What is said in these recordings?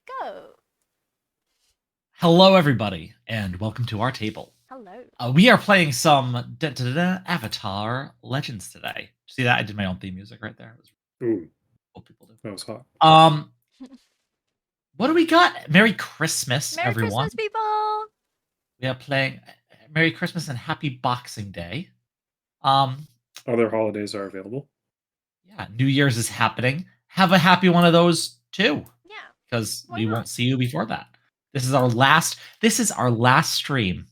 Go. Hello, everybody, and welcome to our table. Hello. We are playing some Avatar Legends today. See that? I did my own theme music right there. Ooh, What people do. that was hot. What do we got? Merry Christmas, Merry everyone. Christmas, people. We are playing Merry Christmas and Happy Boxing Day. Other holidays are available. Yeah, New Year's is happening. Have a happy one of those too. Yeah. Because Why we not? won't see you before that. This is our last stream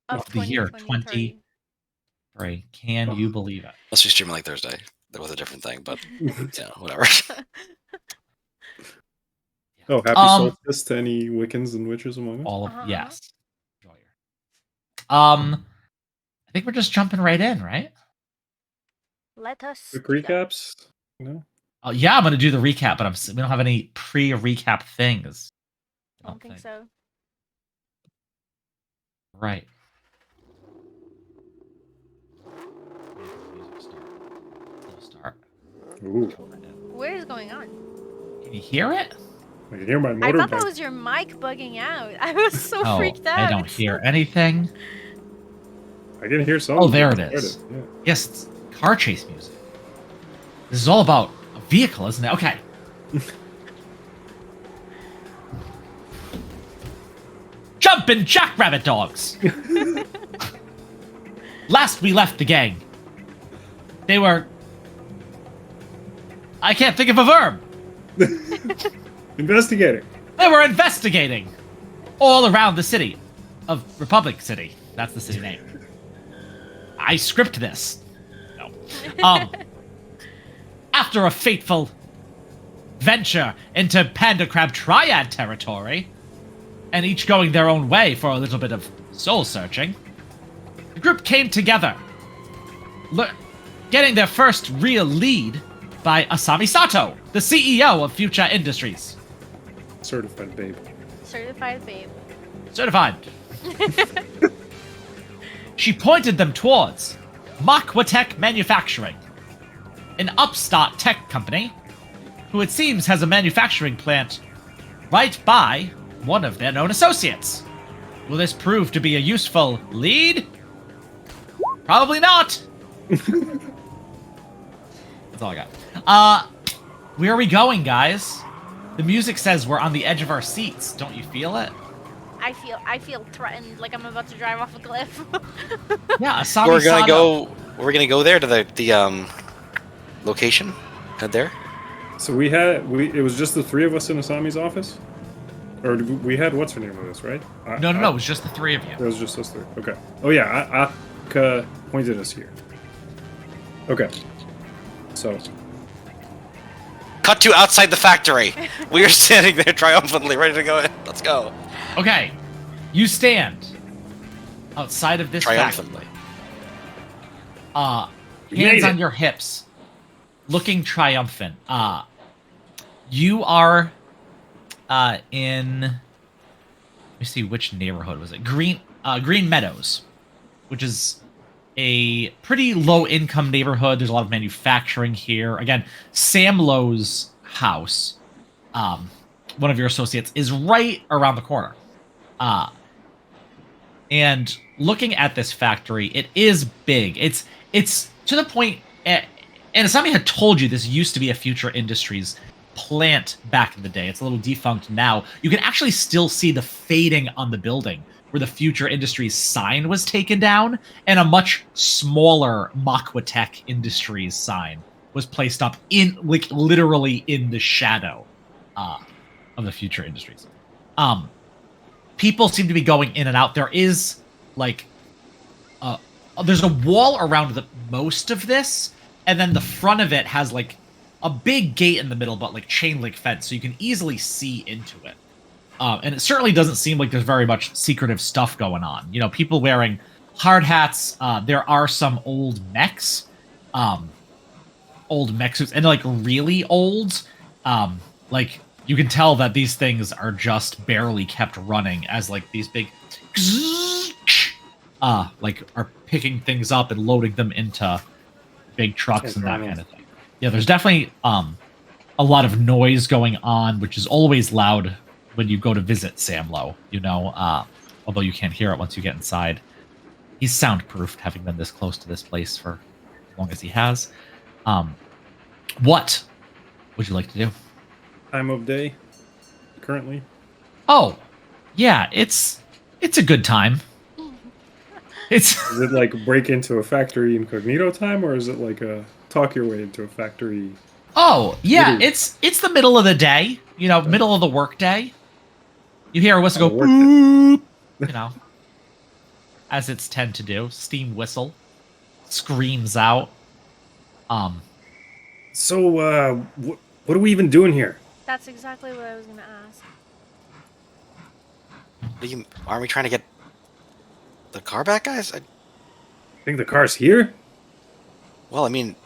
of the year 2023. Can you believe it? Unless we stream on like Thursday. That was a different thing, but yeah, whatever. Oh, happy solstice to any Wiccans and witches among us. All of yes. Enjoy your... I think we're just jumping right in, right? Let us. Quick recaps. No. Oh yeah, I'm gonna do the recap, but we don't have any pre-recap things. I don't think so. Right. Start. Ooh. What is going on? Can you hear it? I can hear my motorbike. I thought that was your mic bugging out. I was so freaked out. I don't hear anything. I can hear some. Oh, there it is. Yeah. Yes, it's car chase music. This is all about a vehicle, isn't it? Okay. Jumpin' jackrabbit dogs! Last we left the gang, they were... I can't think of a verb! Investigating. They were investigating all around the city of Republic City. That's the city name. I script this. No. After a fateful venture into Panda Crab Triad territory, and each going their own way for a little bit of soul-searching, the group came together, getting their first real lead by Asami Sato, the CEO of Future Industries. Certified babe. Certified babe. Certified. She pointed them towards Magpie Manufacturing, an upstart tech company who it seems has a manufacturing plant right by one of their known associates. Will this prove to be a useful lead? Probably not. That's all I got. Where are we going, guys? The music says we're on the edge of our seats. Don't you feel it? I feel threatened, like I'm about to drive off a cliff. Yeah, Asami We're gonna Sato. go. We're gonna go there to the location. Head there. So it was just the three of us in Asami's office, or we had what's her name with us, right? No, it was just the three of you. It was just us three. Okay. Oh yeah, Aka pointed us here. Okay. So. Cut to outside the factory. We are standing there triumphantly, ready to go in. Let's go. Okay, you stand outside of this Triumphantly. hands on your hips, looking triumphant. You are in. Let me see, which neighborhood was it? Green Meadows, which is a pretty low-income neighborhood. There's a lot of manufacturing here. Again, Sam Lowe's house, one of your associates, is right around the corner. And looking at this factory, it is big. It's to the point, and Asami had told you this used to be a Future Industries plant back in the day. It's a little defunct now. You can actually still see the fading on the building where the Future Industries sign was taken down, and a much smaller Magpie Industries sign was placed up in, like, literally in the shadow of the Future Industries. People seem to be going in and out. There is, like, there's a wall around most of this, and then the front of it has, like, a big gate in the middle, but, like, chain link fence, so you can easily see into it. And it certainly doesn't seem like there's very much secretive stuff going on. You know, people wearing hard hats. There are some old mechs. Old mech suits. And, like, really old. Like, you can tell that these things are just barely kept running as, like, these big... like, are picking things up and loading them into big trucks and that kind of thing. Yeah, there's definitely a lot of noise going on, which is always loud when you go to visit Samlo. Although you can't hear it once you get inside. He's soundproofed, having been this close to this place for as long as he has. What would you like to do? Time of day, currently. Oh, yeah, it's a good time. It's Is it like break into a factory incognito time, or is it like a talk your way into a factory? oh yeah, Literally. it's the middle of the day. Middle of the work day. You hear a whistle go Work boop, as it's tend to do. Steam whistle screams out. So, what are we even doing here? That's exactly what I was gonna ask. Aren't we trying to get the car back, guys? Think the car's here? Well, I mean,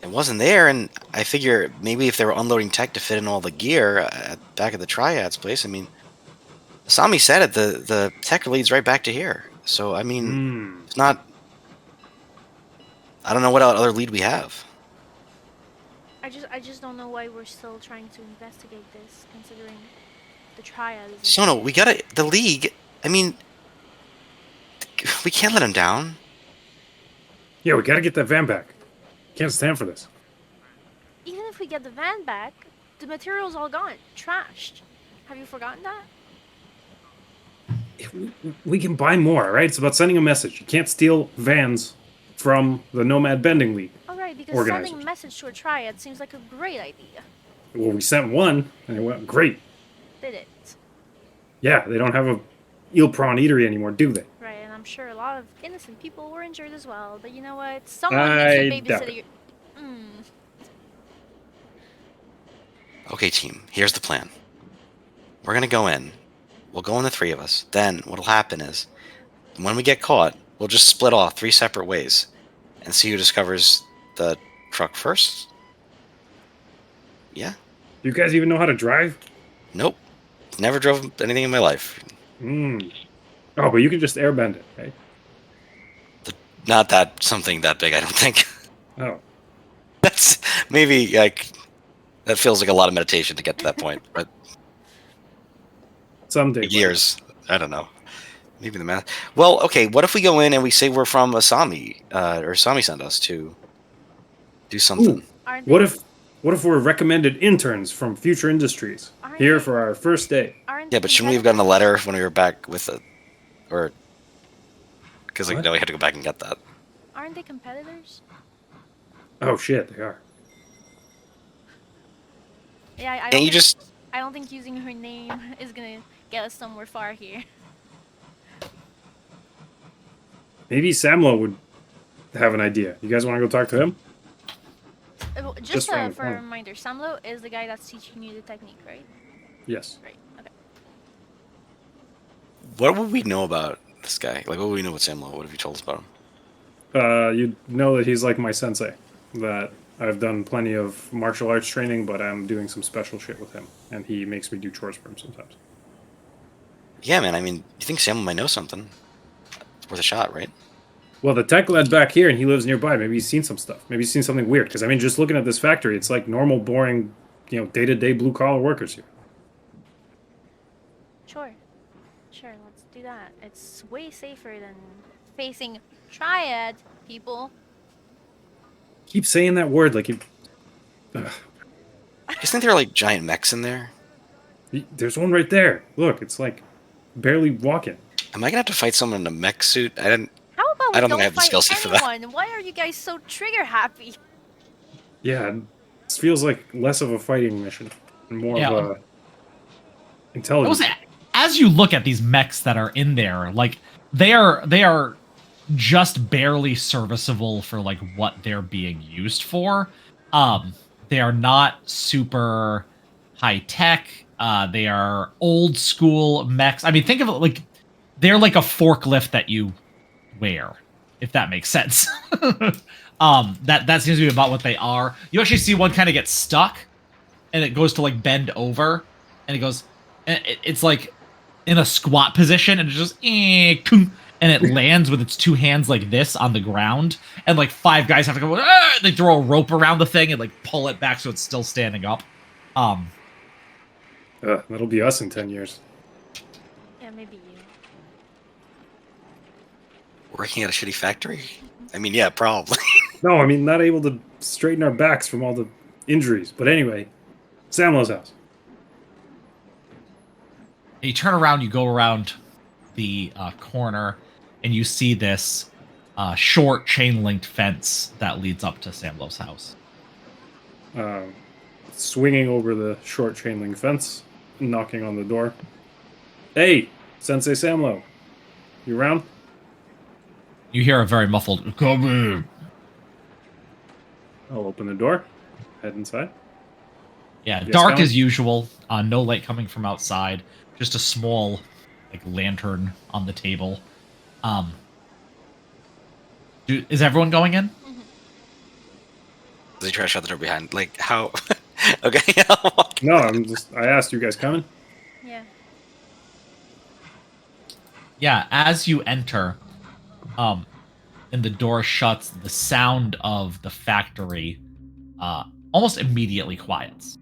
it wasn't there, and I figure maybe if they were unloading tech to fit in all the gear back at the Triad's place, I mean, Asami said it, the tech leads right back to here. So, I mean, it's not... I don't know what other lead we have. I just don't know why we're still trying to investigate this, considering the Triad is... Sono, we gotta... The League, I mean... We can't let him down. Yeah, we gotta get that van back. Can't stand for this. Even if we get the van back, the material's all gone, trashed. Have you forgotten that? We can buy more, right? It's about sending a message. You can't steal vans from the Nomad Bending League. Alright, because Organizers. sending a message to a Triad seems like a great idea. Well, we sent one, and it went great. Did it? Yeah, they don't have a eel prawn eatery anymore, do they? Right, and I'm sure a lot of innocent people were injured as well. But you know what? Someone I needs to doubt babysit it. your... Okay, team, here's the plan. We're gonna go in. We'll go in, the three of us. Then what'll happen is, when we get caught, we'll just split off 3 separate ways and see who discovers the truck first. Yeah? You guys even know how to drive? Nope. Never drove anything in my life. Oh, but you can just airbend it, right? Not that something that big, I don't think. Oh. That's maybe like that feels like a lot of meditation to get to that point, but Someday. years. I don't know. Maybe the math. Well, okay. What if we go in and we say we're from Asami, or Asami sent us to do something? Ooh. Aren't What they- if we're recommended interns from Future Industries Aren't here they- for our first day? aren't Yeah, they but shouldn't we have gotten a competitors? letter when we were back with it, or because like What? no, we had to go back and get that. Aren't they competitors? Oh shit, they are. Yeah, I And don't you think, just I don't think using her name is gonna get us somewhere far here. Maybe Samlo would have an idea. You guys want to go talk to him? Just Just around the for a corner. reminder, Samlo is the guy that's teaching you the technique, right? Yes. Right. Okay. what would we know about this guy? Like, what would we know about Samlo? What have you told us about him? You know that he's like my sensei. That I've done plenty of martial arts training, but I'm doing some special shit with him, and he makes me do chores for him sometimes. Yeah, man. I mean, you think Samlo might know something? It's worth a shot, right? Well, the tech lad's back here, and he lives nearby. Maybe he's seen some stuff. Maybe he's seen something weird. Because I mean, just looking at this factory, it's like normal, boring, day-to-day blue-collar workers here. Sure. Sure, let's do that. It's way safer than facing Triad people. Keep saying that word like you. Ugh. Isn't there like giant mechs in there? There's one right there. Look, it's like barely walking. Am I gonna have to fight someone in a mech suit? How about we I don't think don't I have the fight skill set for that. anyone? Why are you guys so trigger happy? Yeah, it feels like less of a fighting mission and more Yeah. of a intelligence. As you look at these mechs that are in there, like they are just barely serviceable for like what they're being used for. They are not super high tech. They are old school mechs. I mean, think of it like they're like a forklift that you wear, if that makes sense. That seems to be about what they are. You actually see one kind of get stuck, and it goes to like bend over, and it goes, and it's like in a squat position, and it just and it lands with its 2 hands like this on the ground, and like 5 guys have to go. They throw a rope around the thing and like pull it back so it's still standing up. That'll be us in 10 years. Yeah, maybe you. Working at a shitty factory? I mean, yeah, probably. No, I mean, not able to straighten our backs from all the injuries. But anyway, Samlo's house. You turn around, you go around the corner, and you see this short chain-linked fence that leads up to Samlo's house. Swinging over the short chain link fence, knocking on the door. Hey, Sensei Samlo. You around? You hear a very muffled, "Come in." I'll open the door. Head inside. Yeah, Yes, dark Colin? as usual. No light coming from outside. Just a small, lantern on the table. Is everyone going in? Does he try to shut the door behind? Like, how? Okay. I'll walk No, in. I asked you guys coming? Yeah. Yeah, as you enter, and the door shuts, the sound of the factory almost immediately quiets.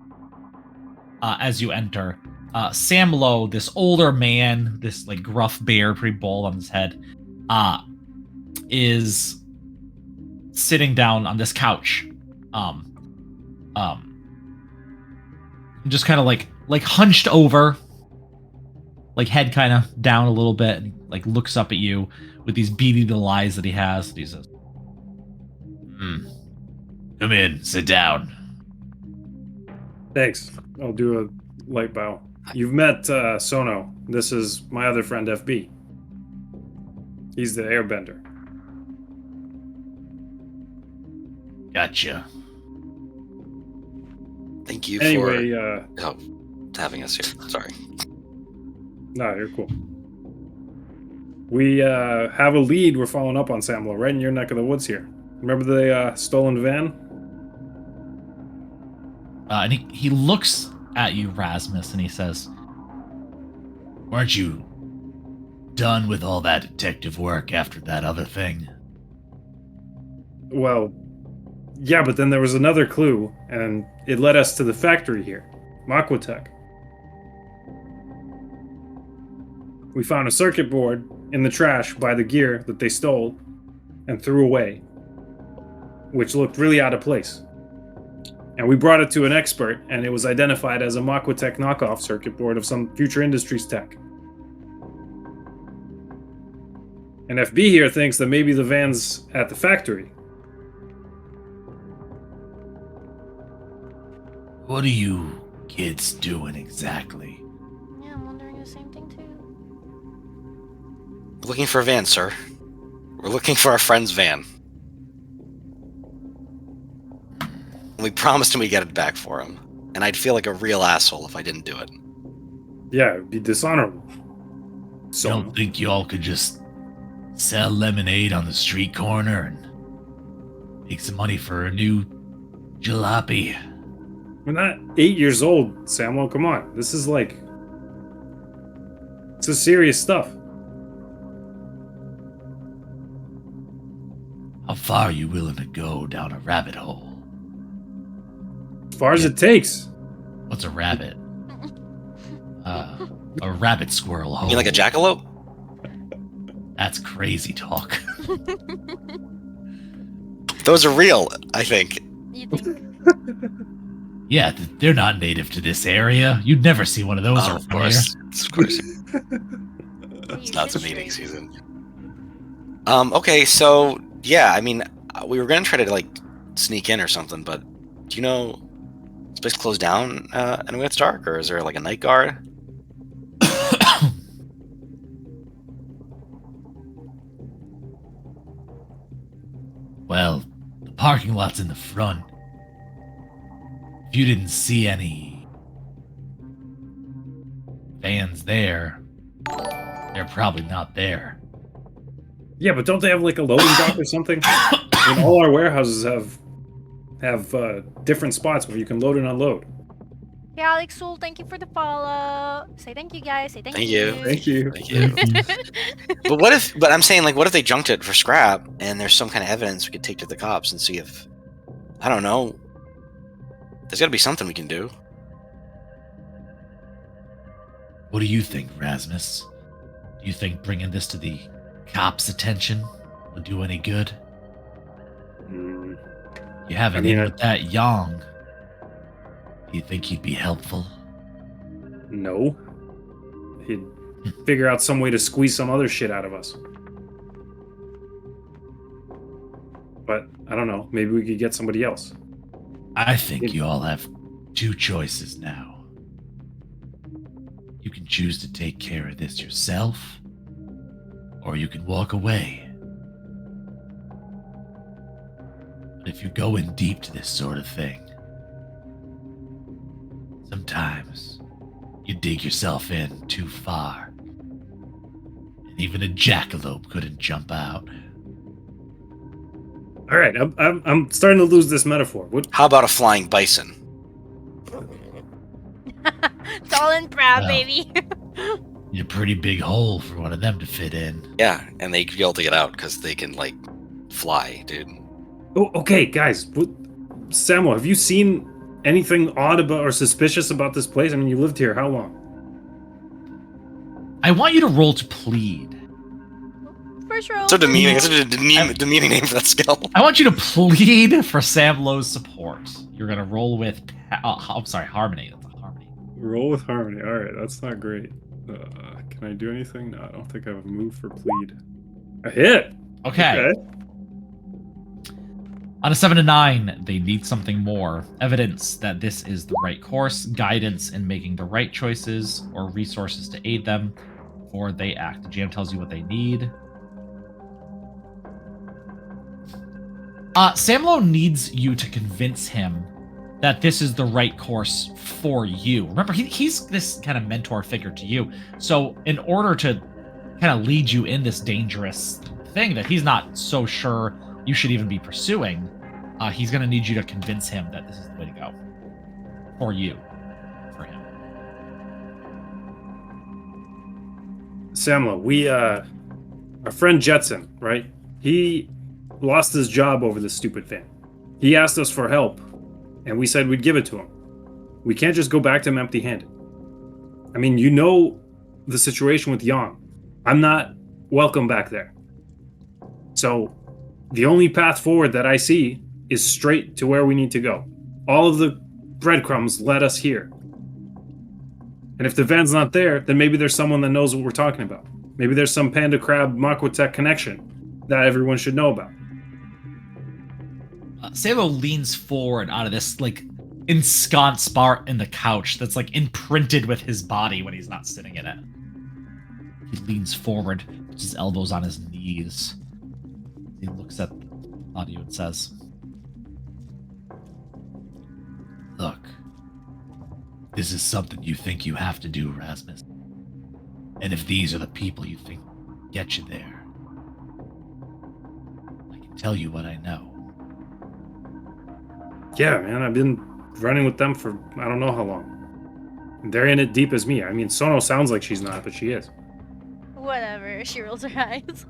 As you enter, Samlo, this older man, this gruff beard, pretty bald on his head, is sitting down on this couch, just kind of like hunched over, head kind of down a little bit, and looks up at you with these beady little eyes that he has. And he says, "Come in, sit down." Thanks. I'll do a light bow. You've met Sono. This is my other friend, FB. He's the airbender. Gotcha. Thank you Anyway, for having us here. Sorry. no, you're cool. We have a lead we're following up on, Samlo, right in your neck of the woods here. Remember the stolen van? And he looks at you, Rasmus, and he says, "Weren't you done with all that detective work after that other thing?" Well, yeah, but then there was another clue, and it led us to the factory here, Maquatech. We found a circuit board in the trash by the gear that they stole and threw away, which looked really out of place. And we brought it to an expert, and it was identified as a Maquatech knockoff circuit board of some Future Industries tech. And FB here thinks that maybe the van's at the factory. What are you kids doing exactly? Yeah, I'm wondering the same thing too. We're looking for a van, sir. We're looking for our friend's van. We promised him we'd get it back for him. And I'd feel like a real asshole if I didn't do it. Yeah, it'd be dishonorable. You don't think y'all could just sell lemonade on the street corner and make some money for a new jalopy? We're not 8 years old, Samuel. Come on. This is this is serious stuff. How far are you willing to go down a rabbit hole? As far as it takes. What's a rabbit? A rabbit squirrel hole. You mean like a jackalope? That's crazy talk. Those are real, I think. You think? Yeah, they're not native to this area. You'd never see one of those Oh, around of course. Of course. You It's not the should meeting trade. season. Okay, so yeah, I mean, we were gonna try to sneak in or something, but do you know this place closed down and when it's dark, or is there a night guard? Well, the parking lot's in the front. If you didn't see any vans there, they're probably not there. Yeah, but don't they have a loading dock or something? I mean, all our warehouses have different spots where you can load and unload. Yeah, Alex Soul, thank you for the follow. Say thank you, guys. Say thank Thank you. you. Thank you. Thank you. But I'm saying, what if they junked it for scrap and there's some kind of evidence we could take to the cops and see if, I don't know, there's got to be something we can do. What do you think, Rasmus? Do you think bringing this to the cops' attention will do any good? Mm, You have I an mean, in with that Yang. Do you think he'd be helpful? no. He'd figure out some way to squeeze some other shit out of us. But I don't know. Maybe we could get somebody else. I think It- you all have two choices now. You can choose to take care of this yourself, or you can walk away. But if you go in deep to this sort of thing, sometimes you dig yourself in too far. And even a jackalope couldn't jump out. All right, I'm starting to lose this metaphor. What? How about a flying bison? Tall and proud, Well. baby. You're a pretty big hole for one of them to fit in. Yeah, and they be able to get out because they can like fly, dude. Oh, okay, guys. Samuel, have you seen anything odd about or suspicious about this place? I mean, you lived here how long? I want you to roll to plead. First row. So demeaning. It's a demeaning name for that skill. I want you to plead for Sam Lowe's support. You're gonna roll with, I'm sorry, harmony. That's a harmony. Roll with harmony. All right, that's not great. Can I do anything? No, I don't think I have a move for plead. A hit. Okay. On a 7 to 9, they need something more. Evidence that this is the right course, guidance in making the right choices, or resources to aid them before they act. The GM tells you what they need. Samlo needs you to convince him that this is the right course for you. Remember, he's this kind of mentor figure to you. So in order to kind of lead you in this dangerous thing that he's not so sure you should even be pursuing, he's going to need you to convince him that this is the way to go. For you. For him. Samla, we, our friend Jetson, right? He lost his job over this stupid thing. He asked us for help, and we said we'd give it to him. We can't just go back to him empty-handed. I mean, you know the situation with Yang. I'm not welcome back there. So, the only path forward that I see is straight to where we need to go. All of the breadcrumbs led us here. And if the van's not there, then maybe there's someone that knows what we're talking about. Maybe there's some Panda Crab Makwatech connection that everyone should know about. Salo leans forward out of this, like, ensconced bar in the couch that's, like, imprinted with his body when he's not sitting in it. He leans forward, puts his elbows on his knees. He looks at the audio and says, "Look, this is something you think you have to do, Rasmus. And if these are the people you think get you there, I can tell you what I know. Yeah, man, I've been running with them for I don't know how long. They're in it deep as me. I mean, Sono sounds like she's not, but she is. Whatever. She rolls her eyes.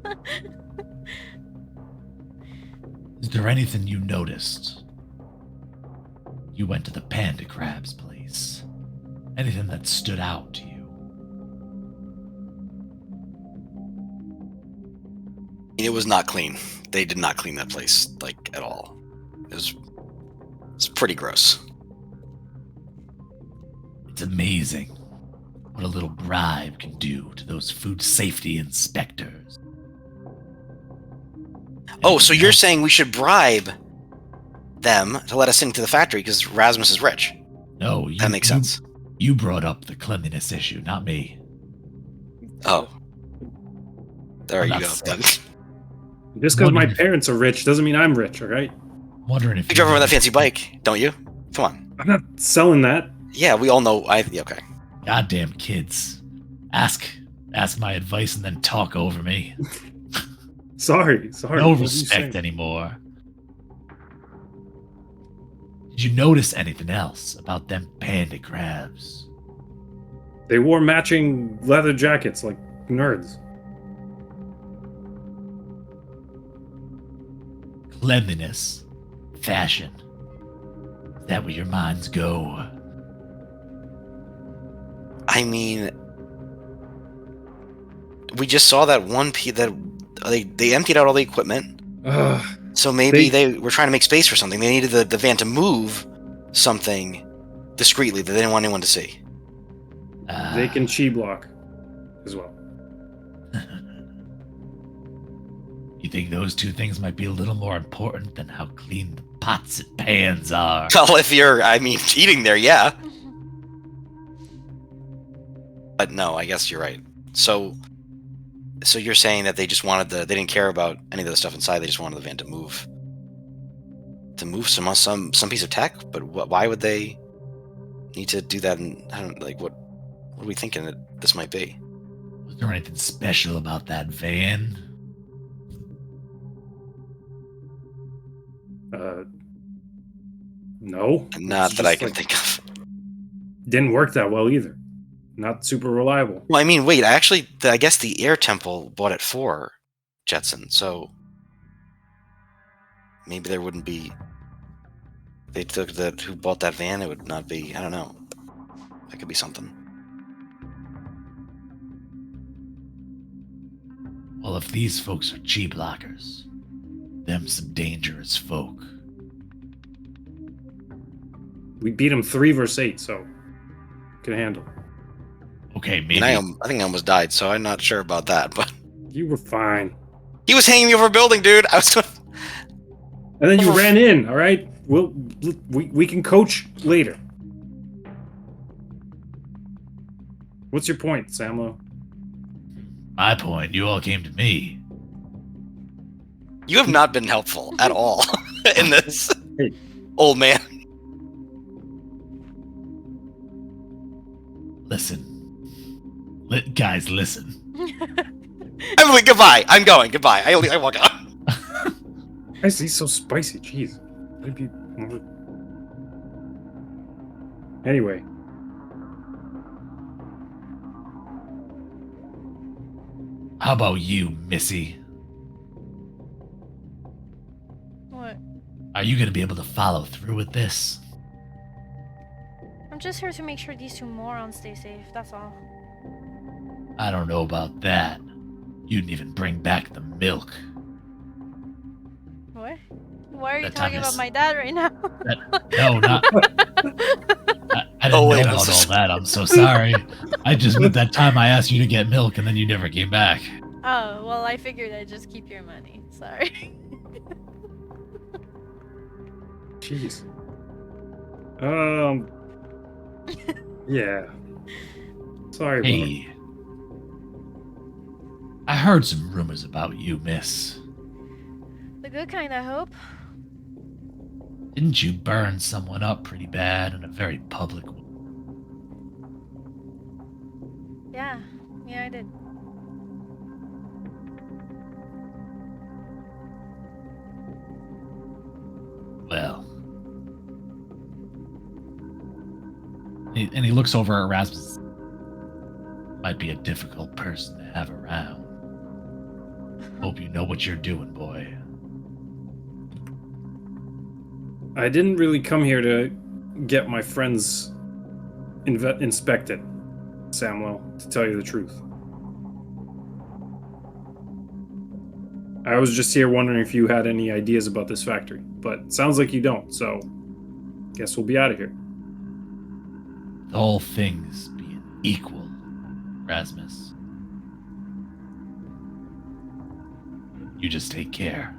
Is there anything you noticed? You went to the Panda Crab's place. Anything that stood out to you?" It was not clean. They did not clean that place, like, at all. It's pretty gross. It's amazing what a little bribe can do to those food safety inspectors. Oh, so you're saying we should bribe them to let us into the factory because Rasmus is rich? No, That makes sense. You brought up the cleanliness issue, not me. Oh. There I'm you not go. saying- Just because my Wondering- parents are rich doesn't mean I'm rich, all right? Wondering if You drive around that fancy bike, don't you? Come on. I'm not selling that. Yeah, we all know. Yeah, okay. goddamn kids ask my advice and then talk over me. Sorry. No What are you respect saying? anymore. Did you notice anything else about them panda crabs? They wore matching leather jackets like nerds. Cleanliness, fashion. Is that where your minds go? I mean, we just saw that that they emptied out all the equipment. Ugh. So maybe they were trying to make space for something. They needed the van to move something discreetly that they didn't want anyone to see. They can chi block as well. You think those two things might be a little more important than how clean the pots and pans are? Well, if you're, eating there, yeah. But no, I guess you're right. So you're saying that they just wanted they didn't care about any of the stuff inside. They just wanted the van to move some piece of tech. But why would they need to do that? And I don't what are we thinking that this might be? Was there anything special about that van? No. Not that I can think of. Didn't work that well either. Not super reliable. Well, wait, I guess the Air Temple bought it for Jetson, so maybe there wouldn't be. They took who bought that van, it would not be, I don't know. That could be something. Well, if these folks are chi blockers, them some dangerous folk. We beat them 3 versus 8, so can handle. Okay, maybe. And I think I almost died, so I'm not sure about that, but You were fine. he was hanging me over a building, dude. I was And then you ran in, all right? We can coach later. What's your point, Samlo? My point, you all came to me. You have not been helpful at all in this, Hey. old man. Listen. Guys, listen. Emily, goodbye. I'm going. Goodbye. I walk out. I see, so spicy. Jeez. Maybe. Anyway. How about you, Missy? What? Are you gonna be able to follow through with this? I'm just here to make sure these two morons stay safe, that's all. I don't know about that. You didn't even bring back the milk. What? Why are you That time talking about is- my dad right now? No, not. I didn't Oh, wait, know I'm about so all that. I'm so sorry. I just meant that time I asked you to get milk and then you never came back. Oh, well, I figured I'd just keep your money. Sorry. Jeez. Yeah. Sorry about Hey. I heard some rumors about you, miss. The good kind, I hope. Didn't you burn someone up pretty bad in a very public way? Yeah, I did. Well. And he looks over at Rasmus. Might be a difficult person to have around. Hope you know what you're doing, boy. I didn't really come here to get my friends inspected, Samlo, to tell you the truth. I was just here wondering if you had any ideas about this factory, but it sounds like you don't, so guess we'll be out of here. All things being equal, Rasmus. You just take care.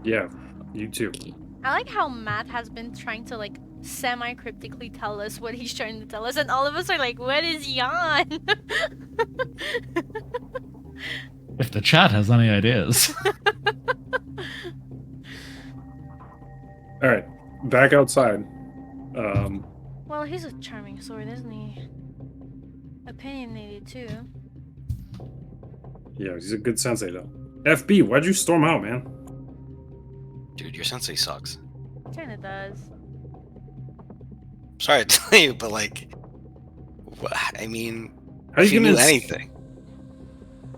Yeah, you too. I like how Matt has been trying to, like, semi-cryptically tell us what he's trying to tell us, and all of us are like, what is yawn? If the chat has any ideas. All right, back outside. Well, he's a charming sword, isn't he? Opinionated, too. Yeah, he's a good sensei, though. FB, why'd you storm out, man? Dude, your sensei sucks. Kinda does. Sorry to tell you, but I mean, How if you you gonna knew anything.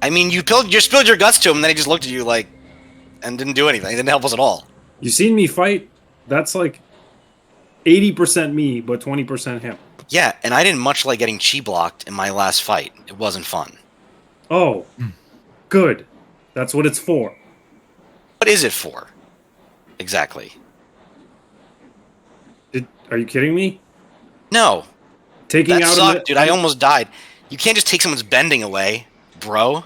I mean, you spilled your guts to him, and then he just looked at you and didn't do anything. He didn't help us at all. You seen me fight? That's like 80% me, but 20% him. Yeah, and I didn't much like getting chi blocked in my last fight. It wasn't fun. Oh, good. That's what it's for. What is it for? Exactly. Are you kidding me? No, Taking that out sucked, dude. I almost died. You can't just take someone's bending away, bro.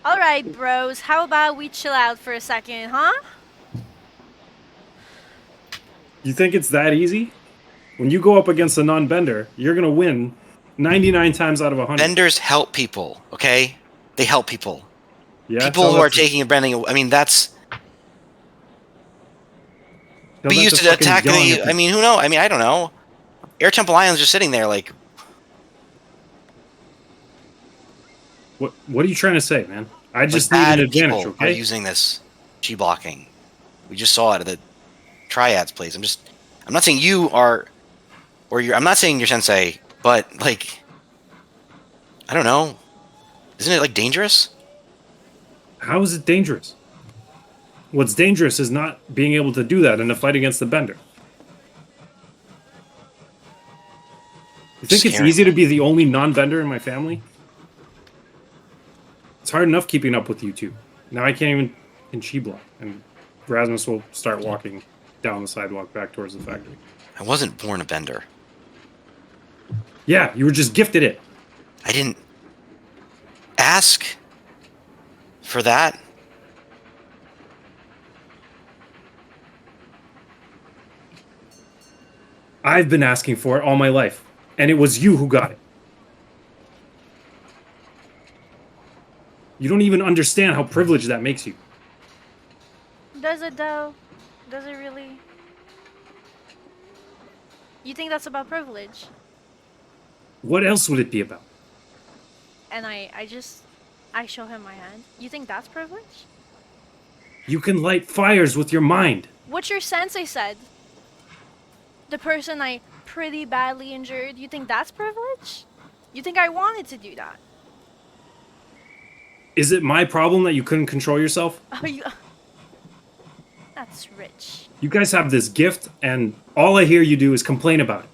All right, bros. How about we chill out for a second, huh? You think it's that easy? When you go up against a non-bender, you're gonna win 99 times out of 100. Benders help people, okay? They help people. Yeah, People who are taking a bending away. I mean, that's. Be used to attack the. I mean, who knows? I mean, I don't know. Air Temple Island's just sitting there like. What are you trying to say, man? I just need bad an advantage, people okay? are using this chi blocking. We just saw it at the Triads place. I'm not saying you are, or you're. I'm not saying you're sensei, but like, I don't know. Isn't it like dangerous? How is it dangerous? What's dangerous is not being able to do that in a fight against the bender. You think it's easy to be the only non-bender in my family? It's hard enough keeping up with you two. Now I can't even in chi block, and Rasmus will start walking down the sidewalk back towards the factory. I wasn't born a bender. Yeah, you were just gifted it. I didn't ask for that. I've been asking for it all my life, and it was you who got it. You don't even understand how privileged that makes you. Does it though? Does it really? You think that's about privilege? What else would it be about? And I show him my hand. You think that's privilege? You can light fires with your mind. What your sensei said. The person I pretty badly injured. You think that's privilege? You think I wanted to do that? Is it my problem that you couldn't control yourself? Oh, you. That's rich. You guys have this gift, and all I hear you do is complain about it.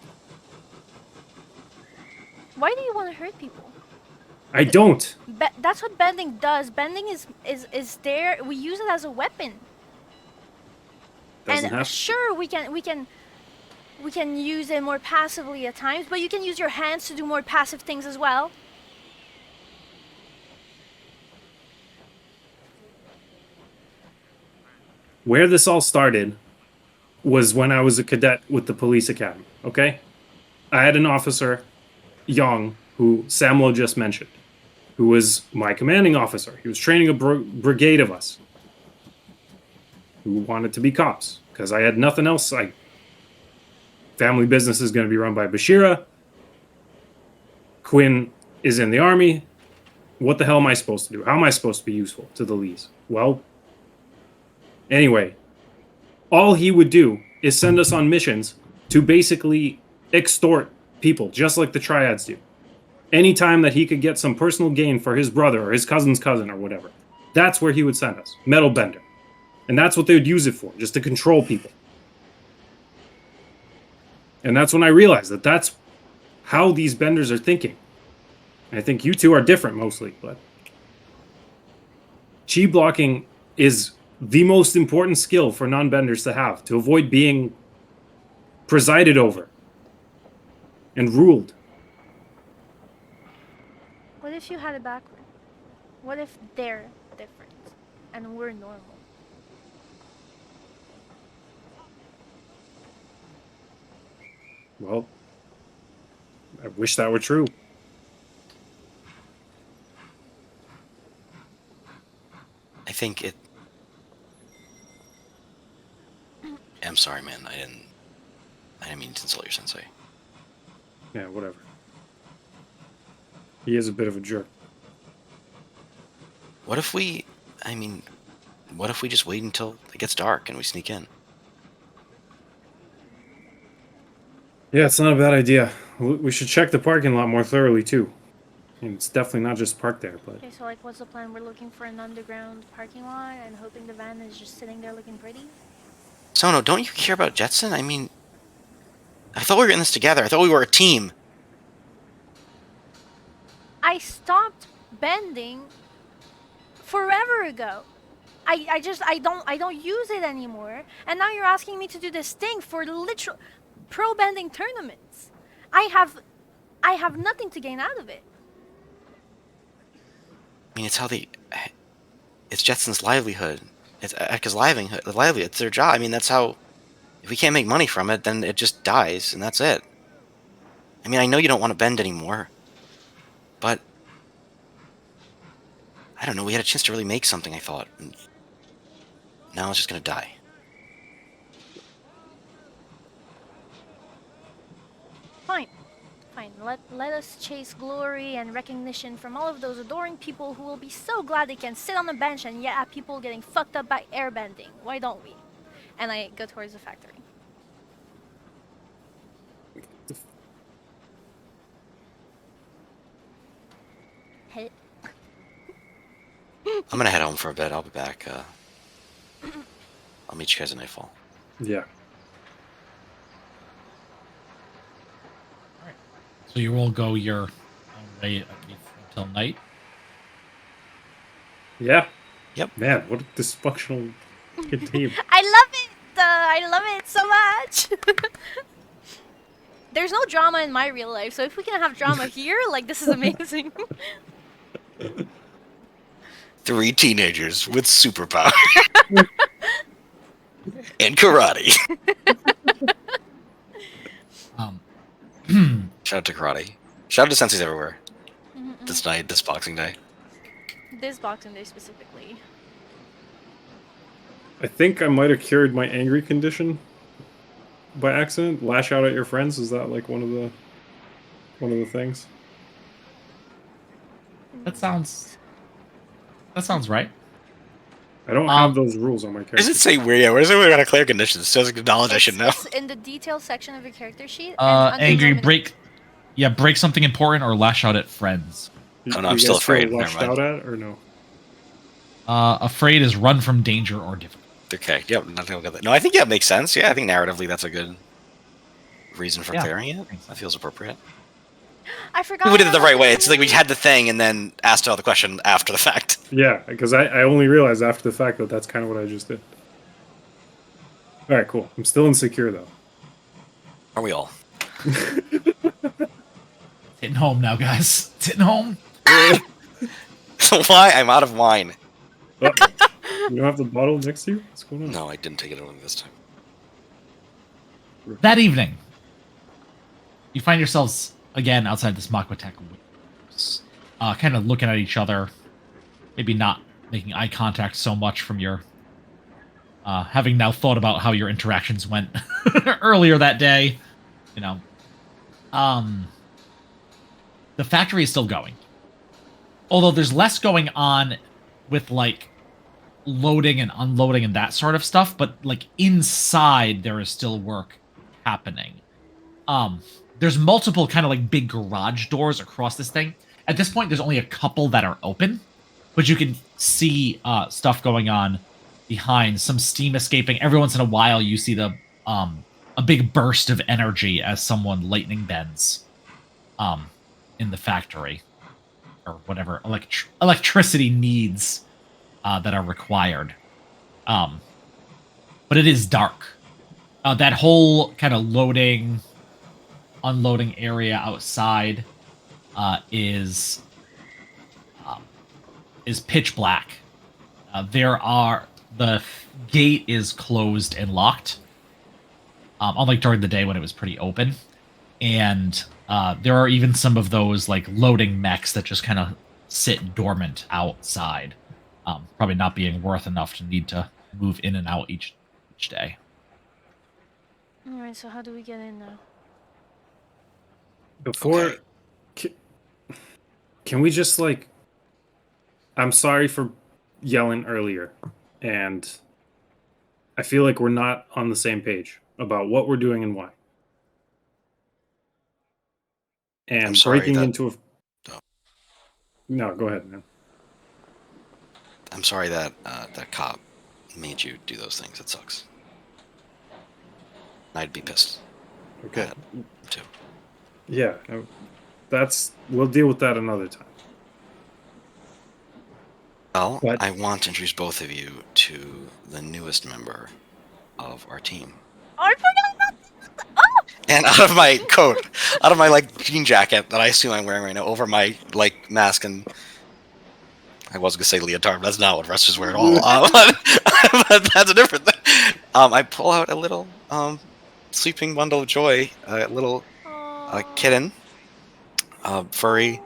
Why do you want to hurt people? I don't. That's what bending does. Bending is there. We use it as a weapon. Doesn't and have. Sure, we can use it more passively at times, but you can use your hands to do more passive things as well. Where this all started was when I was a cadet with the police academy, okay? I had an officer, Young, who Samlo just mentioned, who was my commanding officer. He was training a brigade of us who wanted to be cops because I had nothing else. Family business is going to be run by Bashira. Quinn is in the army. What the hell am I supposed to do? How am I supposed to be useful to the Lees? Well, anyway, all he would do is send us on missions to basically extort people, just like the Triads do. Anytime that he could get some personal gain for his brother or his cousin's cousin or whatever, that's where he would send us. Metal Bender. And that's what they would use it for, just to control people. And that's when I realized that that's how these benders are thinking. I think you two are different mostly, but chi blocking is the most important skill for non-benders to have, to avoid being presided over and ruled. What if you had it backward? What if they're different and we're normal? Well, I wish that were true. I think it. I'm sorry, man. I didn't mean to insult your sensei. Yeah, whatever. He is a bit of a jerk. What if we just wait until it gets dark and we sneak in? Yeah, it's not a bad idea. We should check the parking lot more thoroughly, too. And it's definitely not just parked there, but... Okay, so like what's the plan? We're looking for an underground parking lot and hoping the van is just sitting there looking pretty? Sono, don't you care about Jetson? I mean, I thought we were in this together. I thought we were a team. I stopped bending forever ago. I don't use it anymore. And now you're asking me to do this thing for literal pro bending tournaments. I have nothing to gain out of it. I mean, it's Jetson's livelihood. It's Ekka's livelihood. It's their job. I mean, that's how. If we can't make money from it, then it just dies, and that's it. I mean, I know you don't want to bend anymore, but I don't know. We had a chance to really make something, I thought. And now it's just gonna die. Fine. Fine. Let us chase glory and recognition from all of those adoring people who will be so glad they can sit on a bench and yet at people getting fucked up by airbending. Why don't we? And I go towards the factory. Hey. I'm gonna head home for a bit. I'll be back. I'll meet you guys at nightfall. Yeah. So you will go your own way until night. Yeah. Yep. Man, what a dysfunctional fucking team. I love it! I love it so much! There's no drama in my real life, so if we can have drama here, like, this is amazing. 3 teenagers with superpower. And karate. Shout out to karate. Shout out to senseis everywhere. This night, this Boxing Day. This Boxing Day specifically. I think I might have cured my angry condition by accident. Lash out at your friends, is that like one of the things? That sounds right. I don't have those rules on my character. Where does it say where? Yeah, where does it got to clear conditions? It says acknowledge. I should know. It's in the details section of your character sheet. And Angry, under break something important or lash out at friends. Oh, no, I'm still afraid. Never Lashed mind. out at or no? Afraid is run from danger or difficult. Okay, yep, nothing will get that. No, I think that makes sense. Yeah, I think narratively that's a good reason for clearing it. That feels appropriate. I forgot. We did it the right way. It's like we had the thing and then asked all the question after the fact. Yeah, because I only realized after the fact that that's kind of what I just did. All right, cool. I'm still insecure though. Are we all? Hitting home now, guys. It's hitting home. Why? I'm out of wine. Oh, you don't have the bottle next to you? What's going on? No, I didn't take it over this time. That evening, you find yourselves again outside this Makwatek windows, kind of looking at each other, maybe not making eye contact so much from your having now thought about how your interactions went earlier that day. You know, the factory is still going, although there's less going on with like loading and unloading and that sort of stuff, but like inside there is still work happening. There's multiple kind of like big garage doors across this thing. At this point there's only a couple that are open, but you can see stuff going on behind, some steam escaping. Every once in a while you see the a big burst of energy as someone lightning bends in the factory, or whatever electricity needs that are required. But it is dark. That whole kind of loading, unloading area outside is pitch black. The gate is closed and locked, unlike during the day when it was pretty open. And there are even some of those like loading mechs that just kind of sit dormant outside, probably not being worth enough to need to move in and out each day. Alright, so how do we get in now? Before, can we just like? I'm sorry for yelling earlier, and I feel like we're not on the same page about what we're doing and why. And I'm sorry breaking that- into a. No, go ahead, man. I'm sorry that that cop made you do those things. It sucks. I'd be pissed. Okay. too. Yeah. We'll deal with that another time. Well, But- I want to introduce both of you to the newest member of our team. Oh, I forgot about this. Oh! And out of my coat, out of my like jean jacket that I assume I'm wearing right now, over my like mask and I was gonna say leotard, but that's not what wrestlers wear at all. But that's a different thing. I pull out a little sleeping bundle of joy, a little kitten, furry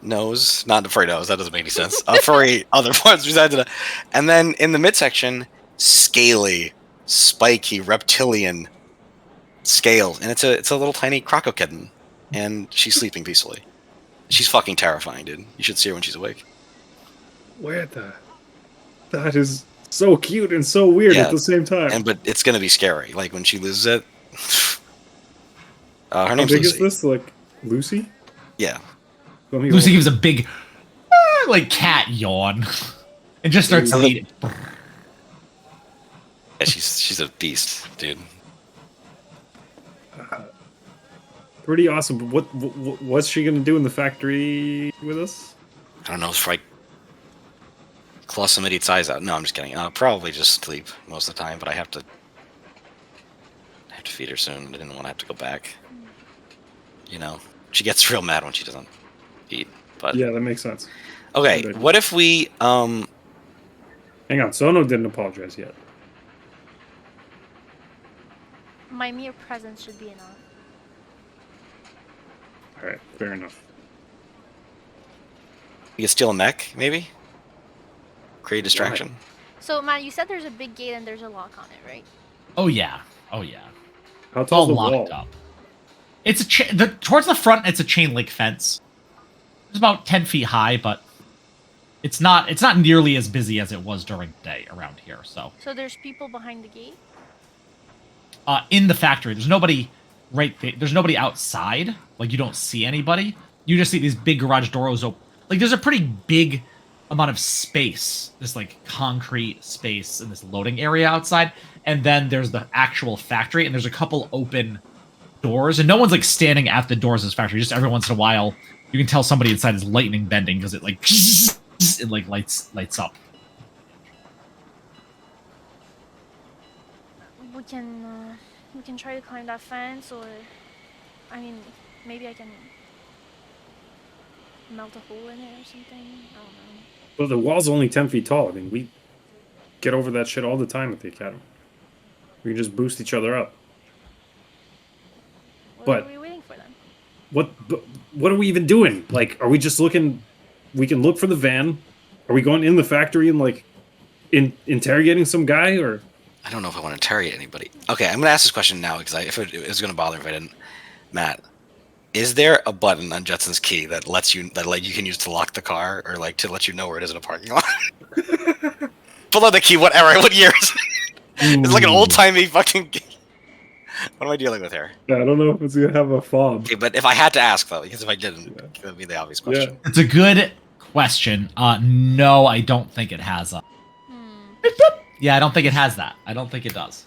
nose, not a furry nose. That doesn't make any sense. Furry other parts besides that, and then in the midsection, scaly, spiky, reptilian scales, and it's a little tiny croco kitten, and she's sleeping peacefully. She's fucking terrifying, dude. You should see her when she's awake. Where the? That is so cute and so weird Yeah, at the same time. But it's gonna be scary. Like when she loses it. Her How name's big Lucy. is this? Like Lucy? Yeah. Let me Lucy hold- gives a big, like, cat yawn. And just starts Ooh. eating. Yeah, she's a beast, dude. Pretty awesome. But what's she gonna do in the factory with us? I don't know, if I claw some idiot's eyes out. No, I'm just kidding. Probably just sleep most of the time, but I have to feed her soon. I didn't want to have to go back. You know, she gets real mad when she doesn't eat. But Yeah, that makes sense. okay, Good. what if we Hang on, Sono didn't apologize yet. My mere presence should be enough. All right, fair enough. we could steal a mech, maybe? Create distraction. So, Matt, you said there's a big gate and there's a lock on it, right? Oh, yeah. Oh, yeah. How It's all tall's the locked wall? up. It's towards the front. It's a chain link fence. It's about 10 feet high, but it's not nearly as busy as it was during the day around here. So, So there's people behind the gate? in the factory, there's nobody right there. There's nobody outside. Like, you don't see anybody. You just see these big garage doors open. Like, there's a pretty big amount of space, this like concrete space in this loading area outside, and then there's the actual factory, and there's a couple open doors, and no one's like standing at the doors of this factory. Just every once in a while, you can tell somebody inside is lightning bending because it like it like lights up. We can try to climb that fence, or I mean, maybe I can melt a hole in it or something. I don't know. But the wall's only 10 feet tall. I mean, we get over that shit all the time at the academy. We can just boost each other up. What But- are we waiting for then? What are we even doing? Like, are we just looking? We can look for the van. Are we going in the factory and like interrogating some guy, or I don't know if I want to interrogate anybody. Okay, I'm gonna ask this question now because if it was gonna bother if I didn't. Matt, is there a button on Jetson's key that lets you you can use to lock the car or like to let you know where it is in a parking lot? Pull out the key, whatever. What year is it? It's like an old timey fucking. What am I dealing with here? I don't know if it's gonna have a fob. Okay, but if I had to ask though, because if I didn't, it would be the obvious question. It's a good question. No, I don't think it has a. Yeah, I don't think it has that. I don't think it does.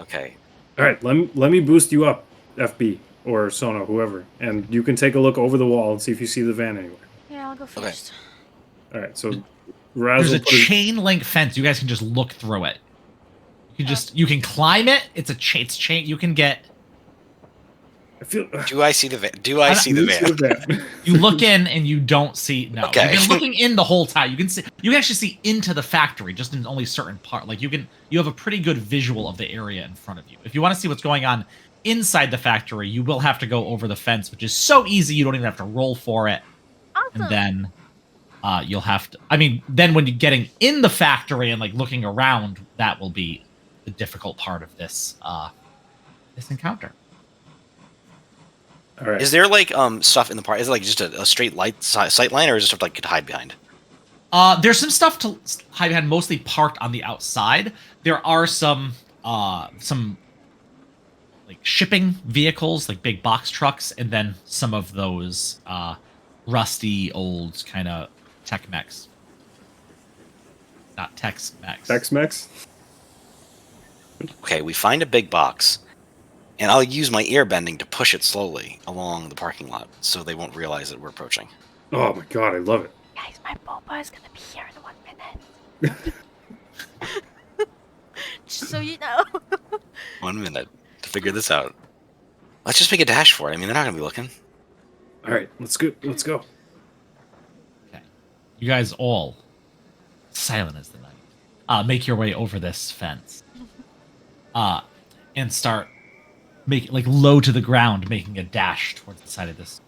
Okay. All right, let me boost you up, FB or Sono, whoever, and you can take a look over the wall and see if you see the van anywhere. Yeah, I'll go first. All right, so Raz There's will a put his- chain link fence. You guys can just look through it. You can climb it. It's chain. You can get. I feel. Do I see the van? Do I see the You see van? the van. You look in and you don't see. No, Okay. you've been looking in the whole time. You can see. You can actually see into the factory, just in only certain part. Like you have a pretty good visual of the area in front of you. If you want to see what's going on inside the factory, you will have to go over the fence, which is so easy you don't even have to roll for it. Awesome. And then you'll have to. I mean, then when you're getting in the factory and like looking around, that will be the difficult part of this encounter. All right. Is there like stuff in the park? Is it like just a straight sight line, or is it stuff like you could hide behind? There's some stuff to hide behind, mostly parked on the outside. There are some like shipping vehicles, like big box trucks, and then some of those rusty old kind of tech mechs. Not Tex Mex. Tex-Mex. Okay, we find a big box, and I'll use my ear bending to push it slowly along the parking lot so they won't realize that we're approaching. Oh my god, I love it. Guys, my boba is gonna be here in 1 minute. Just so you know. 1 minute to figure this out. Let's just make a dash for it. I mean, they're not gonna be looking. All right, let's go. Let's go. Okay. You guys all, silent as the night, make your way over this fence. And start making, like, low to the ground, making a dash towards the side of this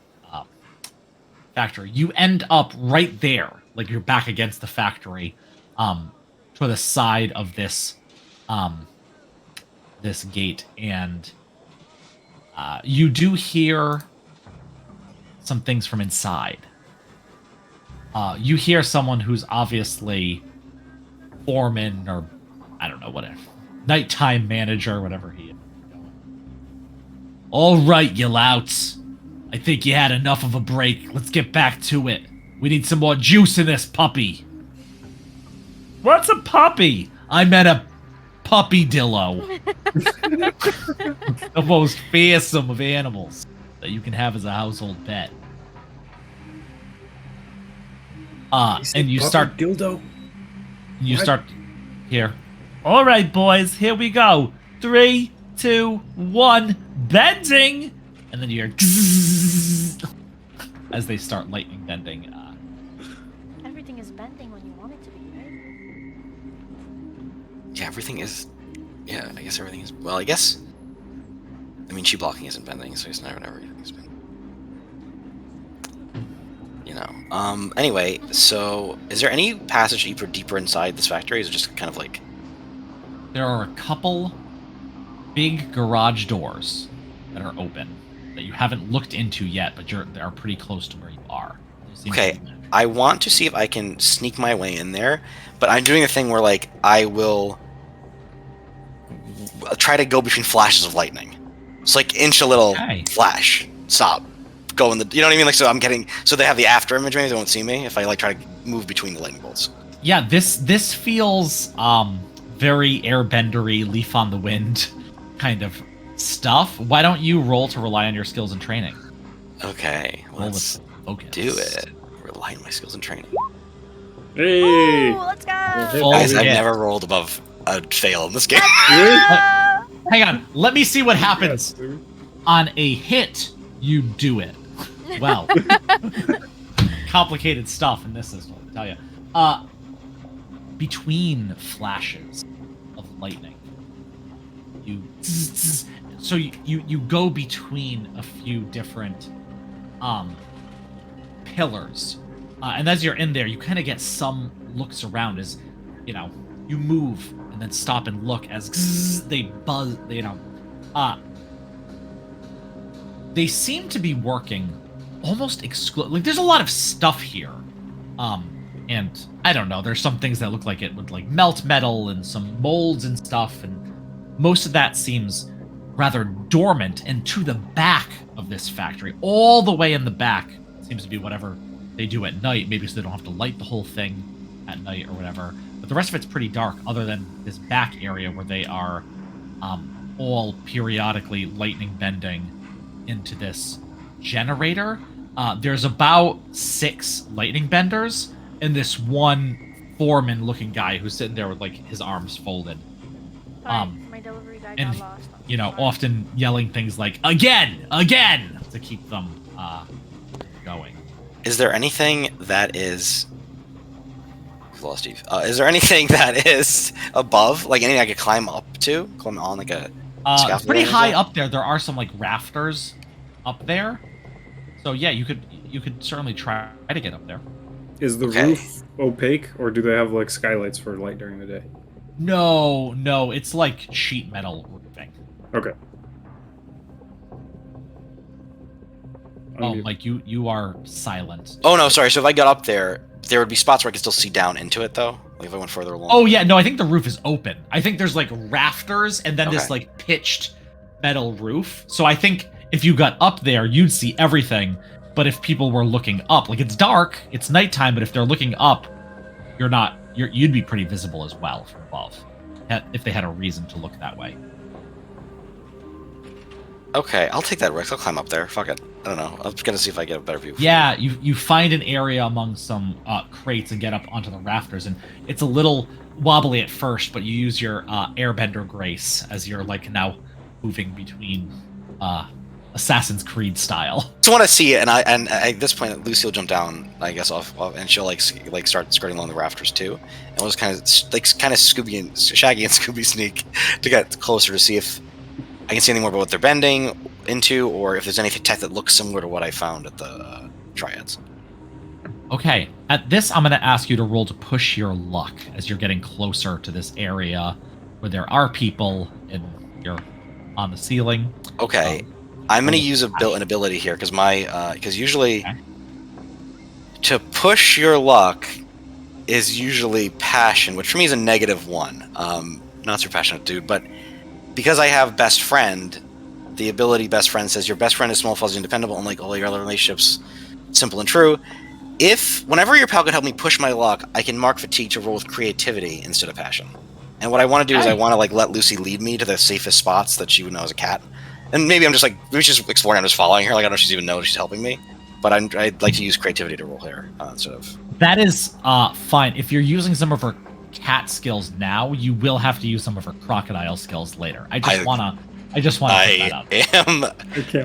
factory. You end up right there, like you're back against the factory, to the side of this this gate, and you do hear some things from inside. You hear someone who's obviously foreman, or I don't know, whatever, nighttime manager, whatever he is. All right, you louts. I think you had enough of a break. Let's get back to it. We need some more juice in this puppy. What's a puppy? I meant a puppy dillo. The most fearsome of animals that you can have as a household pet. And you start dildo. You What? start here. All right, boys, here we go. 3, 2, 1, bending, and then you hear as they start lightning bending. Everything is bending when you want it to be, right? Yeah, everything is. Yeah, I guess everything is. Well, I guess. I mean, chi blocking isn't bending, so it's never everything's bending. You know. Anyway, so is there any passage deeper inside this factory? Is it just kind of like? There are a couple big garage doors that are open that you haven't looked into yet, but they are pretty close to where you are. Okay, I want to see if I can sneak my way in there, but I'm doing a thing where, like, I will try to go between flashes of lightning. It's like inch a little flash, stop, go in the. You know what I mean? Like, so I'm getting. So they have the after image. Maybe they won't see me if I like try to move between the lightning bolts. Yeah, this feels very airbendery, leaf on the wind kind of stuff. Why don't you roll to rely on your skills and training? Okay, let's do it. Rely on my skills and training. Hey! Ooh, let's go! Guys, I've never rolled above a fail in this game. Hang on, let me see what happens. Yes, On a hit, you do it. Well, complicated stuff in this system, I'll tell you. Between flashes of lightning, so you go between a few different pillars, and as you're in there, you kind of get some looks around as you move and then stop and look as they buzz. They seem to be working almost like there's a lot of stuff here, and I don't know. There's some things that look like it would like melt metal and some molds and stuff, and most of that seems rather dormant. And to the back of this factory, all the way in the back, seems to be whatever they do at night, maybe so they don't have to light the whole thing at night or whatever. But the rest of it's pretty dark, other than this back area where they are all periodically lightning bending into this generator. There's about 6 lightning benders, and this one foreman-looking guy who's sitting there with like his arms folded. My delivery guy got lost. Often yelling things like "again, again" to keep them going. Is there anything that is? We've lost Steve. Is there anything that is above, like anything I could climb up to, climb on like a? It's pretty high up there. There are some like rafters up there, so yeah, you could certainly try to get up there. Is the roof opaque, or do they have like skylights for light during the day? No, it's like sheet metal roofing. Okay. Like you are silent. Oh no, sorry. So if I got up there, there would be spots where I could still see down into it, though. Like if I went further along. Oh yeah, no, I think the roof is open. I think there's like rafters and then this like pitched metal roof. So I think if you got up there, you'd see everything. But if people were looking up, like it's dark, it's nighttime, but if they're looking up, you'd be pretty visible as well from above. if they had a reason to look that way. Okay, I'll take that risk. I'll climb up there. Fuck it. I don't know. I'm just gonna see if I get a better view. Yeah, you find an area among some crates and get up onto the rafters, and it's a little wobbly at first, but you use your airbender grace as you're like now moving between Assassin's Creed style. Just want to see it, and at this point, Lucy will jump down, I guess, off and she'll like start skirting along the rafters too, and we'll just kind of Shaggy and Scooby sneak to get closer to see if I can see any more about what they're bending into, or if there's any tech that looks similar to what I found at the triads. Okay, at this, I'm going to ask you to roll to push your luck as you're getting closer to this area where there are people and you're on the ceiling. Okay, I'm going to use an ability here because usually to push your luck is usually passion, which for me is a -1. Not super passionate dude, but because I have best friend, the ability best friend says your best friend is small, fuzzy, and dependable, unlike all your other relationships, simple and true. Whenever your pal could help me push my luck, I can mark fatigue to roll with creativity instead of passion. And what I want to do is I want to like let Lucy lead me to the safest spots that she would know as a cat. And maybe I'm just like, maybe she's exploring, I'm just following her, like I don't know if she's even knows she's helping me. But I'd like to use creativity to roll here instead of... That is fine. If you're using some of her cat skills now, you will have to use some of her crocodile skills later. I just wanna put that up.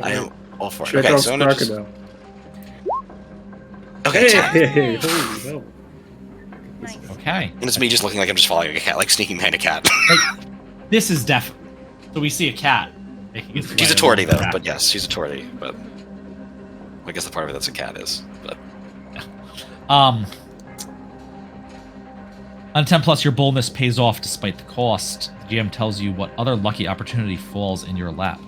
I am all for it. Check Okay, out so crocodile. Okay, Hey, holy hell. Nice. Okay. and it's me just looking like I'm just following a cat, like sneaking behind a cat. Like, this is so we see a cat. Making its She's a way tortie along the though, but rafters. yes, she's a tortie. But I guess the part of it that's a cat is. But On 10 plus, your boldness pays off despite the cost. The GM tells you what other lucky opportunity falls in your lap.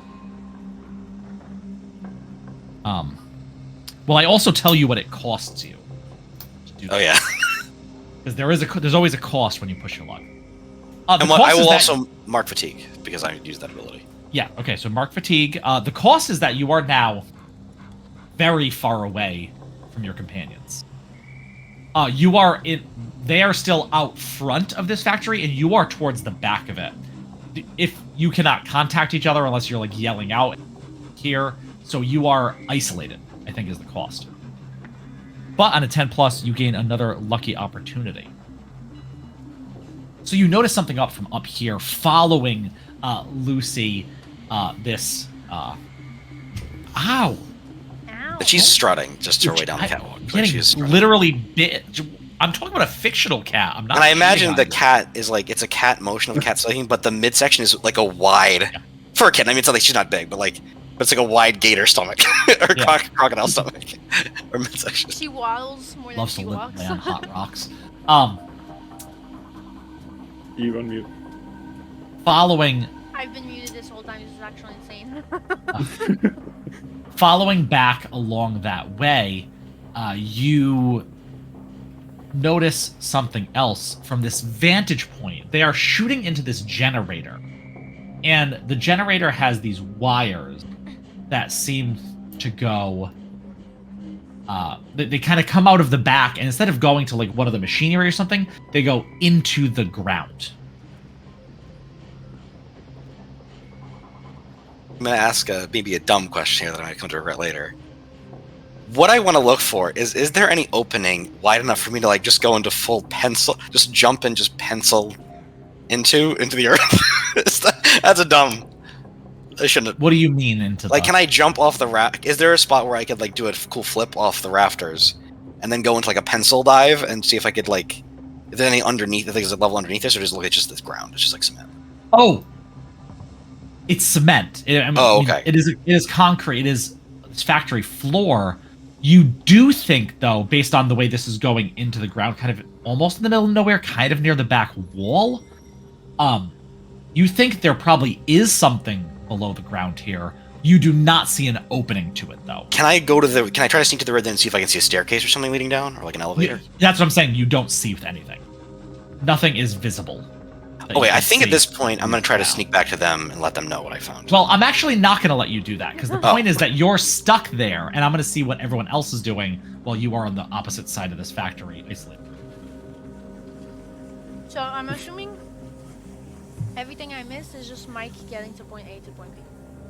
Well, I also tell you what it costs you to do oh yeah, because there's always a cost when you push your luck. and what, I will also mark fatigue because I use that ability. Yeah. Okay. So mark fatigue. The cost is that you are now very far away from your companions. You are in. They are still out front of this factory, and you are towards the back of it. If you cannot contact each other unless you're like yelling out here, so you are isolated, I think is the cost. But on a 10 plus, you gain another lucky opportunity. So you notice something up from up here, following Lucy. This. Ow! Ow. But she's strutting just her way down the catwalk. Like Getting she's strutting. literally bit. I'm talking about a fictional cat. I'm not. And I imagine shitting the on you. cat is like it's a cat motion of cat sledding, but the midsection is like a wide for a kitten. I mean, it's not like she's not big, but it's like a wide gator stomach or crocodile stomach or midsection. She waddles more than Loves to she live walks. on hot rocks. You unmute. Following I've been muted this whole time. This is actually insane. following back along that way, you notice something else from this vantage point. They are shooting into this generator, and the generator has these wires that seem to go. They kind of come out of the back, and instead of going to like one of the machinery or something, they go into the ground. I'm gonna ask maybe a dumb question here that I might come to regret later. What I want to look for is there any opening wide enough for me to like just go into full pencil, just jump and just pencil into the earth? That's a dumb. I shouldn't. What do you mean into Like, the... can I jump off the raft? Is there a spot where I could like do a cool flip off the rafters, and then go into like a pencil dive and see if I could like, if there's any underneath, if there's a level underneath this, or just look at just this ground? It's just like cement. Oh, it's cement. Okay. It is concrete. It is this factory floor. You do think, though, based on the way this is going into the ground, kind of almost in the middle of nowhere, kind of near the back wall, you think there probably is something below the ground here. You do not see an opening to it, though. Can I try to sneak to the red then and see if I can see a staircase or something leading down, or like an elevator? That's what I'm saying. You don't see anything. Nothing is visible. Oh wait, I think at see this point I'm gonna try to now. sneak back to them and let them know what I found. Well, I'm actually not going to let you do that, because the Oh. point is that you're stuck there, and I'm going to see what everyone else is doing while you are on the opposite side of this factory, isolated. So I'm assuming Everything I missed is just Mike getting to point A to point B.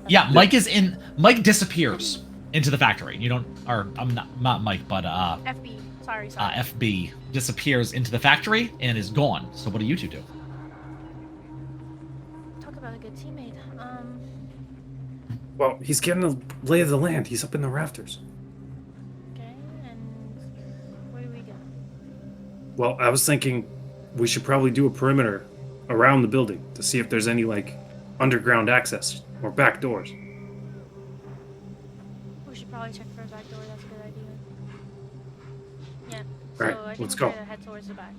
That's Yeah, it. Mike disappears into the factory. You don't, or I'm not Mike, but FB. Sorry. FB disappears into the factory and is gone. So what do you two do? Talk about a good teammate. Well, he's getting a lay of the land. He's up in the rafters. Okay, and where do we go? Well, I was thinking we should probably do a perimeter around the building to see if there's any like underground access or back doors. We should probably check for a back door. That's a good idea. Yeah. Right, So I think let's we go. try to head towards the back.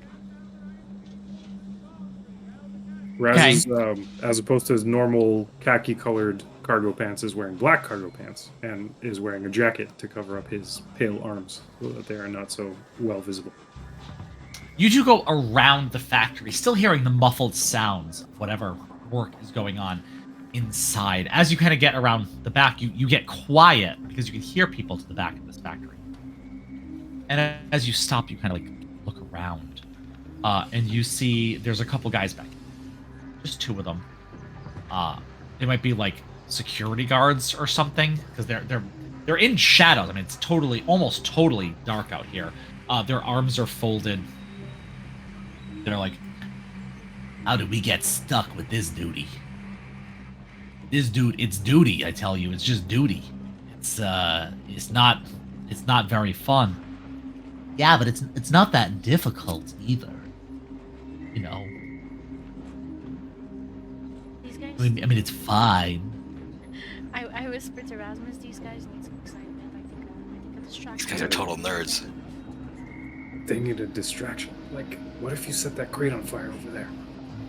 Raz is, as opposed to his normal khaki-colored cargo pants, is wearing black cargo pants and is wearing a jacket to cover up his pale arms so that they are not so well visible. You two go around the factory, still hearing the muffled sounds of whatever work is going on inside. As you kind of get around the back, you get quiet because you can hear people to the back of this factory. And as you stop, you kind of like look around, and you see there's a couple guys back. Just two of them. They might be like security guards or something because they're in shadows. I mean, it's almost totally dark out here. Their arms are folded. They're like, how did we get stuck with this duty? This dude, it's duty, I tell you. It's just duty. It's not very fun. Yeah, but it's not that difficult either. You know. These guys. I mean, it's fine. I whispered to Rasmus. These guys need some excitement. I think a distraction. These guys are total nerds. They need a distraction. Like, what if you set that crate on fire over there?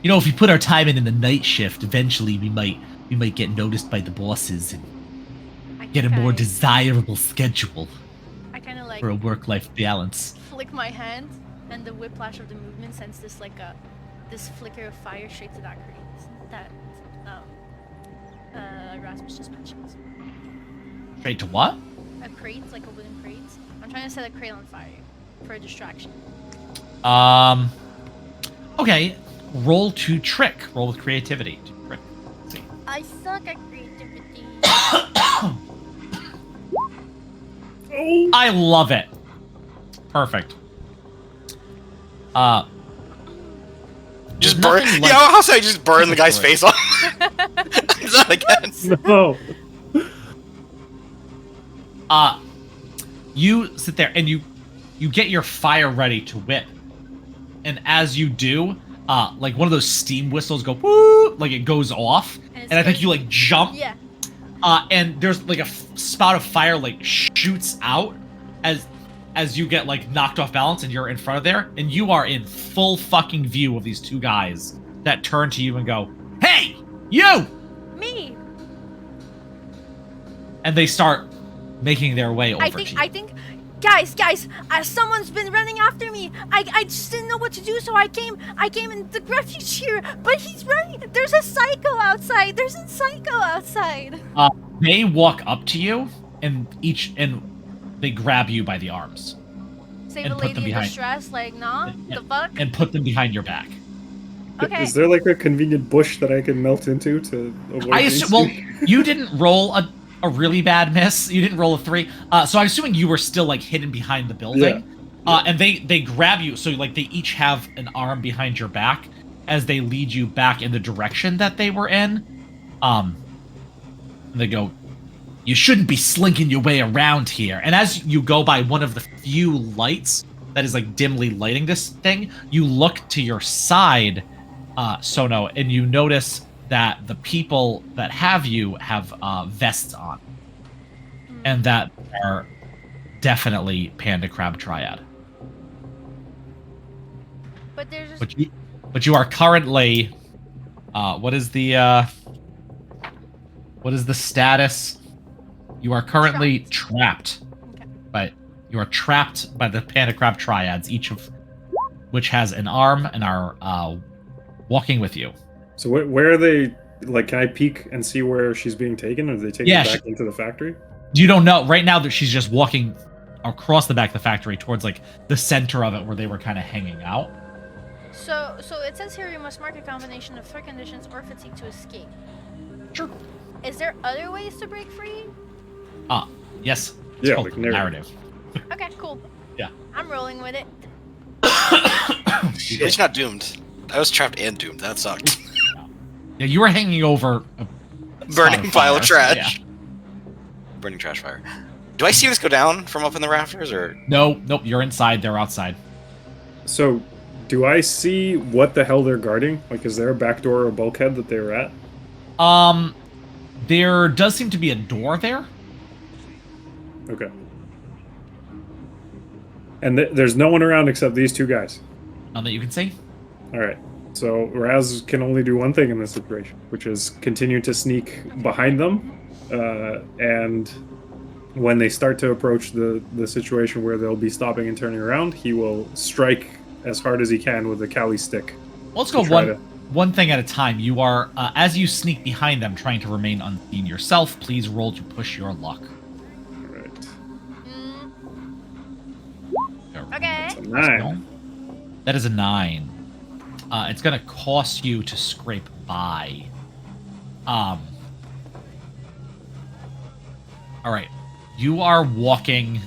You know, if we put our time in the night shift, eventually we might get noticed by the bosses and get a more desirable schedule I kind of like for a work-life balance. flick my hand, and the whiplash of the movement sends this this flicker of fire straight to that crate that Rasmus just mentioned. Straight to what? A crate, like a wooden crate. I'm trying to set a crate on fire for a distraction. Okay. Roll to trick. Roll with creativity. To trick. Let's see. I suck at creativity. I love it. Perfect. Just there's burn. nothing Yeah, how should I just burn the guy's face off? Is that against? No. You sit there and you get your fire ready to whip, and as you do, like one of those steam whistles go woo, like it goes off, and I think you like jump. Yeah. And there's like a spout of fire like shoots out as you get like knocked off balance, and you're in front of there, and you are in full fucking view of these two guys that turn to you and go, "Hey, you!" Me. And they start making their way over to you. I think, guys, someone's been running after me. I just didn't know what to do, so I came in the refuge here. But he's running. There's a psycho outside. They walk up to you and they grab you by the arms Save and a put them lady in behind- distress. Like, nah, the fuck. and put them behind your back. Okay. Is there like a convenient bush that I can melt into to avoid I these? assume. Well, you didn't roll a really bad miss. You didn't roll a 3. So I'm assuming you were still like hidden behind the building. Yeah. And they grab you. So like they each have an arm behind your back as they lead you back in the direction that they were in. And they go, "You shouldn't be slinking your way around here." And as you go by one of the few lights that is like dimly lighting this thing, you look to your side, Sono, and you notice that the people that have you have vests on, and that are definitely Panda Crab Triad. But there's just... But you are currently, what is the status? You are currently trapped. Okay. But you are trapped by the Panda Crab Triads, each of which has an arm and are walking with you. So where are they? Like, can I peek and see where she's being taken? Or do they take her back into the factory? You don't know. Right now that she's just walking across the back of the factory towards like the center of it where they were kind of hanging out. So it says here you must mark a combination of threat conditions or fatigue to escape. Sure. Is there other ways to break free? Yes. It's Yeah, called like narrative. Okay, cool. Yeah. I'm rolling with it. At least not doomed. I was trapped and doomed. That sucked. Yeah, you were hanging over a Burning spot pile of fire. trash. Burning trash fire. Do I see this go down from up in the rafters, or? No, nope, you're inside, they're outside. So, do I see what the hell they're guarding? Like, is there a back door or a bulkhead that they were at? There does seem to be a door there. Okay. And there's no one around except these two guys. None that you can see. All right. So Raz can only do one thing in this situation, which is continue to sneak behind them, and when they start to approach the situation where they'll be stopping and turning around, he will strike as hard as he can with the Kali stick. Let's go one thing at a time. You are, as you sneak behind them, trying to remain unseen yourself. Please roll to push your luck. All right. Okay. It's a 9. That is a 9. It's gonna cost you to scrape by. All right. You are walking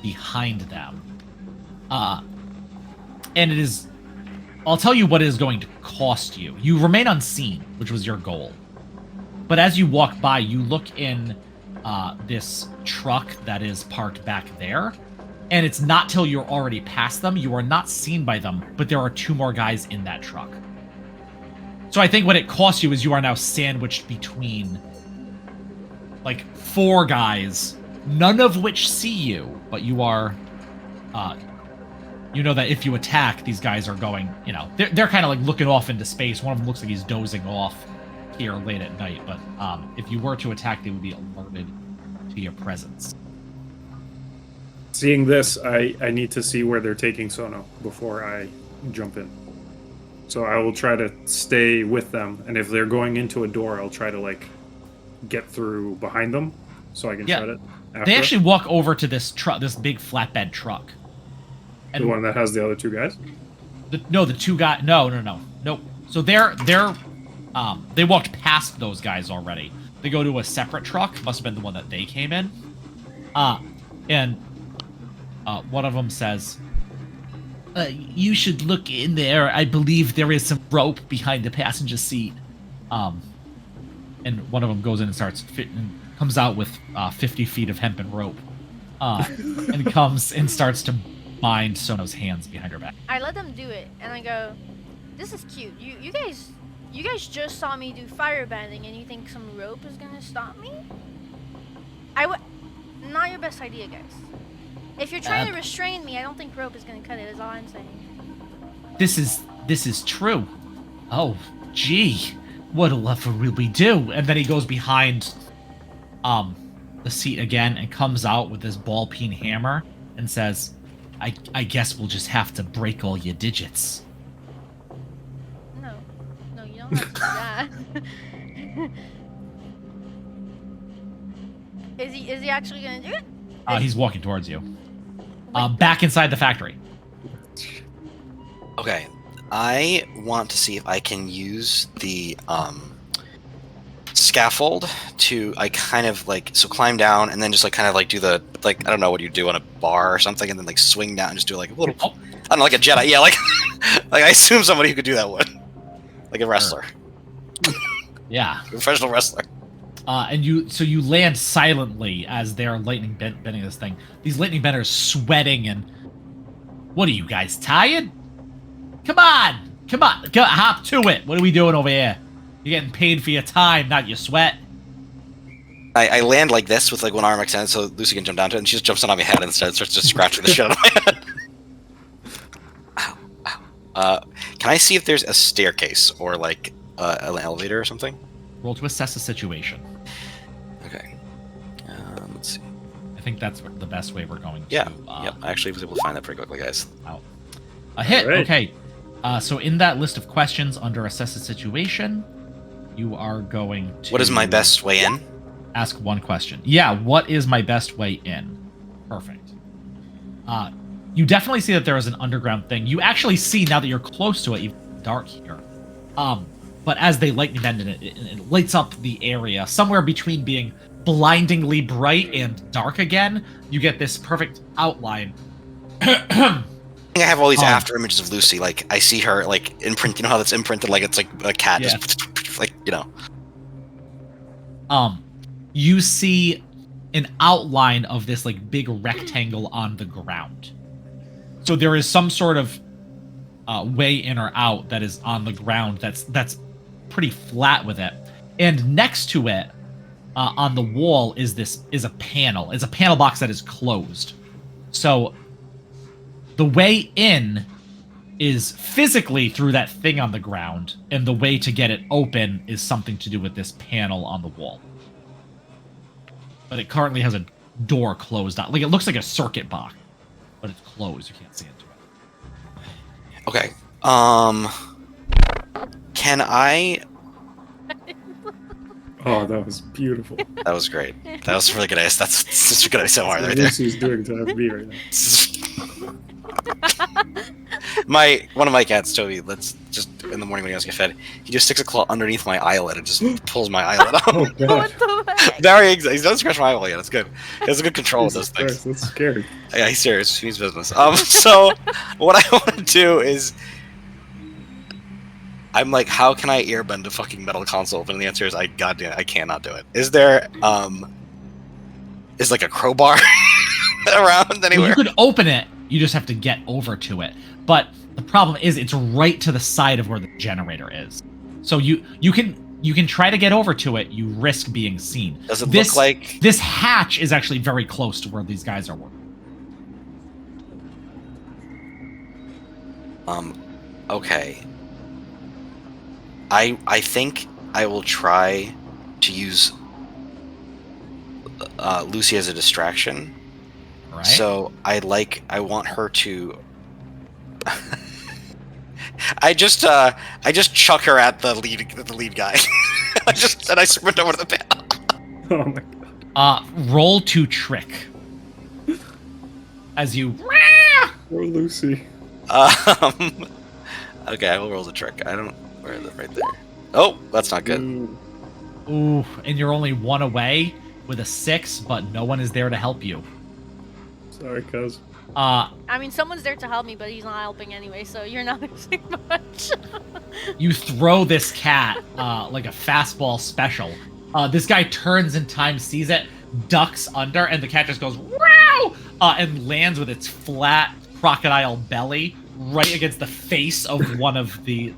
behind them. And it is... I'll tell you what it is going to cost you. You remain unseen, which was your goal. But as you walk by, you look in this truck that is parked back there. And it's not till you're already past them. You are not seen by them, but there are 2 more guys in that truck. So I think what it costs you is you are now sandwiched between, like, 4 guys, none of which see you, but you are, you know that if you attack, these guys are going, you know, they're kind of like looking off into space. One of them looks like he's dozing off here late at night, but if you were to attack, they would be alerted to your presence. Seeing this, I need to see where they're taking Sono before I jump in. So I will try to stay with them, and if they're going into a door, I'll try to, like, get through behind them so I can shut it. They actually walk over to this truck, this big flatbed truck. And the one that has the other 2 guys? The 2 guys. No. So they walked past those guys already. They go to a separate truck. Must have been the one that they came in. And one of them says, "You should look in there. I believe there is some rope behind the passenger seat." And one of them goes in and starts comes out with 50 feet of hempen rope, and comes and starts to bind Sono's hands behind her back. I let them do it, and I go, "This is cute. You guys just saw me do firebending, and you think some rope is gonna stop me? Not your best idea, guys. If you're trying to restrain me, I don't think rope is gonna cut it. Is all I'm saying." This is true. Oh, gee, what'll we do? And then he goes behind, the seat again and comes out with this ball peen hammer and says, I guess we'll just have to break all your digits." No, you don't have to do that. Is he actually gonna do it? He's walking towards you. Back inside the factory. Okay, I want to see if I can use the scaffold to kind of climb down and then just kind of do the I don't know what you do on a bar or something, and then swing down and just do a little I don't know, like a Jedi. Yeah, like I assume somebody who could do that would, like a wrestler. Yeah, a professional wrestler. And you land silently as they're bending this thing. These lightning benders sweating and... What are you guys, tired? Come on, hop to it. What are we doing over here? You're getting paid for your time, not your sweat. I land like this with one arm extended so Lucy can jump down to it, and she just jumps on my head instead and starts just scratching the shit out of my head. Ow. Can I see if there's a staircase or an elevator or something? Roll to assess the situation. Okay. Let's see. I think that's the best way we're going to... Yep. I actually was able to find that pretty quickly, guys. Wow. A hit, right. Okay. So in that list of questions under assess the situation, you are going to... What is my best way in? Ask one question. Yeah, what is my best way in? Perfect. You definitely see that there is an underground thing. You actually see, now that you're close to it, even dark here. But as they lightning bend in it, it lights up the area. Somewhere between being blindingly bright and dark again, you get this perfect outline. I have all these after images of Lucy. Like, I see her, like, imprint. You know how that's imprinted? Like, it's like a cat. Yeah. Just, like, you know. You see an outline of this, like, big rectangle on the ground. So there is some sort of way in or out that is on the ground that's pretty flat with it. And next to it, on the wall, is a panel. It's a panel box that is closed. So the way in is physically through that thing on the ground, and the way to get it open is something to do with this panel on the wall. But it currently has a door closed on. Like, it looks like a circuit box, but it's closed. You can't see into it. Okay. Can I... Oh, that was beautiful. That was great. That was really good. That's such a good ASMR right there. Lucy's doing to me right now. One of my cats, Toby, let's just in the morning when he goes to get fed, he just sticks a claw underneath my eyelid and just pulls my eyelid out. Oh, God. What the heck? Very he doesn't scratch my eyelid yet. That's good. He has a good control with those Jesus things. Christ, that's scary. Yeah, he's serious. He's business. So what I want to do is, I'm like, how can I airbend a fucking metal console? And the answer is, I cannot do it. Is there, is like a crowbar around anywhere? Well, you could open it. You just have to get over to it. But the problem is, it's right to the side of where the generator is. So you can try to get over to it. You risk being seen. Does it look like this hatch is actually very close to where these guys are working? Okay. I think I will try to use Lucy as a distraction. Right. So I want her to. I just chuck her at the lead guy. I sprint over to the panel. Oh my God. Roll to trick. As you. Poor Lucy. Okay, I will roll the trick. Where is it? Right there. Oh, that's not good. Ooh, and you're only one away with a 6, but no one is there to help you. Sorry, cuz. I mean, someone's there to help me, but he's not helping anyway, so you're not missing much. You throw this cat like a fastball special. This guy turns in time, sees it, ducks under, and the cat just goes wow, and lands with its flat crocodile belly right against the face of one of the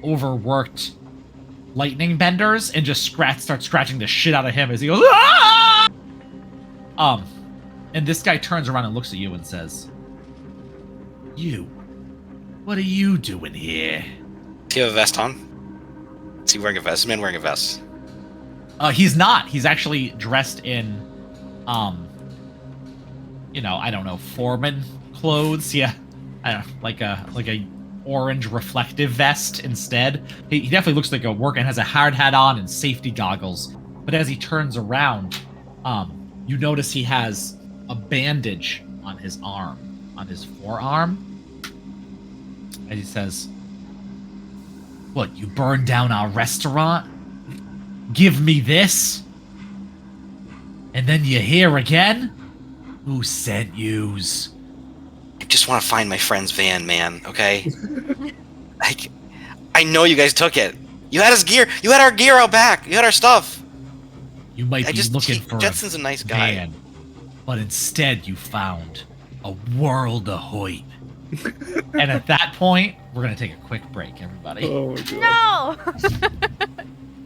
overworked lightning benders, and just starts scratching the shit out of him as he goes ah! And this guy turns around and looks at you and says, "You, what are you doing here?" Does he have a vest on? Is he wearing a vest? Is the man wearing a vest? He's not. He's actually dressed in, I don't know, foreman clothes. Yeah, I don't know, like a orange reflective vest instead. He definitely looks like a worker and has a hard hat on and safety goggles. But as he turns around, you notice he has a bandage on his arm, on his forearm. And he says, "What, you burned down our restaurant? Give me this? And then you're here again? Who sent yous?" I just want to find my friend's van, man, okay? I know you guys took it. You had his gear. You had our gear out back. You had our stuff. You might be looking for Jetson's a nice guy. van, but instead you found a world of hoit. And at that point, we're going to take a quick break, everybody. Oh my God.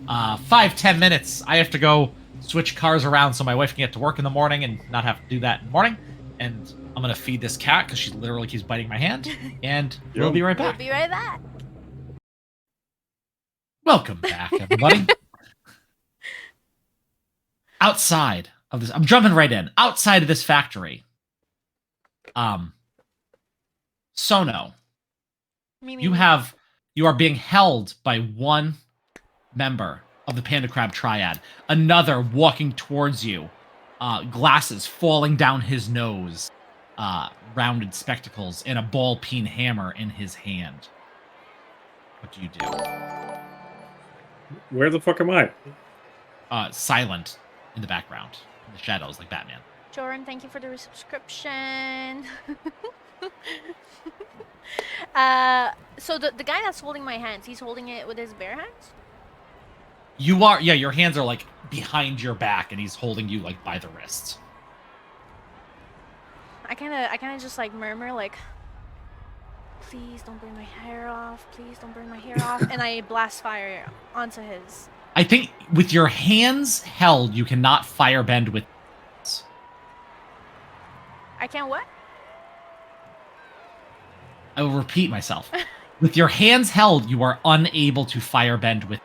No! 5-10 minutes. I have to go switch cars around so my wife can get to work in the morning and not have to do that in the morning. And I'm going to feed this cat because she literally keeps biting my hand. And we'll be right We'll back. be right back. Welcome back, everybody. Outside of this, I'm jumping right in. Outside of this factory, Sono, you are being held by one member of the Panda Crab Triad, another walking towards you, glasses falling down his nose, rounded spectacles and a ball-peen hammer in his hand. What do you do? Where the fuck am I? Silent in the background, in the shadows, like Batman. Jordan, thank you for the resubscription. So the guy that's holding my hands, he's holding it with his bare hands? You are, yeah, your hands are like behind your back and he's holding you like by the wrists. I kind of just like murmur like, please don't burn my hair off, please don't burn my hair off, and I blast fire onto his. I think with your hands held, you cannot firebend with. I can't what? I will repeat myself. With your hands held, you are unable to firebend with.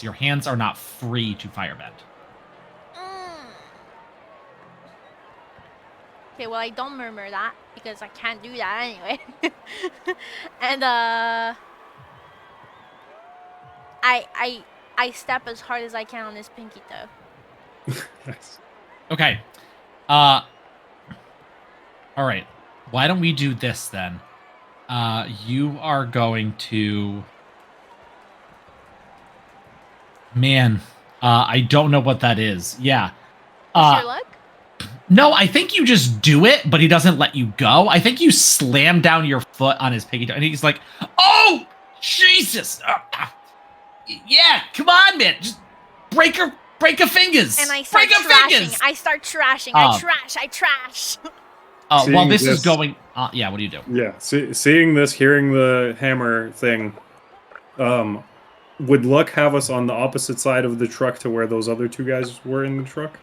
Your hands are not free to firebend. Okay, well I don't murmur that because I can't do that anyway. And I step as hard as I can on his pinky toe. Nice. Okay. All right. Why don't we do this then? You are going to. Man, I don't know what that is. Yeah. What's your luck? No, I think you just do it, but he doesn't let you go. I think you slam down your foot on his pinky toe, and he's like, "Oh, Jesus! Yeah, come on, man! Just break her fingers! And I start break her trashing. fingers!" I start trashing. I trash. While Seeing this is this- going, yeah, what do you do? Yeah, seeing this, hearing the hammer thing, would Luck have us on the opposite side of the truck to where those other two guys were in the truck?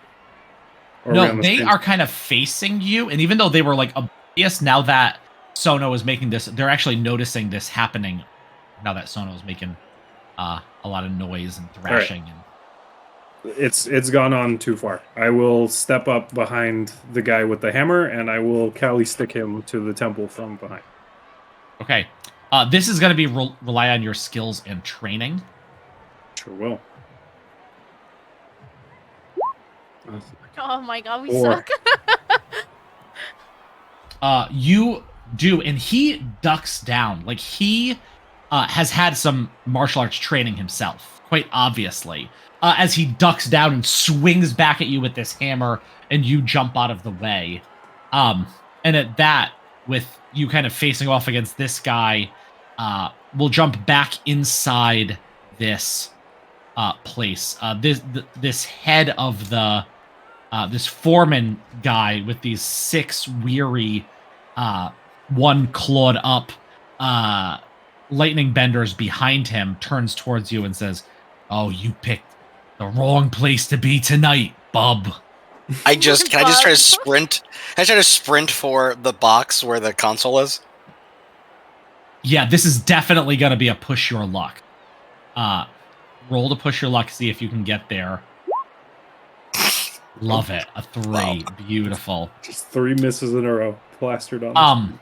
Or are we No, on the they same- are kind of facing you, and even though they were like oblivious, now that Sono is making this, they're actually noticing this happening. Now that Sono is making a lot of noise and thrashing, and It's gone on too far. I will step up behind the guy with the hammer, and I will Kali stick him to the temple from behind. okay, this is going to be rely on your skills and training. Sure will. Oh my god, we Four. suck. You do, and he ducks down. Like he has had some martial arts training himself, quite obviously. As he ducks down and swings back at you with this hammer, and you jump out of the way. And at that, with you kind of facing off against this guy, we'll jump back inside this place. This head of the this foreman guy with these 6 weary, one clawed up lightning benders behind him turns towards you and says, "Oh, you picked the wrong place to be tonight, bub." Can I just try to sprint? Can I try to sprint for the box where the console is? Yeah, this is definitely going to be a push your luck. Roll to push your luck, see if you can get there. Love it. A 3. Beautiful. Just 3 misses in a row, plastered on.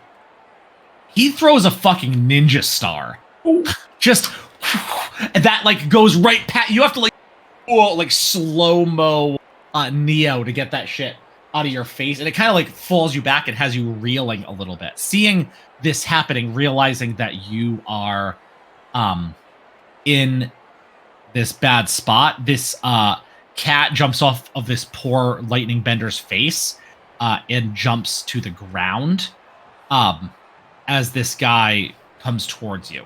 He throws a fucking ninja star. Ooh. Just and that like goes right past. You have to like slow-mo Neo to get that shit out of your face, and it kind of like falls you back and has you reeling a little bit. Seeing this happening, realizing that you are in this bad spot, this cat jumps off of this poor lightning bender's face and jumps to the ground as this guy comes towards you.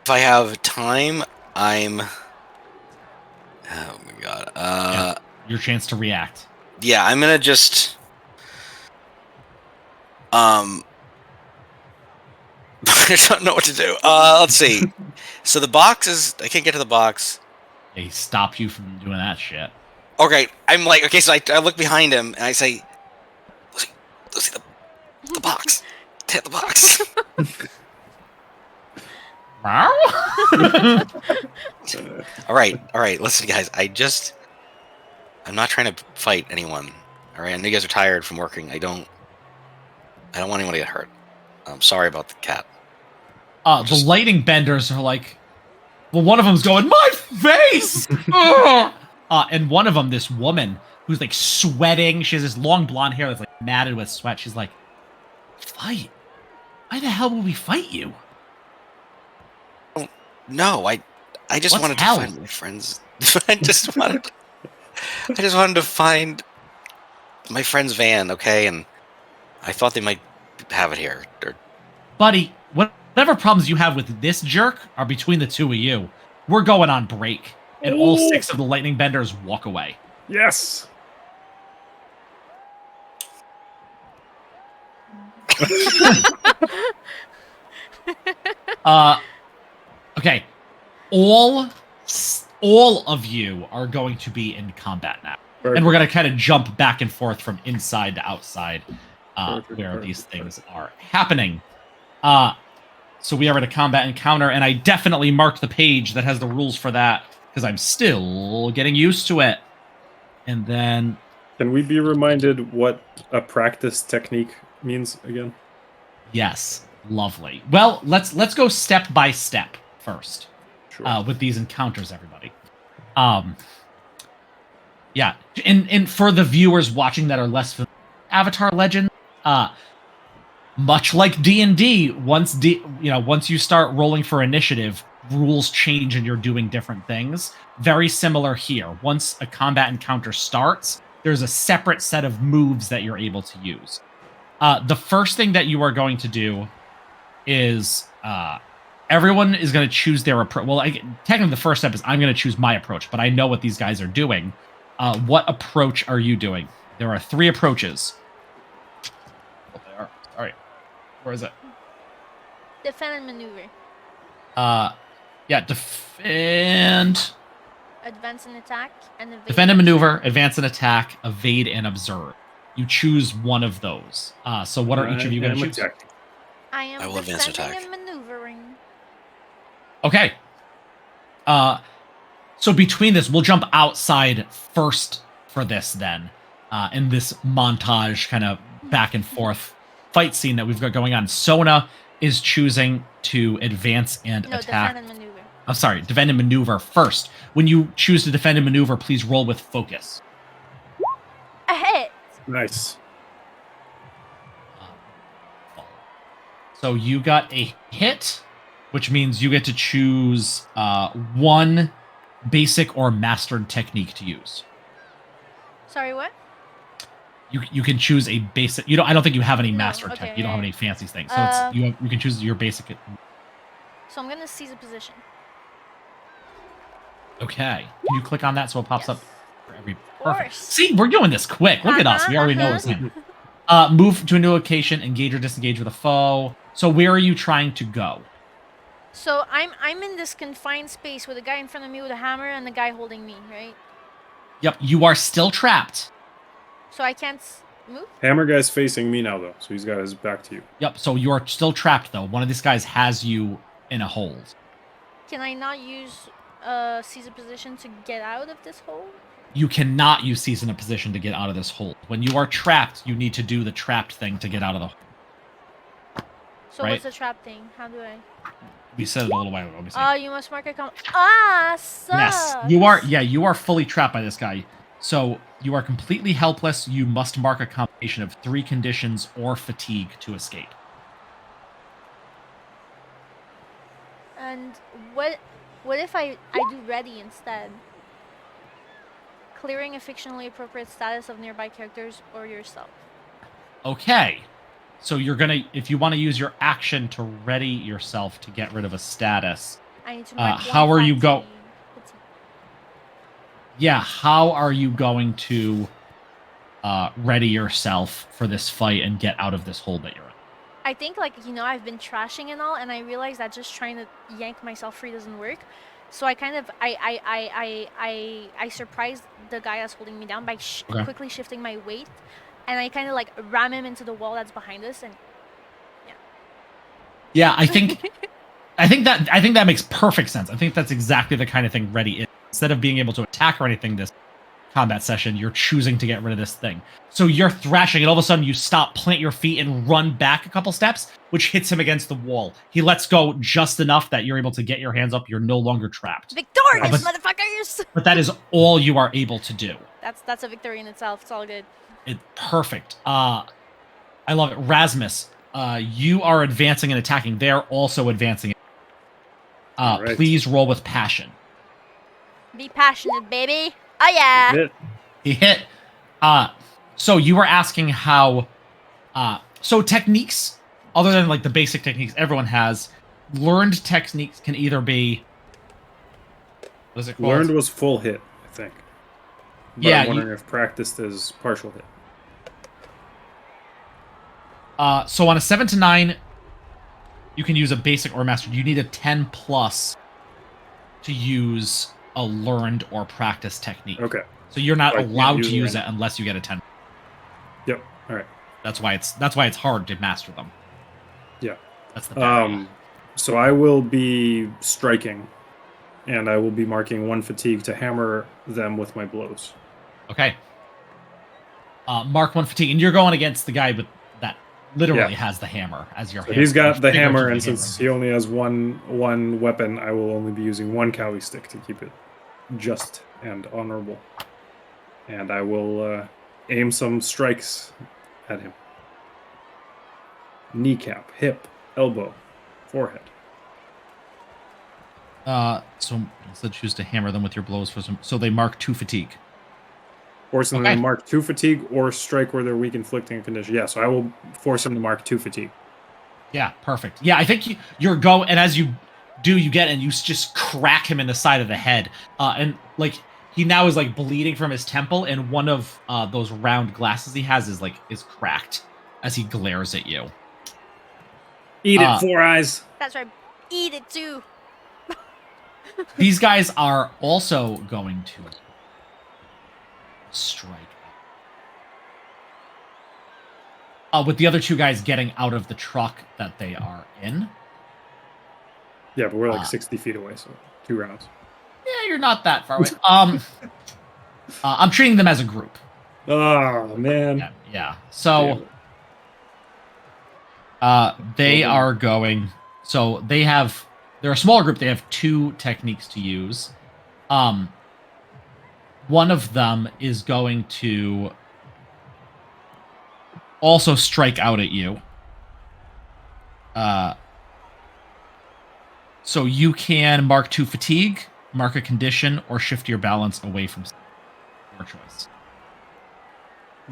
If I have time, I'm. Oh my god. Yeah, your chance to react. Yeah, I'm gonna just. I don't know what to do. Let's see. So the box is. I can't get to the box. They stop you from doing that shit. Okay, I'm like, okay, so I look behind him and I say, Lucy, the box. Hit the box. All right. Listen, guys. I'm not trying to fight anyone. All right, I know you guys are tired from working. I don't want anyone to get hurt. I'm sorry about the cat. The lightning benders are like, well, one of them's going, "My face!" And one of them, this woman, who's like sweating. She has this long blonde hair that's like matted with sweat. She's like, "Fight? Why the hell would we fight you?" No, I just What's wanted hell? to find my friends. I just wanted to find my friend's van, okay? And I thought they might have it here. Or, Buddy, whatever problems you have with this jerk are between the two of you. We're going on break. And all Ooh. 6 of the lightning benders walk away. Yes. Okay. All of you are going to be in combat now. Perfect. And we're going to kind of jump back and forth from inside to outside Perfect, where perfect, these things are happening. So we are at a combat encounter, and I definitely marked the page that has the rules for that because I'm still getting used to it. And then... Can we be reminded what a practice technique means again? Yes, lovely. Well, let's go step by step first. Sure. With these encounters, everybody. Yeah, and for the viewers watching that are less familiar with Avatar Legends, much like D&D, once you start rolling for initiative, rules change and you're doing different things. Very similar here. Once a combat encounter starts, there's a separate set of moves that you're able to use. The first thing that you are going to do is everyone is going to choose their approach. Well, technically the first step is I'm going to choose my approach, but I know what these guys are doing. What approach are you doing? There are 3 approaches. Oh, they are. All right. Where is it? Defend and maneuver. Yeah, defend. Advance and attack. And evade. Defend and maneuver, advance and attack, evade and observe. You choose one of those. So what are each of you going to choose? Attacking. I am I will advance defending attack. and maneuvering. Okay. So between this, we'll jump outside first for this then. In this montage kind of back and forth fight scene that we've got going on. Sona is choosing to advance and attack. Defend and maneuver. I'm sorry, defend and maneuver first. When you choose to defend and maneuver, please roll with focus. A hit. Nice. So you got a hit, which means you get to choose one basic or mastered technique to use. Sorry, what? You can choose a basic. I don't think you have any No, mastered okay, tech. You don't yeah. have any fancy things. So you can choose your basic. So I'm gonna seize a position. Okay. Can you click on that so it pops Yes. up for every? Of Perfect. course. See, we're doing this quick. Look at us. We already know what's in. Move to a new location. Engage or disengage with a foe. So where are you trying to go? So I'm in this confined space with a guy in front of me with a hammer and the guy holding me, right? Yep. You are still trapped. So I can't move? Hammer guy's facing me now, though, so he's got his back to you. Yep. So you are still trapped though. One of these guys has you in a hold. Can I not use seize a position to get out of this hole? You cannot use seize in a position to get out of this hold. When you are trapped, you need to do the trapped thing to get out of the hole. So Right. what's the trap thing? How do I? We said it a little while ago. Let me see. Oh, you must mark a sucks. Yes, you are. Yeah, you are fully trapped by this guy. So you are completely helpless. You must mark a combination of 3 conditions or fatigue to escape. And what if I do ready instead? Clearing a fictionally appropriate status of nearby characters or yourself. Okay. So you're gonna, if you want to use your action to ready yourself to get rid of a status. I need to mark How one are you fatigue. Yeah, how are you going to ready yourself for this fight and get out of this hole that you're in? I think, like, I've been trashing and all, and I realized that just trying to yank myself free doesn't work. So I kind of I surprised the guy that's holding me down by Okay. quickly shifting my weight, and I kind of like ram him into the wall that's behind us, and Yeah, I think that makes perfect sense. I think that's exactly the kind of thing ready is. Instead of being able to attack or anything this combat session, you're choosing to get rid of this thing. So you're thrashing, and all of a sudden you stop, plant your feet, and run back a couple steps, which hits him against the wall. He lets go just enough that you're able to get your hands up. You're no longer trapped. victorious but- motherfuckers. But that is all you are able to do. That's a victory in itself. It's all good. Perfect. I love it. Rasmus, you are advancing and attacking. They're also advancing. All right. Please roll with passion. Be passionate, baby. Oh yeah. Hit. He hit. So you were asking how. So techniques, other than like the basic techniques everyone has, learned techniques can either be. What is it called? Learned was full hit, I think. But Yeah, I'm wondering if practiced is partial hit. So on a 7 to 9, you can use a basic or master. You need a 10 plus to use a learned or practiced technique. Okay. So you're not So I can't allowed use to it use right it unless you get a 10. Yep. All right. That's why it's hard to master them. Yeah. That's the barrier. So I will be striking, and I will be marking 1 fatigue to hammer them with my blows. Okay. Mark 1 fatigue, and you're going against the guy with that literally has the hammer as your. So he's got the hammer, and figuratively since he only has one weapon, I will only be using 1 Cowie stick to keep it just and honorable. And I will aim some strikes at him. Kneecap, hip, elbow, forehead. So instead choose to hammer them with your blows for some. So they mark 2 fatigue. Force them Okay. to mark 2 fatigue or strike where they're weak, inflicting a condition. Yeah, so I will force him to mark 2 fatigue. Yeah, perfect. Yeah, I think you're go, and as you do, you get and you just crack him in the side of the head, and like he now is like bleeding from his temple, and one of those round glasses he has is cracked as he glares at you. Eat it, 4 eyes. That's right. Eat it too. These guys are also going to strike. With the other 2 guys getting out of the truck that they are in. Yeah, but we're like 60 feet away, so 2 rounds. Yeah, you're not that far away. I'm treating them as a group. Oh, man. Yeah. So they are going. So they're a smaller group. They have 2 techniques to use. One of them is going to also strike out at you. So you can mark 2 fatigue, mark a condition, or shift your balance away from your choice.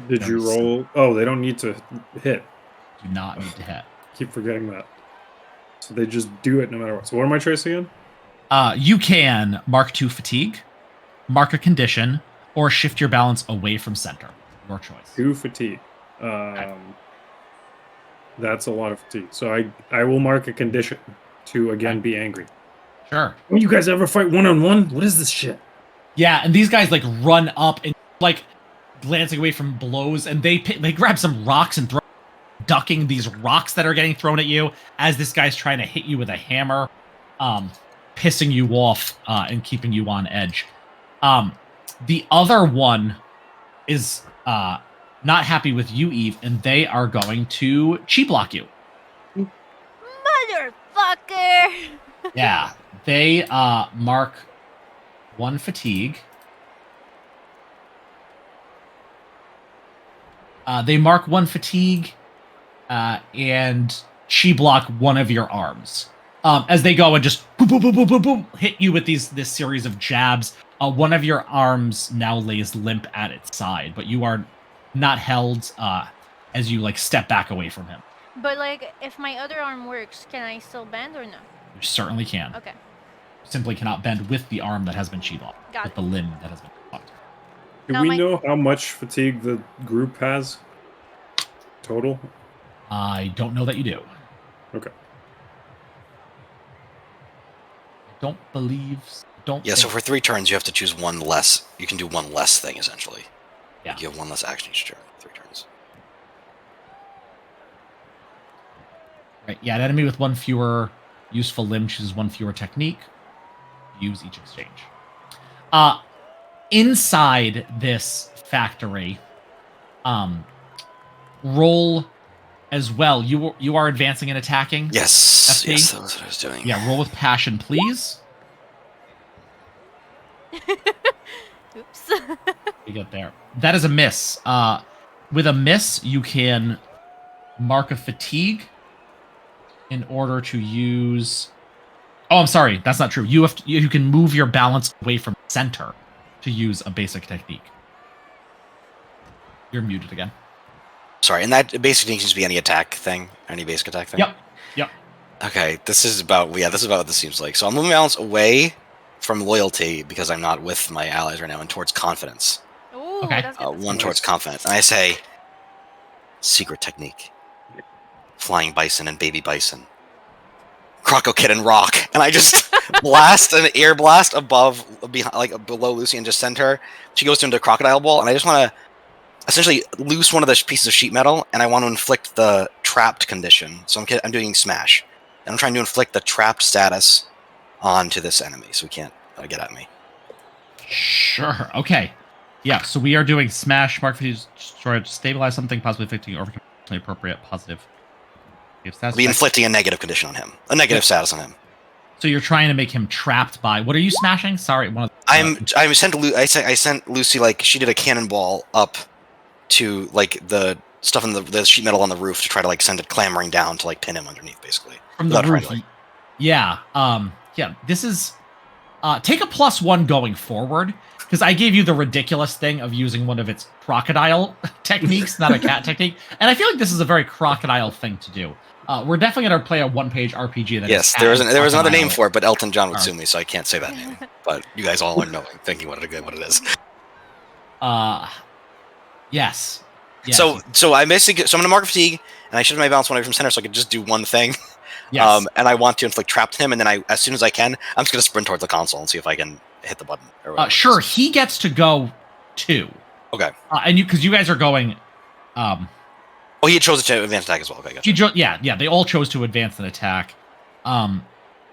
Did you roll? Oh, they don't need to hit. Do not need to hit. Keep forgetting that. So they just do it no matter what. So what am I tracing again? You can mark 2 fatigue, mark a condition, or shift your balance away from center. Your choice. 2 fatigue. That's a lot of fatigue. So I will mark a condition to again be angry. Sure. You guys ever fight 1-on-1? What is this shit? Yeah, and these guys like run up and like glancing away from blows, and they grab some rocks and throw, ducking these rocks that are getting thrown at you as this guy's trying to hit you with a hammer, pissing you off and keeping you on edge. The other one is not happy with you, Eve, and they are going to chi block you. Motherfucker! Yeah, they mark 1 fatigue. They mark 1 fatigue and chi block one of your arms. As they go and just boom, boom, boom, boom, boom, boom, hit you with this series of jabs. One of your arms now lays limp at its side, but you are not held as you like step back away from him. But like, if my other arm works, can I still bend or no? You certainly can. Okay. Simply cannot bend with the arm that has been chi blocked. Got with it. the limb that has been blocked. Do No, we my- know how much fatigue the group has total? I don't know that you do. Okay. I don't believe. Yeah, so for 3 turns, you have to choose 1 less. You can do 1 less thing, essentially. Yeah. You have 1 less action each turn. 3 turns. Right. Yeah, an enemy with 1 fewer useful limb chooses 1 fewer technique. Use each exchange. Inside this factory, roll as well. You are advancing and attacking. Yes. FP? Yes, that was what I was doing. Yeah, roll with passion, please. Oops. You get there. That is a miss. With a miss, you can mark a fatigue in order to use. Oh, I'm sorry. That's not true. You can move your balance away from center to use a basic technique. You're muted again. Sorry, and that basically needs to be any attack thing, any basic attack thing. Yep. Okay, this is about what this seems like. So I'm moving my balance away from loyalty because I'm not with my allies right now, and towards confidence. Ooh, Okay. that's good. One towards confidence, and I say, secret technique, flying bison and baby bison, Croco Kid and Rock, and I just blast an air blast behind, like below Lucy, and just send her. She goes into a crocodile ball, and I just want to essentially loose one of the pieces of sheet metal, and I want to inflict the trapped condition. So I'm doing smash, and I'm trying to inflict the trapped status onto this enemy, so he can't get at me. Sure. Okay. Yeah. So we are doing smash, mark for destroy, stabilize something, possibly affecting or appropriate positive. I'll be inflicting a negative condition on him, a negative status on him. So you're trying to make him trapped by. What are you smashing? Sorry, one of the, I sent Lucy, like, she did a cannonball up to like the stuff in the sheet metal on the roof to try to like send it clambering down to like pin him underneath, basically. From the roof. Yeah. Yeah. This is take a +1 going forward, because I gave you the ridiculous thing of using one of its crocodile techniques, not a cat technique, and I feel like this is a very crocodile thing to do. We're definitely going to play a one-page RPG. That yes, there was another name for it, but Elton John would sue me, so I can't say that name. But you guys all are knowing, thinking what it is. Yes. So I'm basically I'm gonna mark fatigue, and I shift my balance one away from center, so I can just do one thing. Yes. And I want to inflict trapped him, and then as soon as I can, I'm just gonna sprint towards the console and see if I can hit the button. Or sure, he gets to go too. Okay. And because you guys are going. Oh, he chose to advance attack as well. Okay, gotcha. Yeah, they all chose to advance an attack. And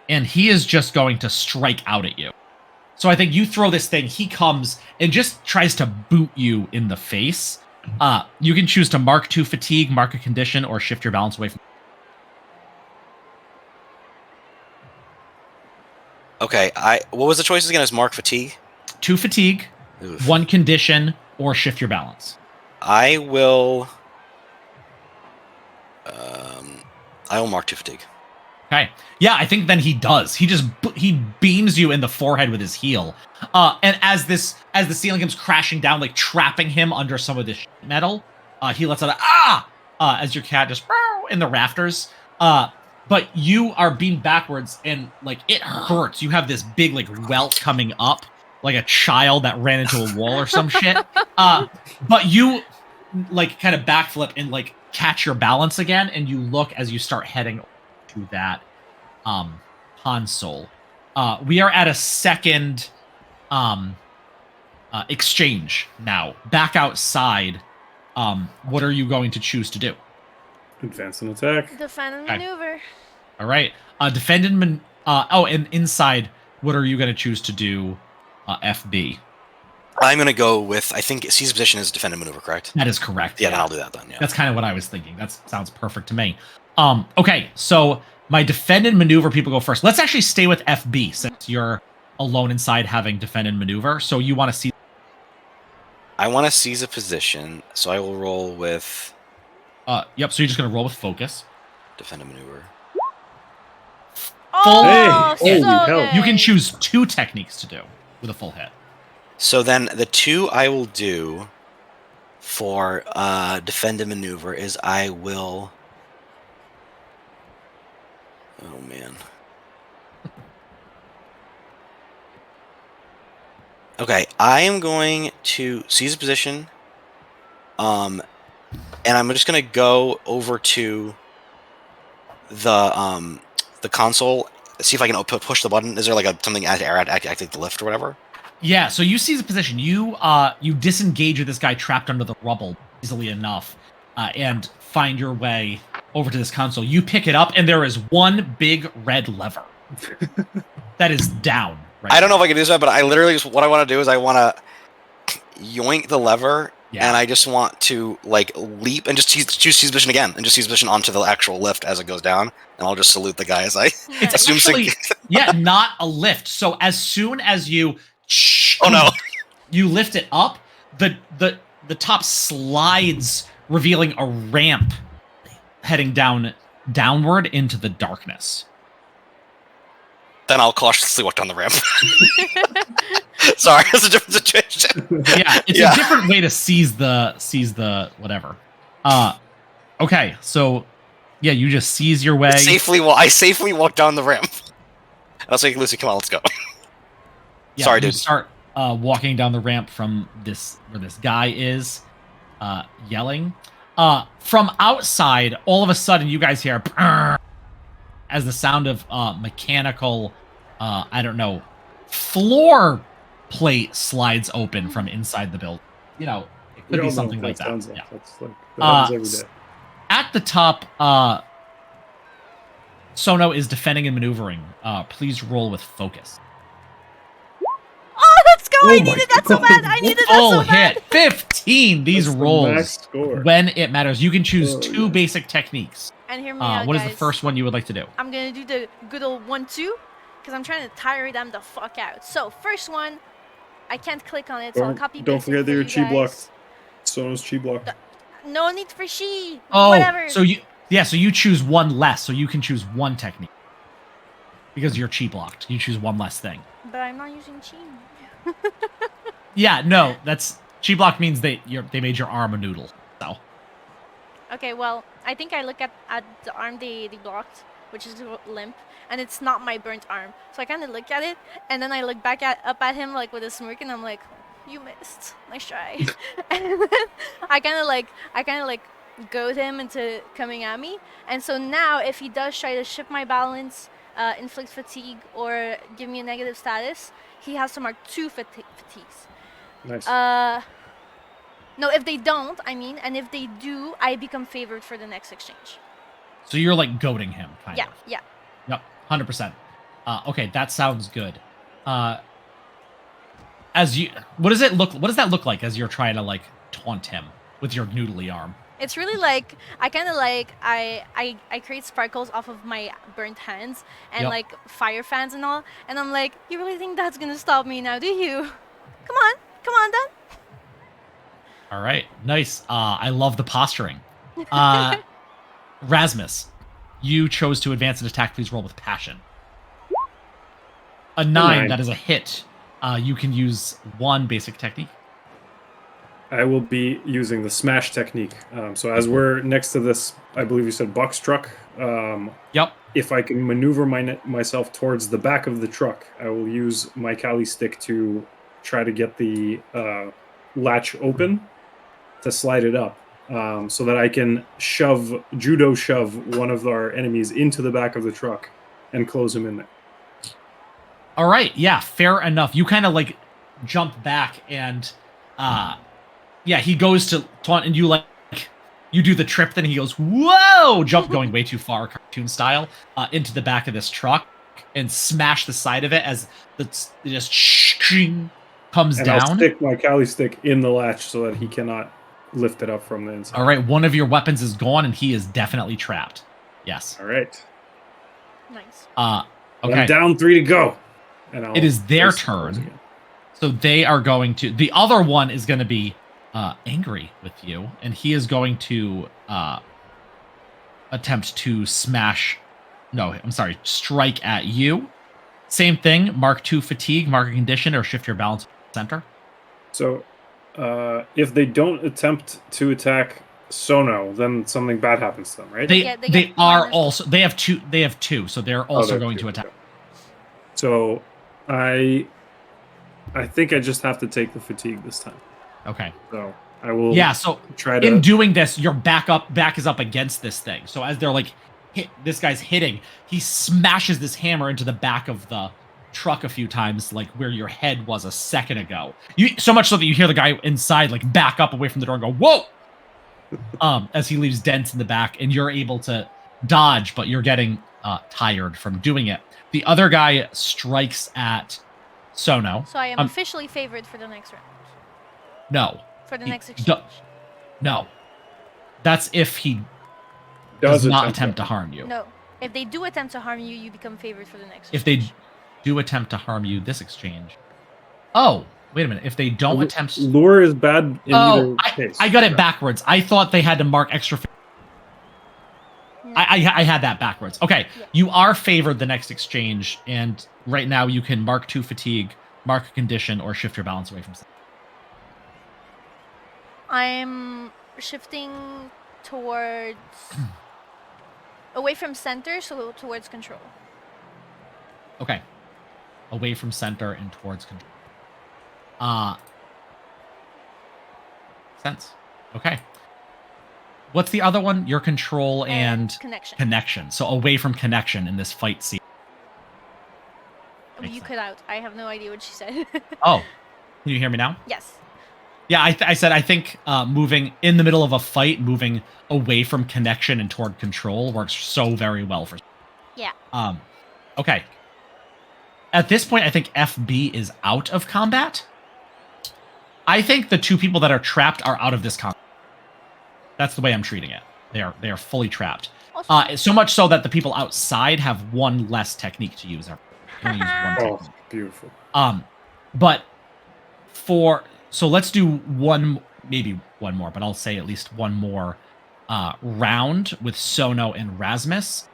he is just going to strike out at you. So I think you throw this thing, he comes and just tries to boot you in the face. You can choose to mark 2 fatigue, mark a condition, or shift your balance away from. Okay, what was the choices again? Is mark fatigue? 2 fatigue, Oof. 1 condition, or shift your balance. I will mark 2 fatigue. Okay. Yeah, I think then he does. He beams you in the forehead with his heel. And as the ceiling comes crashing down, like trapping him under some of this metal, he lets out as your cat just in the rafters. But you are beamed backwards, and like it hurts. You have this big like welt coming up, like a child that ran into a wall or some shit. But you like kind of backflip and like catch your balance again, and you look as you start heading to that console. We are at a second exchange now. Back outside, what are you going to choose to do? Advance and attack. Defend and maneuver. All right. Defend and and inside, what are you going to choose to do, FB? I'm going to go with, I think C's position is defend and maneuver, correct? That is correct. Yeah, then I'll do that then. Yeah. That's kind of what I was thinking. That sounds perfect to me. Okay, so my defend and maneuver people go first. Let's actually stay with FB since you're alone inside having defend and maneuver. So you want to see. I want to seize a position, so I will roll with. Yep. So you're just gonna roll with focus. Defend and maneuver. Oh, Hey, so holy hell. good. You can choose 2 techniques to do with a full hit. So then the 2 I will do for defend and maneuver is I will. Oh man. Okay, I am going to seize a position. And I'm just gonna go over to the console, see if I can push the button. Is there like something activate the lift or whatever? Yeah. So you seize a position. You disengage with this guy trapped under the rubble easily enough, and find your way over to this console. You pick it up, and there is one big red lever that is down. Right I don't know if I can do that, but I literally just what I want to do is I want to yoink the lever, and I just want to like leap and just choose seize position again, and just seize position onto the actual lift as it goes down, and I'll just salute the guy as I. It's actually not a lift. So as soon as you, oh no, you lift it up, the top slides, revealing a ramp heading downward into the darkness. Then I'll cautiously walk down the ramp. Sorry, it's a different situation. Yeah, it's a different way to seize the whatever. Okay, so yeah, you just seize your way. I safely walk down the ramp. I was like, Lucy, come on, let's go. Yeah, Sorry, you dude. start walking down the ramp from where this guy is, yelling. From outside, all of a sudden, you guys hear as the sound of mechanical, I don't know, floor plate slides open from inside the building. You know, it could be something like that. Yeah. That's like, that happens every day. At the top, Sono is defending and maneuvering. Please roll with focus. Oh, let's go! I Oh my needed that so God. bad. I needed that Full so bad. hit. 15. These That's the rolls max score. when it matters. You can choose Oh, two yeah. basic techniques. And hear me out, What is guys. the first one you would like to do? I'm gonna do the good old 1-2 because I'm trying to tire them the fuck out. So first one, I can't click on it, so I'll copy. Don't paste forget it that for you're you chi guys. blocked. Sono's chi blocked. No need for she. Oh, Whatever. so you choose one less, so you can choose one technique. Because you're chi blocked. You choose one less thing. But I'm not using chi. Yeah, no, that's chi block means they made your arm a noodle. So Okay, well, I think I look at the arm they blocked, which is limp, and it's not my burnt arm. So I kind of look at it, and then I look back up at him like with a smirk, and I'm like, "You missed. Nice try." And then I kind of like goad him into coming at me. And so now, if he does try to shift my balance, inflict fatigue, or give me a negative status, he has to mark 2 fatigues. Nice. No, if they don't, I mean, and if they do, I become favored for the next exchange. So you're like goading him, kind Yeah, of. yeah. Yep, 100%. Okay, that sounds good. What does that look like as you're trying to like taunt him with your noodly arm? It's really like I create sparkles off of my burnt hands and Yep. like fire fans and all, and I'm like, you really think that's gonna stop me now, do you? Come on, then. All right, nice. I love the posturing. Rasmus, you chose to advance and attack. Please roll with passion. A 9, that is a hit. You can use one basic technique. I will be using the smash technique. So as we're next to this, I believe you said box truck. Yep. If I can maneuver myself towards the back of the truck, I will use my Kali stick to try to get the latch open to slide it up, so that I can judo shove one of our enemies into the back of the truck and close him in there. All right. Yeah, fair enough. You kind of like jump back and yeah, he goes to taunt and you do the trip, then he goes, whoa, jump going way too far, cartoon style, into the back of this truck and smash the side of it as it just comes And down. I'll stick my Kali stick in the latch so that he cannot lift it up from the inside. All right, one of your weapons is gone and he is definitely trapped. Yes. All right. Nice. Okay. I'm down 3 to go. And It is their face those turn. again. So they are going to. The other one is going to be angry with you, and he is going to attempt to smash. No, I'm sorry, strike at you. Same thing. Mark 2 fatigue, mark a condition, or shift your balance center. So, if they don't attempt to attack Sono, then something bad happens to them, right? They get are minus- also. They have two, so they're also they're going two, to attack. okay. So, I think I just have to take the fatigue this time. Okay. So I will. Yeah. So try to. in doing this, your back is up against this thing. So as they're like, this guy's hitting, he smashes this hammer into the back of the truck a few times, like where your head was a second ago. So much so that you hear the guy inside like back up away from the door and go, whoa! As he leaves dents in the back, and you're able to dodge, but you're getting tired from doing it. The other guy strikes at Sono. So I am officially favored for the next round. No. For the He- next exchange. No. That's if he does not attempt to to. harm you. No. If they do attempt to harm you, you become favored for the next If they do attempt to harm you this exchange. Oh, Wait a minute. If they don't attempt... Lure is bad in either Oh, case. I got it backwards. I thought they had to mark extra... No. I had that backwards. Okay, Yeah. you are favored the next exchange, and right now you can mark 2 fatigue, mark a condition, or shift your balance away from... I'm shifting towards away from center, so towards control. Okay. Away from center and towards control. Sense. Okay. What's the other one? Your control and connection. connection. So away from connection in this fight scene. You cut out. I have no idea what she said. Oh. Can you hear me now? Yes. Yeah, I said I think moving in the middle of a fight, moving away from connection and toward control works so very well for... Yeah. Okay. At this point, I think FB is out of combat. I think the 2 people that are trapped are out of this combat. That's the way I'm treating it. They are fully trapped. So much so that the people outside have 1 less technique to use. They only use 1 technique. Oh, beautiful. But so let's do maybe one more, but I'll say at least 1 more round with Sono and Rasmus.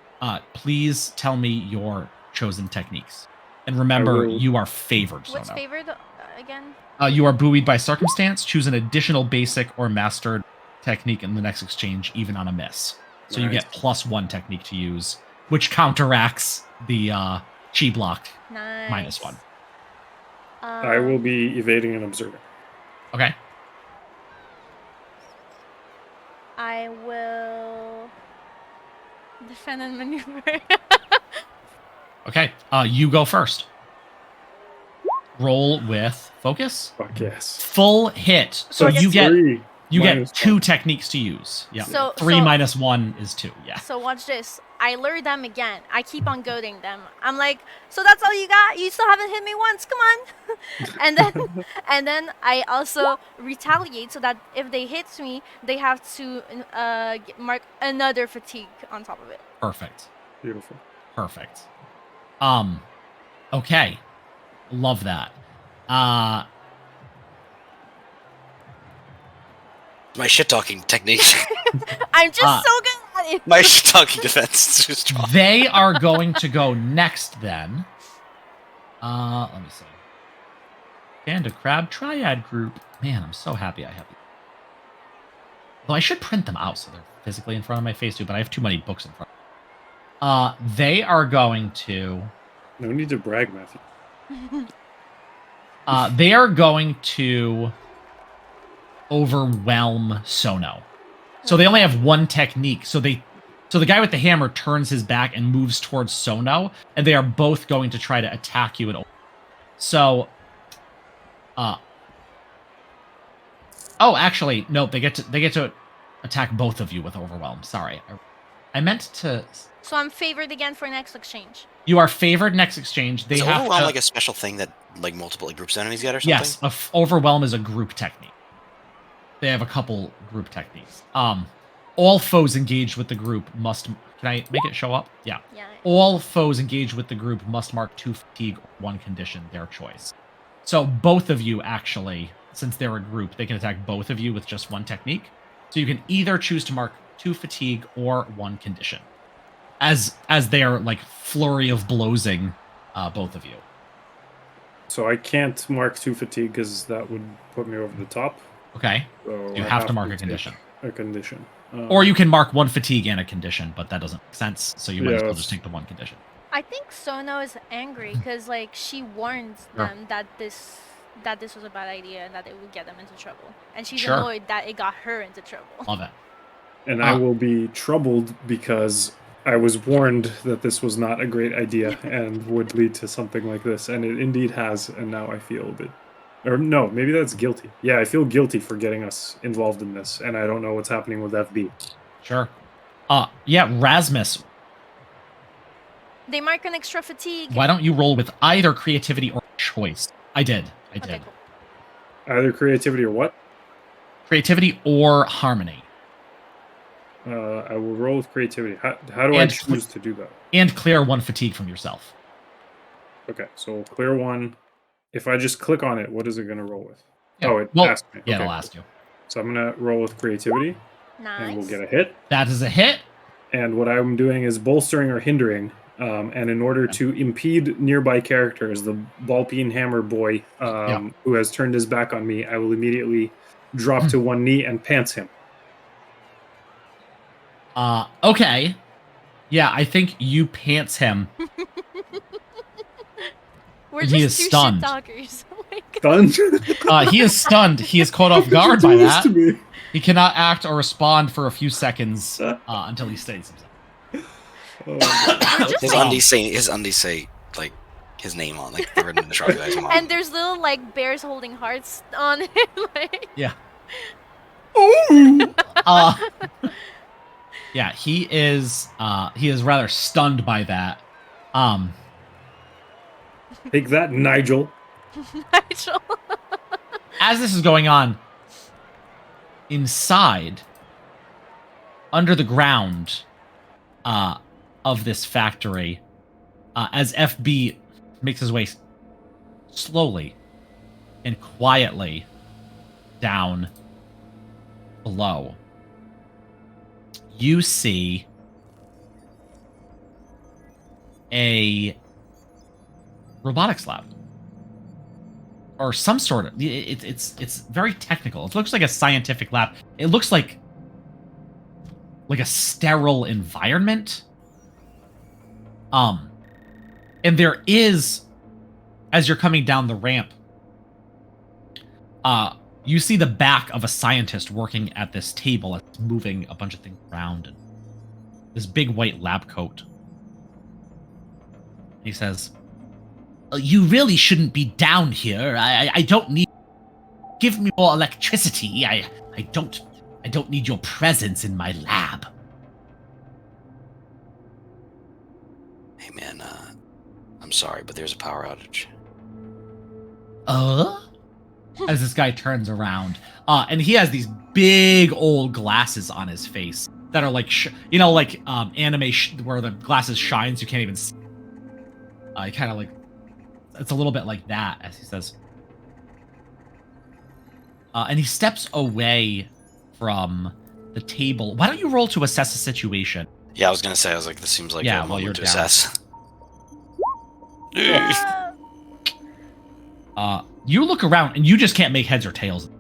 Please tell me your chosen techniques. And remember, you are favored, Sono. What's favored again? You are buoyed by circumstance. Choose an additional basic or mastered technique in the next exchange, even on a miss. So you get +1 technique to use, which counteracts the chi block Nice. -1. I will be evading and observing. Okay. I will defend and maneuver. Okay. You go first. Roll with focus. Fuck yes. Full hit. So Focus. you get 3 minus 2 1. techniques to use. Yeah. So- 3 so- minus 1 is 2. Yeah. So watch this. I lure them again. I keep on goading them. I'm like, so that's all you got? You still haven't hit me once. Come on. and then I also retaliate so that if they hit me, they have to mark another fatigue on top of it. Perfect. Beautiful. Perfect. Okay. Love that. My shit talking technique. I'm just so good at it. My shit talking defense is too strong. They are going to go next then. Let me see. Panda Crab Triad Group. Man, I'm so happy I have these. Though I should print them out so they're physically in front of my face too, but I have too many books in front. They are going to... No need to brag, Matthew. They are going to overwhelm Sono. So they only have 1 technique. So the guy with the hammer turns his back and moves towards Sono, and they are both going to try to attack you. So, oh, actually, no. They get to attack both of you with overwhelm. Sorry, I meant to. So I'm favored again for next exchange. You are favored next exchange. They Is have overwhelm to, like a special thing that like multiple groups of enemies get or something? yes, overwhelm is a group technique. They have a couple group techniques. All foes engaged with the group must... Can I make it show up? Yeah. Yeah. All foes engaged with the group must mark 2 fatigue or 1 condition, their choice. So both of you, actually, since they're a group, they can attack both of you with just 1 technique. So you can either choose to mark 2 fatigue or 1 condition. As they are, like, flurry of blowsing both of you. So I can't mark 2 fatigue because that would put me over the top. Okay? So You I have to mark a take condition. A condition. Or you can mark 1 fatigue and a condition, but that doesn't make sense, so you might as well Yes. just take the 1 condition. I think Sono is angry because like she warned them that this was a bad idea and that it would get them into trouble, and she's Sure. annoyed that it got her into trouble. Love it. And I will be troubled because I was warned that this was not a great idea and would lead to something like this, and it indeed has, and now I feel a bit... Or no, maybe that's guilty. Yeah, I feel guilty for getting us involved in this, and I don't know what's happening with FB. Sure. Yeah, Rasmus, They mark an extra fatigue. why don't you roll with either creativity or choice? I did. Okay, cool. Either creativity or what? Creativity or harmony. I will roll with creativity. How do I And choose to do that? And clear 1 fatigue from yourself. Okay, so clear 1 If I just click on it, what is it going to roll with? Yeah. Oh, it Well, asked me. yeah, Okay, it'll ask you. so I'm going to roll with creativity, and we'll Nice. get a hit. That is a hit. And what I'm doing is bolstering or hindering. And in order to impede nearby characters, the ball peen hammer boy who has turned his back on me, I will immediately drop to one knee and pants him. Okay. Yeah, I think you pants him. We're And just he is two stunned. shit talkers. Oh my God. Stunned? He is stunned. He is caught off guard Do by this that. to me. He cannot act or respond for a few seconds until he stays himself. Oh, my God. His undies say like his name on, like they're written in the Shark Guy's mom. And there's little like bears holding hearts on it. Like, Yeah. Yeah, he is rather stunned by that. Take that, Nigel. Nigel. As this is going on, inside, under the ground of this factory, as FB makes his way slowly and quietly down below, you see a robotics lab. Or some sort of it's very technical. It looks like a scientific lab. It looks like a sterile environment. And there is, as you're coming down the ramp, you see the back of a scientist working at this table. It's moving a bunch of things around, and this big white lab coat. He says, "You really shouldn't be down here. I don't need. Give me more electricity. I don't need your presence in my lab." Hey man, I'm sorry, but there's a power outage. As this guy turns around, and he has these big old glasses on his face that are like, anime where the glasses shine so you can't even see. Kind of like, it's a little bit like that, as he says. And he steps away from the table. Why don't you roll to assess the situation? Yeah, I was gonna say, this seems like a moment to assess. You look around and you just can't make heads or tails.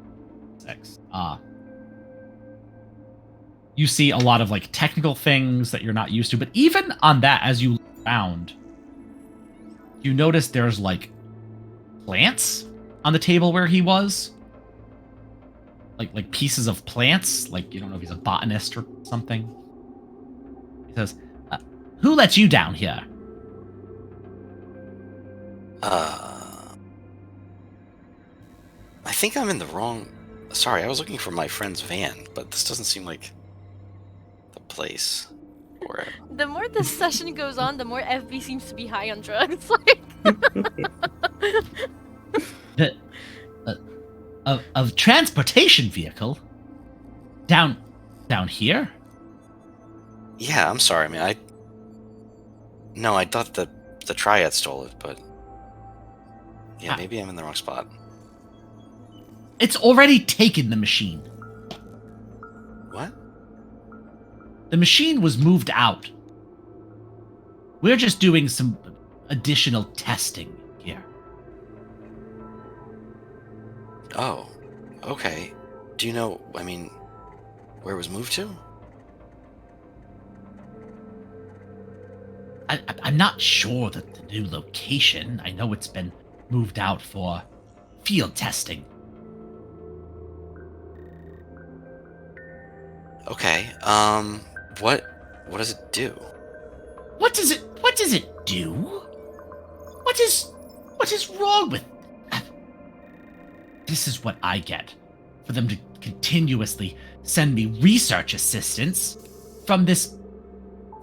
You see a lot of like technical things that you're not used to, but even on that, as you look around, you notice there's like plants on the table where he was, like pieces of plants. Like, you don't know if he's a botanist or something. He says, "Who let you down here?" I think I'm in the wrong. Sorry, I was looking for my friend's van, but this doesn't seem like the place for it. The more this session goes on, the more FB seems to be high on drugs. Like, A transportation vehicle down here. Yeah, I'm sorry, man. I thought the Triad stole it, but yeah, maybe I'm in the wrong spot. It's already taken the machine. What? The machine was moved out. We're just doing some additional testing here. Oh, okay. Do you know, where it was moved to? I'm not sure that the new location. I know it's been moved out for field testing. Okay, what does it do? What does it do? What is wrong with... This is what I get for them to continuously send me research assistants from this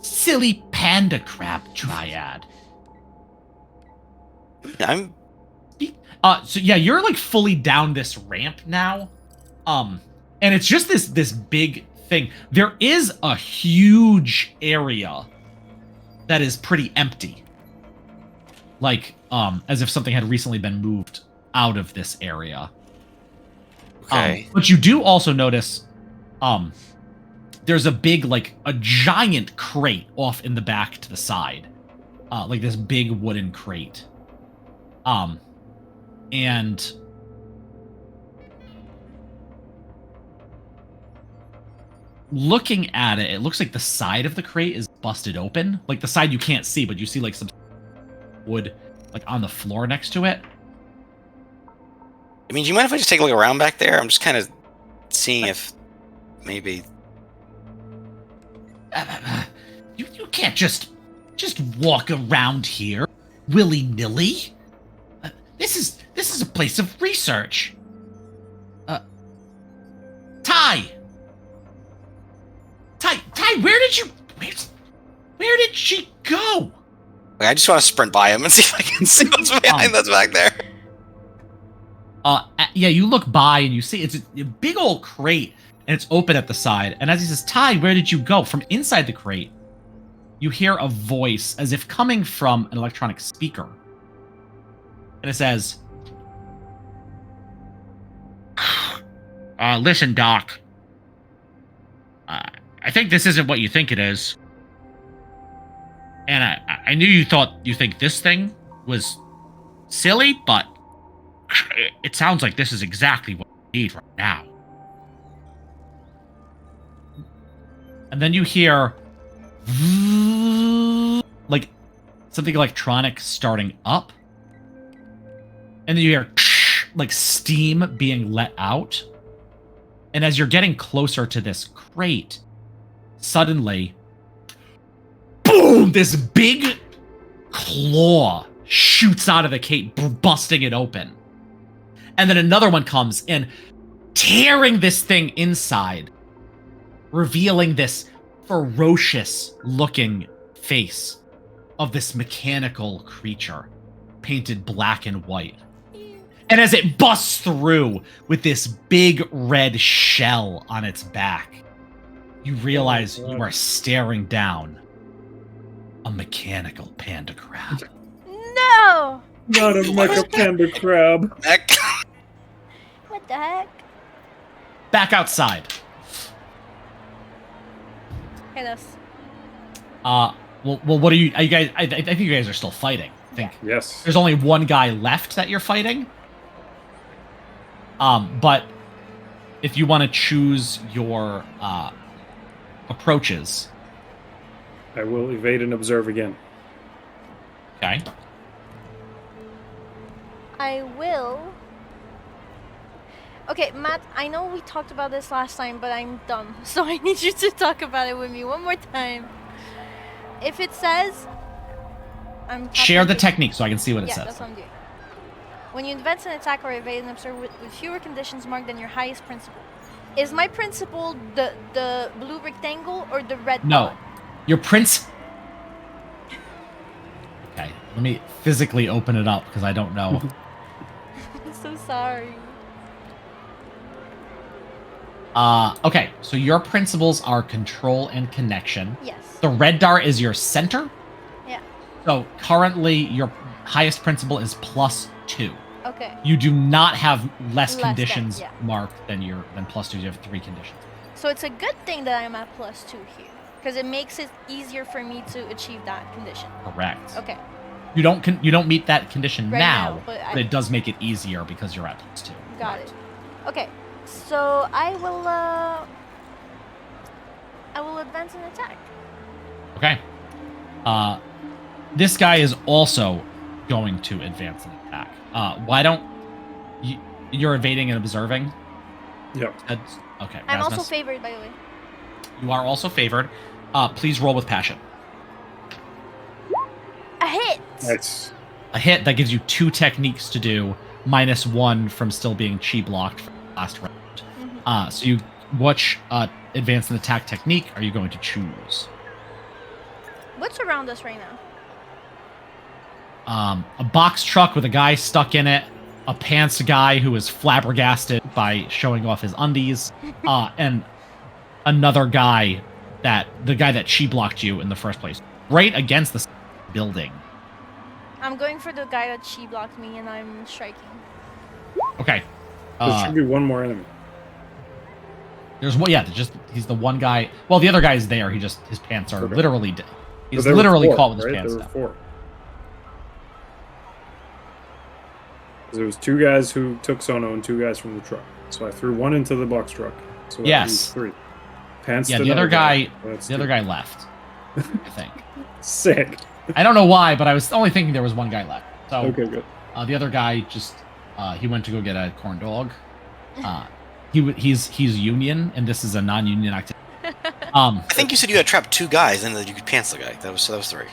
silly panda crab triad. I'm... So yeah, you're like fully down this ramp now. And it's just this big thing. There is a huge area that is pretty empty. Like, as if something had recently been moved out of this area. Okay. But you do also notice there's a big, like, a giant crate off in the back to the side. Like this big wooden crate. And looking at it, it looks like the side of the crate is busted open. Like the side you can't see, but you see like some wood like on the floor next to it. I mean, do you mind if I just take a look around back there? I'm just kind of seeing if maybe... You can't just walk around here willy-nilly. This is a place of research. Ty, where did she go? I just want to sprint by him and see if I can see what's behind that's back there. Yeah, you look by and you see it's a big old crate and it's open at the side. And as he says, Ty, where did you go? From inside the crate, you hear a voice as if coming from an electronic speaker. And it says, listen, Doc. I think this isn't what you think it is. And I knew you think this thing was silly, but it sounds like this is exactly what we need right now. And then you hear like something electronic starting up. And then you hear like steam being let out. And as you're getting closer to this crate, suddenly, boom, this big claw shoots out of the crate, busting it open. And then another one comes in, tearing this thing inside, revealing this ferocious-looking face of this mechanical creature, painted black and white. And as it busts through with this big red shell on its back, you realize you are staring down a mechanical panda crab. No! Not a mecha panda crab. What the heck? Back outside. Hit us. Well, what are you guys? I think you guys are still fighting. I think Yes. there's only one guy left that you're fighting. But if you want to choose your approaches, I will evade and observe again. okay. I will. Okay, Matt, I know we talked about this last time, but I'm dumb. So I need you to talk about it with me one more time. If it says... Share the technique so I can see what it Yeah, says. that's what I'm doing. When you advance an attack or evade and observe with fewer conditions marked than your highest principle. Is my principle the blue rectangle or the red No. dot? Your prince... Okay, let me physically open it up because I don't know. I'm so sorry. Okay, so your principles are control and connection. Yes. The red dart is your center. Yeah. So currently your highest principle is +2. Okay. You do not have less Less than, conditions yeah. marked than +2. You have 3 conditions. So it's a good thing that I'm at +2 here. Because it makes it easier for me to achieve that condition. Correct. Okay. You don't meet that condition Right now, but but it does make it easier because you're at +2. Got it. Okay. So I will advance an attack. Okay. This guy is also going to advance an attack. Why don't you're evading and observing? Yep. Okay. I'm also Rasmus? favored, by the way. You are also favored. Please roll with passion. A hit! Nice. A hit that gives you 2 techniques to do, -1 from still being chi blocked from the last round. Mm-hmm. So which advance and attack technique are you going to choose? What's around us right now? A box truck with a guy stuck in it, a pants guy who is flabbergasted by showing off his undies, and another guy the guy that chi blocked you in the first place, right against the building. I'm going for the guy that she blocked me, and I'm striking. Okay. There should be one more enemy. There's one. Yeah, he's the one guy. Well, the other guy's there. His pants are Okay. literally. He's But there were literally four, caught with his right? pants There were down. 4. There was 2 guys who took Sono and 2 guys from the truck. So I threw one into the box truck. So that Yes. leaves 3. Pants. Yeah, to the other another guy. That's The other 2. guy left. I think. Sick. I don't know why, but I was only thinking there was one guy left. So Okay, good. the other guy just he went to go get a corn dog. He's union, and this is a non-union activity. I think you said you had trapped 2 guys and then you could pants the guy. That was 3.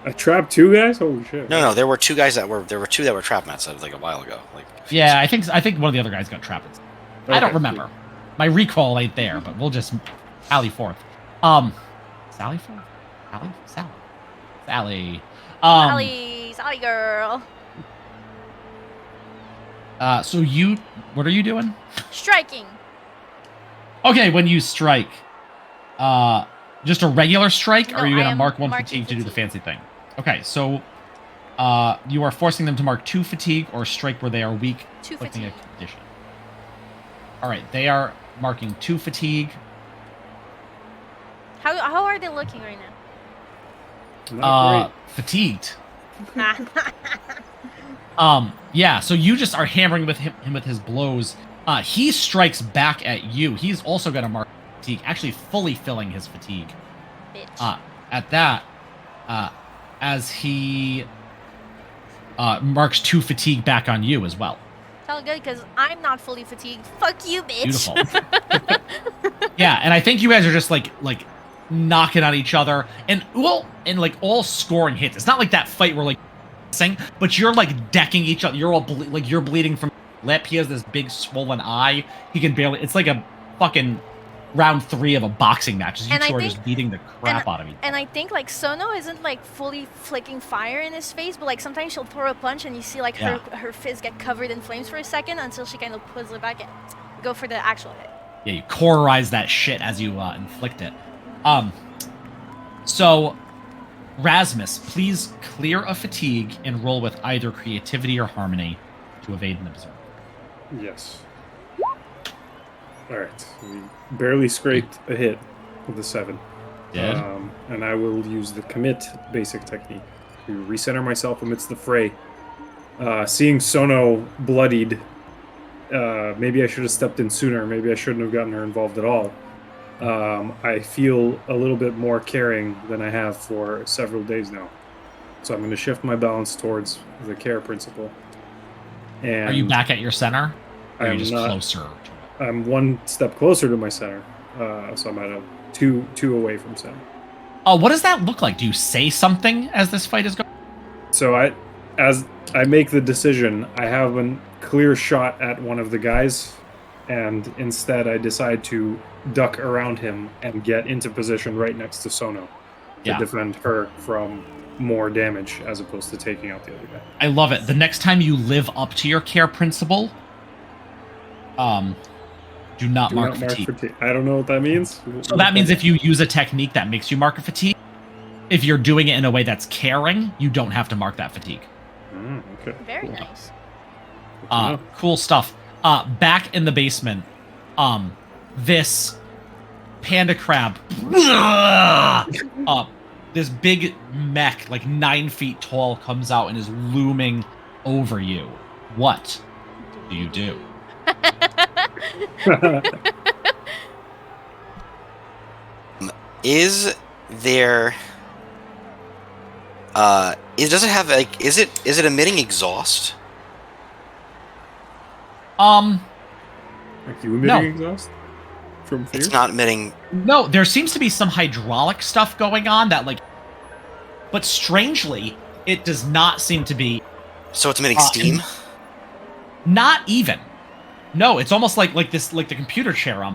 I trapped 2 guys. Holy shit! No, there were 2 guys there were 2 that were trapped. Matt said like a while ago. Like Yeah, I think one of the other guys got trapped. I don't Okay, remember. My recall ain't there, but we'll just sally forth. Sally forth? Sally. Sally. Sally girl. So what are you doing? Striking. Okay, when you strike, just a regular strike, or No, are you I gonna am mark 1 marking fatigue to do the fatigue. fancy thing? Okay, so you are forcing them to mark 2 fatigue or strike where they are weak, 2 inflicting fatigue. a condition. All right, they are marking 2 fatigue. How are they looking right now? Not Fatigued. Yeah, so you just are hammering with him with his blows. He strikes back at you. He's also gonna mark fatigue, actually fully filling his fatigue. Bitch. At that, as he marks 2 fatigue back on you as well. It's all good because I'm not fully fatigued. Fuck you, bitch. Beautiful. Yeah, and I think you guys are just like knocking on each other, and like all scoring hits. It's not like that fight where like but you're like decking each other. You're all you're bleeding from lip. He has this big swollen eye. He can barely. It's like a fucking round 3 of a boxing match. As you And I two are think- just beating the crap out of each other. And I think like Sono isn't like fully flicking fire in his face, but like sometimes she'll throw a punch and you see like her fist get covered in flames for a second until she kind of pulls it back and go for the actual hit. Yeah, you cauterize that shit as you inflict it. So, Rasmus, please clear a fatigue and roll with either creativity or harmony to evade and observe. Yes. All right. We barely scraped a hit with the 7. Did? And I will use the commit basic technique to recenter myself amidst the fray. Seeing Sono bloodied, maybe I should have stepped in sooner. Maybe I shouldn't have gotten her involved at all. I feel a little bit more caring than I have for several days now. So I'm going to shift my balance towards the care principle. And Are you back at your center? Or are you I'm just not. closer to it? I'm 1 step closer to my center. So I'm at a two away from center. What does that look like? Do you say something as this fight is going? So as I make the decision, I have a clear shot at one of the guys, and instead I decide to duck around him and get into position right next to Sono to defend her from more damage as opposed to taking out the other guy. I love it. The next time you live up to your care principle, do not mark fatigue. I don't know what that means. So that means if you use a technique that makes you mark a fatigue, if you're doing it in a way that's caring, you don't have to mark that fatigue. Okay. Very Cool. nice. Cool stuff. Back in the basement, this panda crab, this big mech, like 9 feet tall, comes out and is looming over you. What do you do? Is there? Does it have like? Is it emitting exhaust? Like you emitting No. exhaust from fear? It's not emitting. No, there seems to be some hydraulic stuff going on that but strangely, it does not seem to be. So it's emitting steam. Not even. No, it's almost like the computer chair.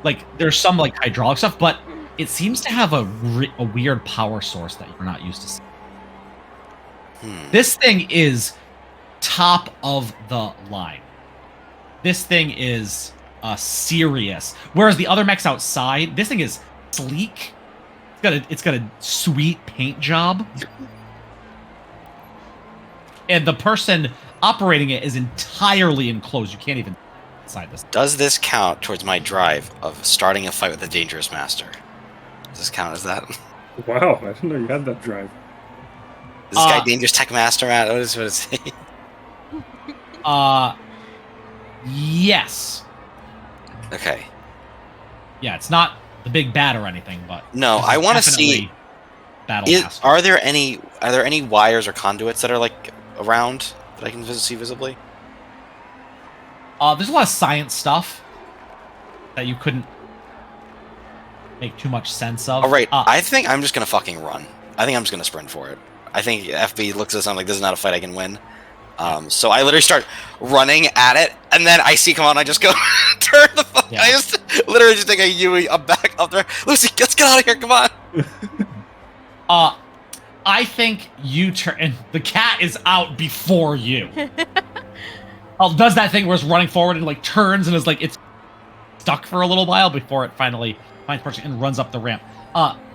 Like there's some like hydraulic stuff, but it seems to have a weird power source that you're not used to seeing. This thing is top of the line. This thing is serious. Whereas the other mechs outside, this thing is sleek. It's got a sweet paint job. and the person operating it is entirely enclosed. You can't even inside this. Does this count towards my drive of starting a fight with a dangerous master? Does this count as that? Is Wow, I didn't know you had that drive. this guy dangerous tech master, Matt? What is it? Yes. Okay. Yeah, it's not the big bad or anything, but No, this I is want to definitely see. battle master. Are there any wires or conduits that are like around that I can see visibly? There's a lot of science stuff that you couldn't make too much sense of. All right, I think I'm just gonna fucking run. I think I'm just gonna sprint for it. I think FB looks at this and I'm like, this is not a fight I can win. So I literally start running at it, and then I see come on, and I just go turn the fuck. Yeah. I just literally just take a Yui. I'm back up there. Lucy, let's get out of here. Come on. I think you turn, and the cat is out before you. Does that thing where it's running forward and like turns and is like it's stuck for a little while before it finally finds person and runs up the ramp.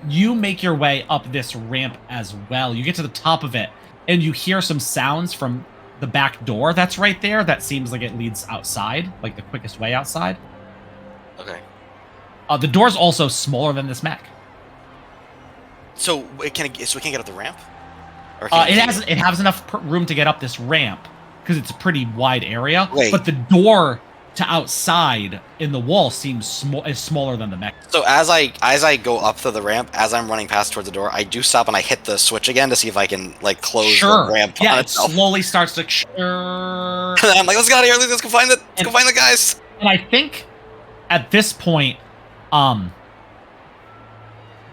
You make your way up this ramp as well. You get to the top of it, and you hear some sounds from the back door that's right there. That seems like it leads outside, like the quickest way outside. Okay. The door's also smaller than this mech. So we can't get up the ramp. Or It has enough room to get up this ramp because it's a pretty wide area. Wait. But the door to outside in the wall seems smaller than the mech. So as I go up to the ramp, as I'm running past towards the door, I do stop and I hit the switch again to see if I can like close the ramp. Yeah, on it itself. slowly starts to. And then I'm like, let's get out of here. Let's go find the guys. And I think at this point,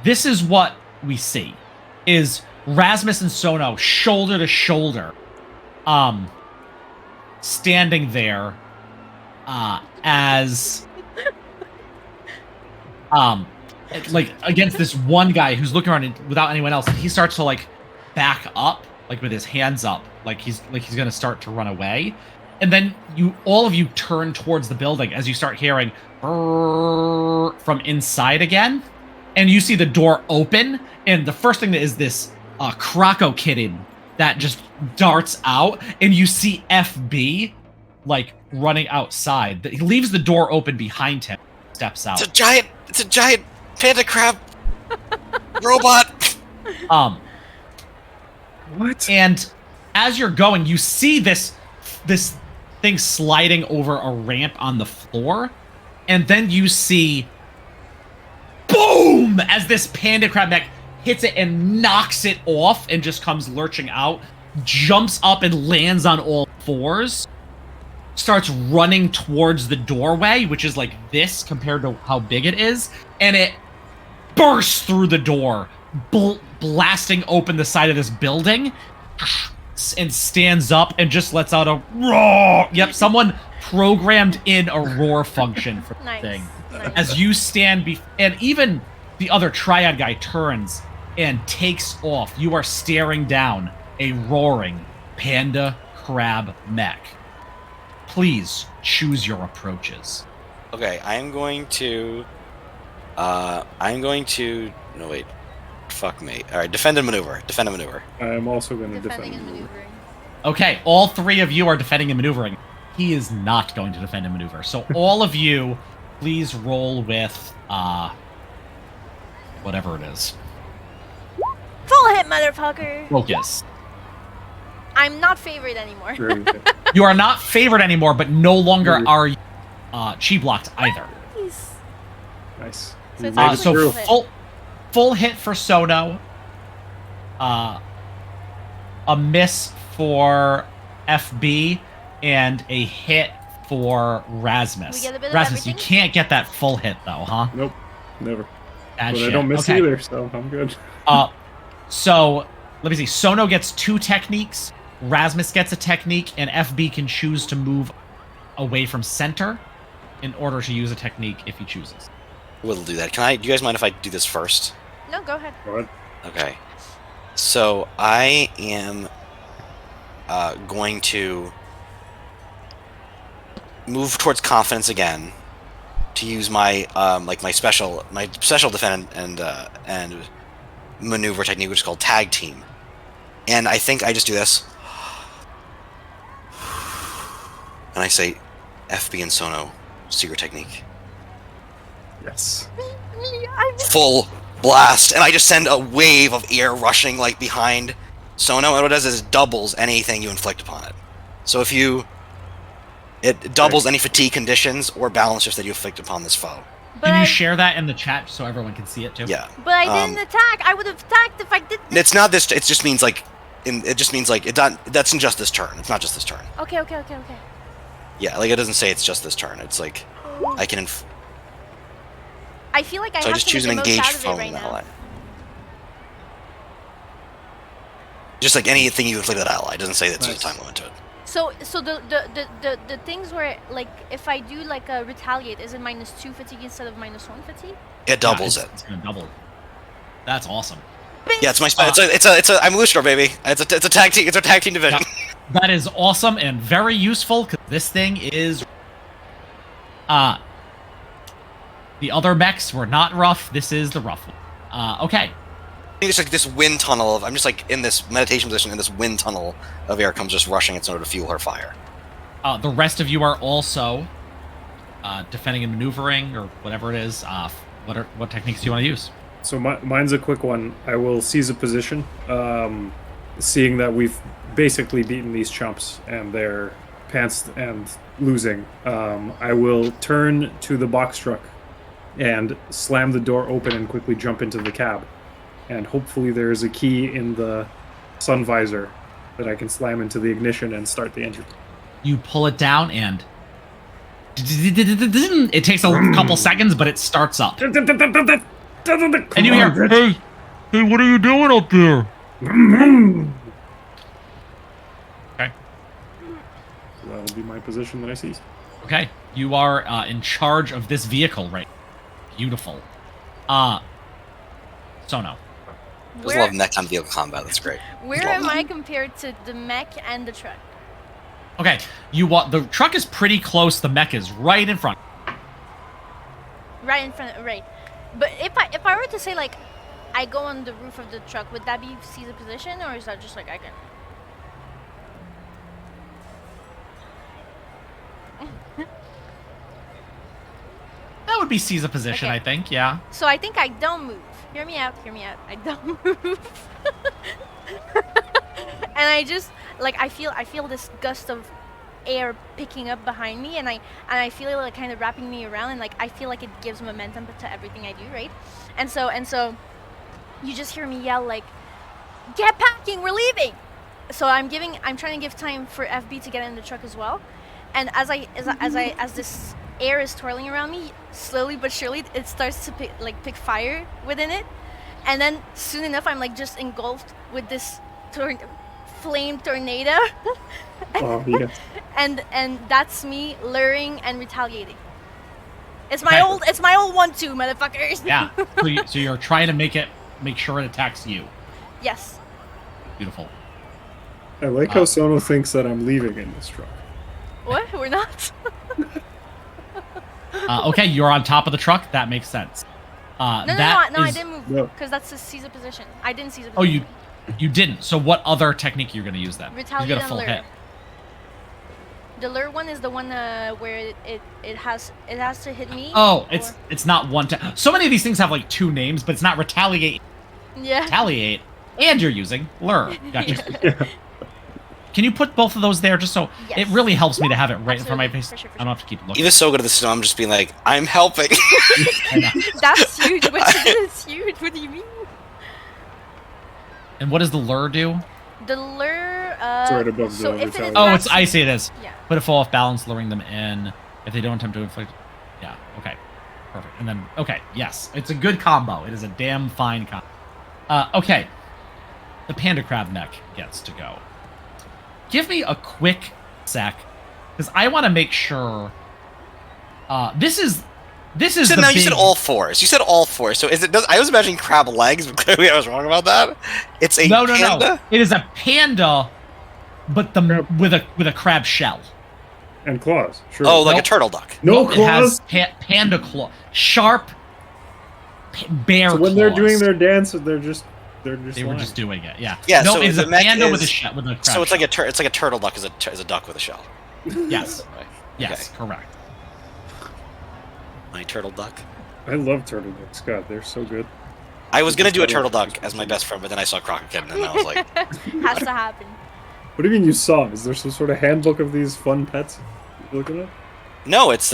this is what we see: is Rasmus and Sono shoulder to shoulder, standing there, as like against this one guy who's looking around without anyone else, and he starts to like back up, like with his hands up, like he's gonna start to run away. And then all of you turn towards the building as you start hearing from inside again, and you see the door open, and the first thing that is this Croco kitten that just darts out, and you see FB like running outside. He leaves the door open behind him, steps out. It's a giant panda crab robot. What? And as you're going, you see this thing sliding over a ramp on the floor, and then you see boom as this panda crab mech hits it and knocks it off and just comes lurching out, jumps up and lands on all fours, starts running towards the doorway, which is like this compared to how big it is, and it bursts through the door, blasting open the side of this building, and stands up and just lets out a roar. Yep, someone programmed in a roar function for the Nice. thing. Nice. As you stand and even the other triad guy turns and takes off. You are staring down a roaring panda crab mech. Please choose your approaches. Okay, I'm going to. No wait. Fuck me. All right, defend and maneuver. Defend and maneuver. I'm also going to Defending defend. and maneuvering. Okay, all three of you are defending and maneuvering. He is not going to defend and maneuver. So all of you, please roll with whatever it is. Full hit, motherfucker! Focus. I'm not favored anymore. Very good. You are not favored anymore, but no longer are you chi blocked either. Nice. Nice. So You it's made it actually So through. full hit for Sono. A miss for FB, and a hit for Rasmus. We get a bit of Rasmus, you everything? can't get that full hit though, huh? Nope, never. Bad But shit. I don't miss Okay. either, so I'm good. So let me see. Sono gets 2 techniques. Rasmus gets a technique, and FB can choose to move away from center in order to use a technique if he chooses. We'll do that. Do you guys mind if I do this first? No, go ahead. What? Okay. So I am going to move towards confidence again to use my my special defend and maneuver technique, which is called tag team. And I think I just do this. and I say, FB and Sono, secret technique. Yes. Full blast, and I just send a wave of air rushing like behind Sono, and what it does is it doubles anything you inflict upon it. So if it doubles any fatigue conditions or balance shifts that you inflict upon this foe. But Can you share that in the chat so everyone can see it too? Yeah. But I didn't attack. I would have attacked if I did. It's not this. It just means like, that's in just this turn. It's not just this turn. Okay. Yeah, like it doesn't say it's just this turn. It's like I can. I feel like I So I have just to choose make an the most engaged out of foe it right in that now. line. Just like anything you inflict that ally. It doesn't say that there's a time limit to it. So the things where like if I do like a retaliate, is it -2 fatigue instead of -1 fatigue? It doubles it's, it. It's gonna double it. That's awesome. Yeah, it's my. It's a. I'm Luchador, baby. It's a tag team. It's a tag team division. Yeah, that is awesome and very useful because this thing is. The other mechs were not rough. This is the rough one. Okay. It's like this wind tunnel of. I'm just like in this meditation position, and this wind tunnel of air comes just rushing its order to fuel her fire. The rest of you are also defending and maneuvering or whatever it is. What techniques do you want to use? So mine's a quick one. I will seize a position, seeing that we've basically beaten these chumps and they're pantsed and losing. I will turn to the box truck and slam the door open and quickly jump into the cab. And hopefully there is a key in the sun visor that I can slam into the ignition and start the engine. You pull it down and it takes a couple seconds, but it starts up. And you hear, hey, what are you doing up there? Okay. So that'll be my position that I seize. Okay, you are in charge of this vehicle, right? Beautiful. Sono. There's a lot of next time vehicle combat. That's great. Where am I compared to the mech and the truck? Okay, the truck is pretty close. The mech is right in front. Right in front, right. But if I were to say like, I go on the roof of the truck, would that be seize a position, or is that just like I can? That would be seize a position, Okay. I think. Yeah. So I think I don't move. Hear me out. I don't move. And I just like I feel this gust of air picking up behind me, and I feel it like kind of wrapping me around, and like I feel like it gives momentum to everything I do, right? And so you just hear me yell like, "Get packing, we're leaving!" So I'm trying to give time for FB to get in the truck as well, and as this air is twirling around me, slowly but surely it starts to pick fire within it, and then soon enough I'm like just engulfed with this flame tornado. Oh, yes. and that's me luring and retaliating. It's my Okay. old 1-2, motherfuckers. Yeah. So you're trying to make sure it attacks you. Yes. Beautiful. I like how Sono thinks that I'm leaving in this truck. What? We're not. Okay, you're on top of the truck. That makes sense. No, I didn't move No. because that's a seize a position. I didn't seize a Oh, position. you didn't. So what other technique you're going to use then? You Retaliate got a and full lure. hit. The lure one is the one where it has to hit me. Oh, or- it's not one. So many of these things have like two names, but it's not retaliate, yeah. and you're using lure. Gotcha. Can you put both of those there just so Yes. it really helps me to have it right in front of my Absolutely. face? For sure. I don't have to keep looking. He was so good at this, so I'm just being like, I'm helping. I know. That's huge. That's huge. What do you mean? And what does the lure do? The lure. It's right above so the if it retaliate. Oh, it's attacks- I see it is. Yeah. Put a fall off balance, luring them in. If they don't attempt to inflict. Yeah. Okay. Perfect. And then yes, it's a good combo. It is a damn fine combo. Okay. The panda crab mech gets to go. Give me a quick sec, because I want to make sure. This is So the now big... you said all fours. You said all fours. So is it? I was imagining crab legs, but clearly I was wrong about that. It's a No. panda. It is a panda, but with a crab shell. And claws. Sure. Oh, like Nope. a turtle duck. no Nope, it has claws. panda claw, sharp bear So when they're claws. doing their dance, they're just They were lying. just doing it. Yeah. Yeah, No, so it's the a mech panda with a is- crab. So it's like shell. it's like a turtle duck is a duck with a shell. Yes. Right. Yes, Okay. correct. My turtle duck. I love turtle ducks. God, they're so good. I was gonna do a turtle Turtle duck as my best friend, but then I saw Crockett and I was like, Has to happen. What do you mean you saw? Is there some sort of handbook of these fun pets you're looking at? no, it's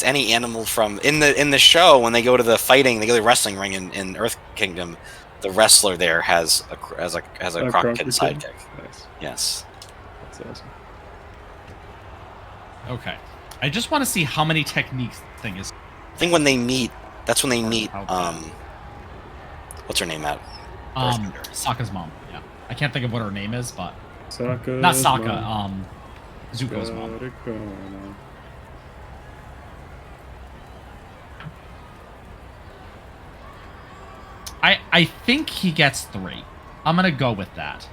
any animal from in the show when they go to the fighting, they go to the wrestling ring in Earth Kingdom. The wrestler there has a Crockett Crocker Kid? sidekick. Nice. Yes. That's awesome. Okay. I just want to see how many techniques the thing is. I think when they meet, that's when they meet. Okay. What's her name at? Sokka's mom. Yeah. I can't think of what her name is, but Sokka's not Sokka. mom. Zuko's mom. Got it going on. I think he gets 3. I'm gonna go with that.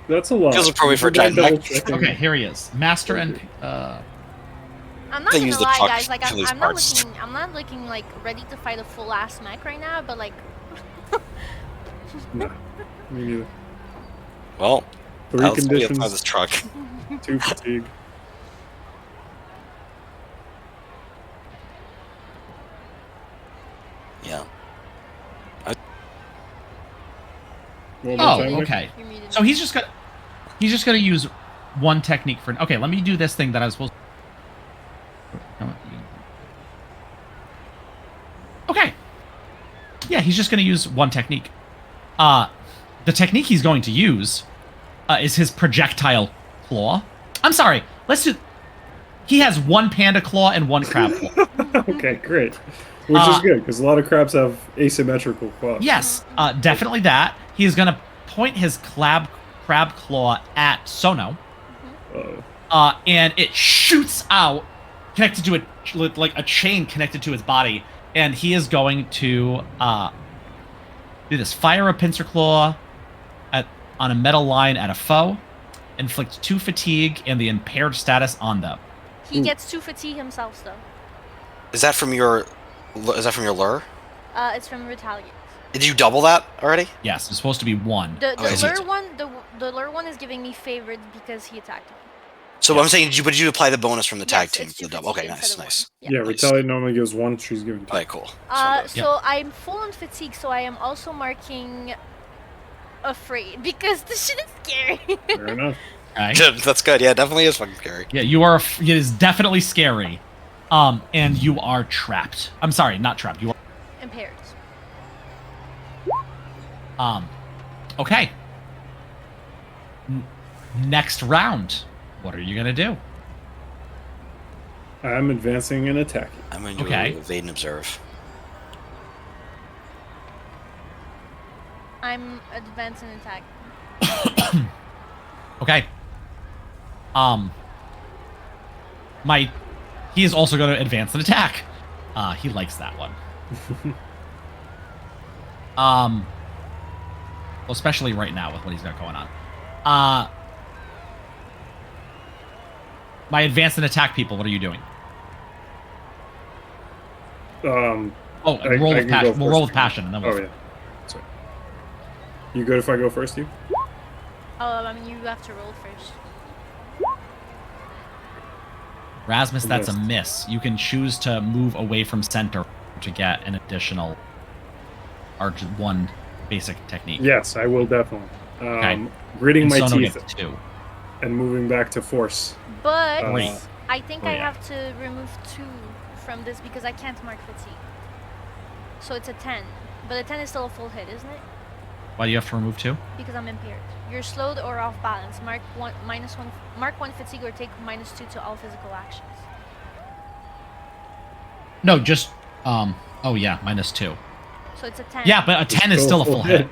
That's a lot. Feels appropriate for a giant Double mech. checking. Okay, here he is. Master and I'm not They gonna use the lie, truck guys. Like, for these I'm not parts. looking like ready to fight a full ass mech right now. But like, Nah, me neither. Well, 3 I'll tell you conditions, about this truck. 2 fatigue. Yeah. One more oh, time, Nick. okay. you're muted. So he's just gonna use one technique for. Okay, let me do this thing that I was supposed. Okay. Yeah, he's just gonna use one technique. The technique he's going to use is his projectile claw. I'm sorry. Let's do. He has 1 panda claw and 1 crab claw. Okay, great. Which is good, because a lot of crabs have asymmetrical claws. Yes, definitely that. He's gonna point his crab claw at Sono, and it shoots out, connected to like a chain connected to his body, and he is going to do this: fire a pincer claw on a metal line at a foe, inflict 2 fatigue and the impaired status on them. He gets 2 fatigue himself, though. Is that from your lure? It's from Retaliate. Did you double that already? Yes, it's supposed to be 1. The Okay, so lure one, the lure one is giving me favored because he attacked me. So I'm saying, did you apply the bonus from the tag Yes, team it's for the 2 double? Okay, fatigue nice, instead of nice. 1. Yeah, Nice. Retaliate normally gives 1, she's giving 2. Alright, cool. So I'm full on fatigue, so I am also marking afraid because this shit is scary. Fair enough. Okay. That's good. Yeah, definitely is fucking scary. Yeah, you are. It is definitely scary. And you are trapped. I'm sorry, not trapped. You are. Impaired. Okay. Next round. What are you gonna do? I'm advancing and attacking. I'm going to Okay. evade and observe. I'm advancing attack. Okay. He is also going to advance an attack. He likes that one. Well, especially right now with what he's got going on. My advance and attack people, what are you doing? I Roll can with go passion. We'll roll first. with passion, and then Oh, we'll. yeah. Sorry. You good if I go first, you? I mean, you have to roll first. Rasmus, that's a Missed. miss. You can choose to move away from center to get an additional one basic technique. Yes, I will definitely. Okay. Gritting And my Sono teeth gets 2. and moving back to force. But Great. I think Oh, I yeah. have to remove 2 from this because I can't mark fatigue. So it's a 10. But a 10 is still a full hit, isn't it? Why do you have to remove 2? Because I'm impaired. You're slowed or off balance. Mark 1 fatigue or take -2 to all physical actions. No, just oh yeah, -2. So it's a 10. Yeah, but a 10 is still a full hit.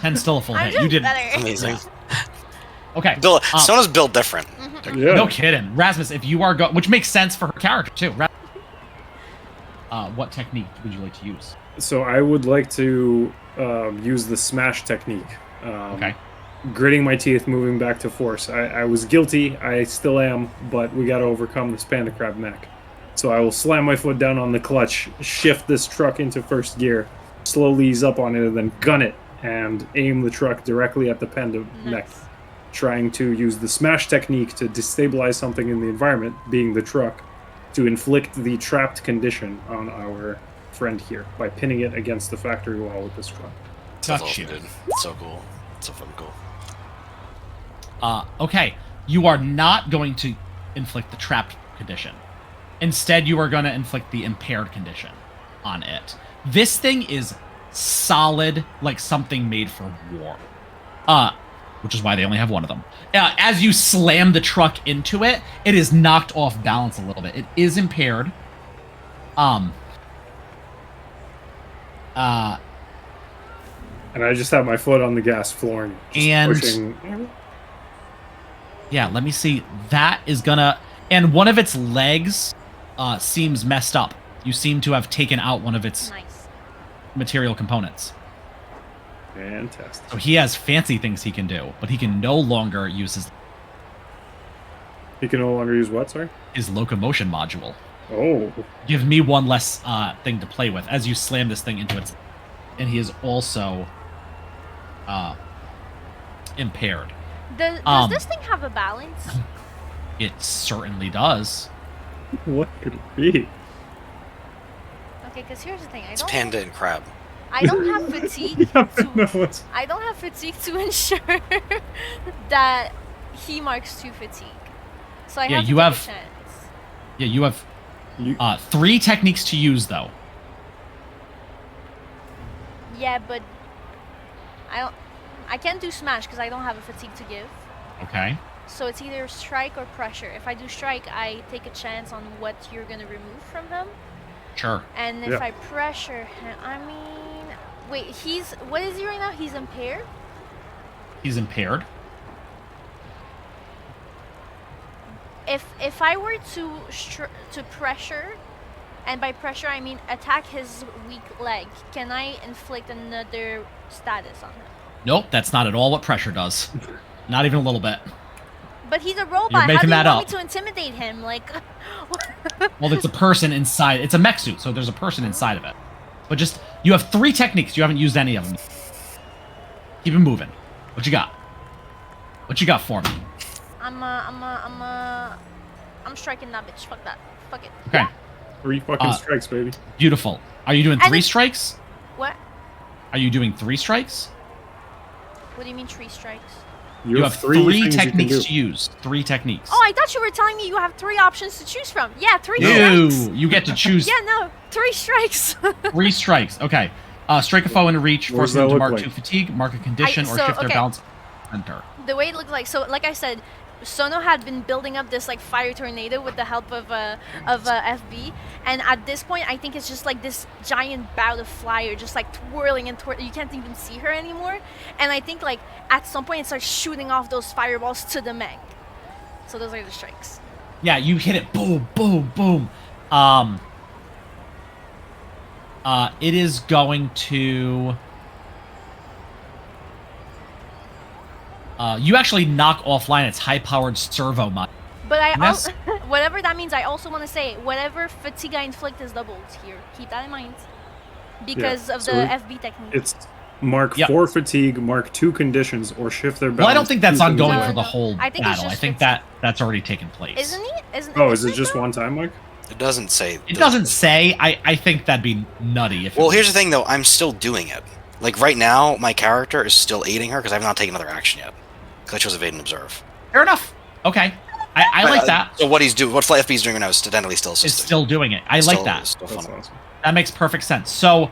10's still a full I'm hit. just You did better. Amazing. Okay. Sona's built different. Yeah. No kidding. Rasmus, if you are which makes sense for her character too. What technique would you like to use? So I would like to use the smash technique. Okay. Gritting my teeth, moving back to force. I was guilty. I still am, but we got to overcome this panda crab mech. So I will slam my foot down on the clutch, shift this truck into first gear, slowly ease up on it, and then gun it and aim the truck directly at the panda mech. Nice. trying to use the smash technique to destabilize something in the environment, being the truck, to inflict the trapped condition on our friend here by pinning it against the factory wall with this truck. Sounds Got awesome, you. dude. It's so cool. It's so fucking cool. Okay, you are not going to inflict the trapped condition. Instead, you are going to inflict the impaired condition on it. This thing is solid, like something made for war. Which is why they only have one of them. As you slam the truck into it, it is knocked off balance a little bit. It is impaired. And I just have my foot on the gas floor and pushing. Yeah, let me see. That is gonna... And one of its legs seems messed up. You seem to have taken out one of its Nice. material components. Fantastic. So he has fancy things he can do, but he can no longer use He can no longer use what, sorry? his locomotion module. Oh. Give me one less thing to play with as you slam this thing into its... And he is also impaired. Does this thing have a balance? It certainly does. What could it be? Okay, because here's the thing. It's panda and crab. I don't have fatigue. No, to, it's... I don't have fatigue to ensure that he marks 2 fatigue. So I Yeah, have to you take have- a chance. Yeah, you have You, 3 techniques to use, though. Yeah, but I can't do smash because I don't have a fatigue to give. Okay. So it's either strike or pressure. If I do strike, I take a chance on what you're gonna remove from them. Sure. And if Yeah. I pressure him, I mean, wait, what is he right now? He's impaired. He's impaired. If I were to pressure, and by pressure I mean attack his weak leg, can I inflict another status on him? Nope, that's not at all what pressure does. Not even a little bit. But he's a robot. You're How do making you that want up. me to intimidate him? Like, Well, there's a person inside. It's a mech suit, so there's a person inside of it. But just, you have 3 techniques. You haven't used any of them. Keep it moving. What you got? What you got for me? I'm striking that bitch. Fuck that. Fuck it. Okay, 3 fucking strikes, baby. beautiful. Are you doing And 3 it- strikes? What? Are you doing 3 strikes? What do you mean 3 strikes? You have 3 things you can techniques do. to use. 3 techniques. Oh, I thought you were telling me you have 3 options to choose from. Yeah, 3 strikes. You get to choose Yeah, no, 3 strikes. 3 strikes. Okay. Strike a foe into reach, What force does them that to look mark like? 2 fatigue, mark a condition, or so, shift their okay. balance. Enter. The way it looked like, so like I said, Sono had been building up this like fire tornado with the help of FB, and at this point I think it's just like this giant bout of fire just like twirling and you can't even see her anymore, and I think like at some point it starts shooting off those fireballs to the mech. So those are the strikes. Yeah, you hit it. Boom, boom, boom. It is going to... you actually knock offline its high-powered servo mod. But Yes. whatever that means, I also want to say whatever fatigue I inflict is doubled here. Keep that in mind, because of so the FB technique. It's mark Yep. 4 fatigue, mark 2 conditions, or shift their balance. Well, I don't think that's to ongoing No, for the no. whole I think it's battle. I just think fatigue. that's already taken place. Isn't he? Isn't Oh, is it isn't just though? one time, Mike? It doesn't say. It doesn't say. I think that'd be nutty. If Well, it here's the was. thing, though. I'm still doing it. Like, right now, my character is still aiding her because I've not taken another action yet. Because I chose evade and observe. Fair enough. Okay. I like that. So what he's doing, what FB's doing right now is technically still It's assisting. still doing it. I like Still- that. Still That's fun. awesome. That makes perfect sense. So,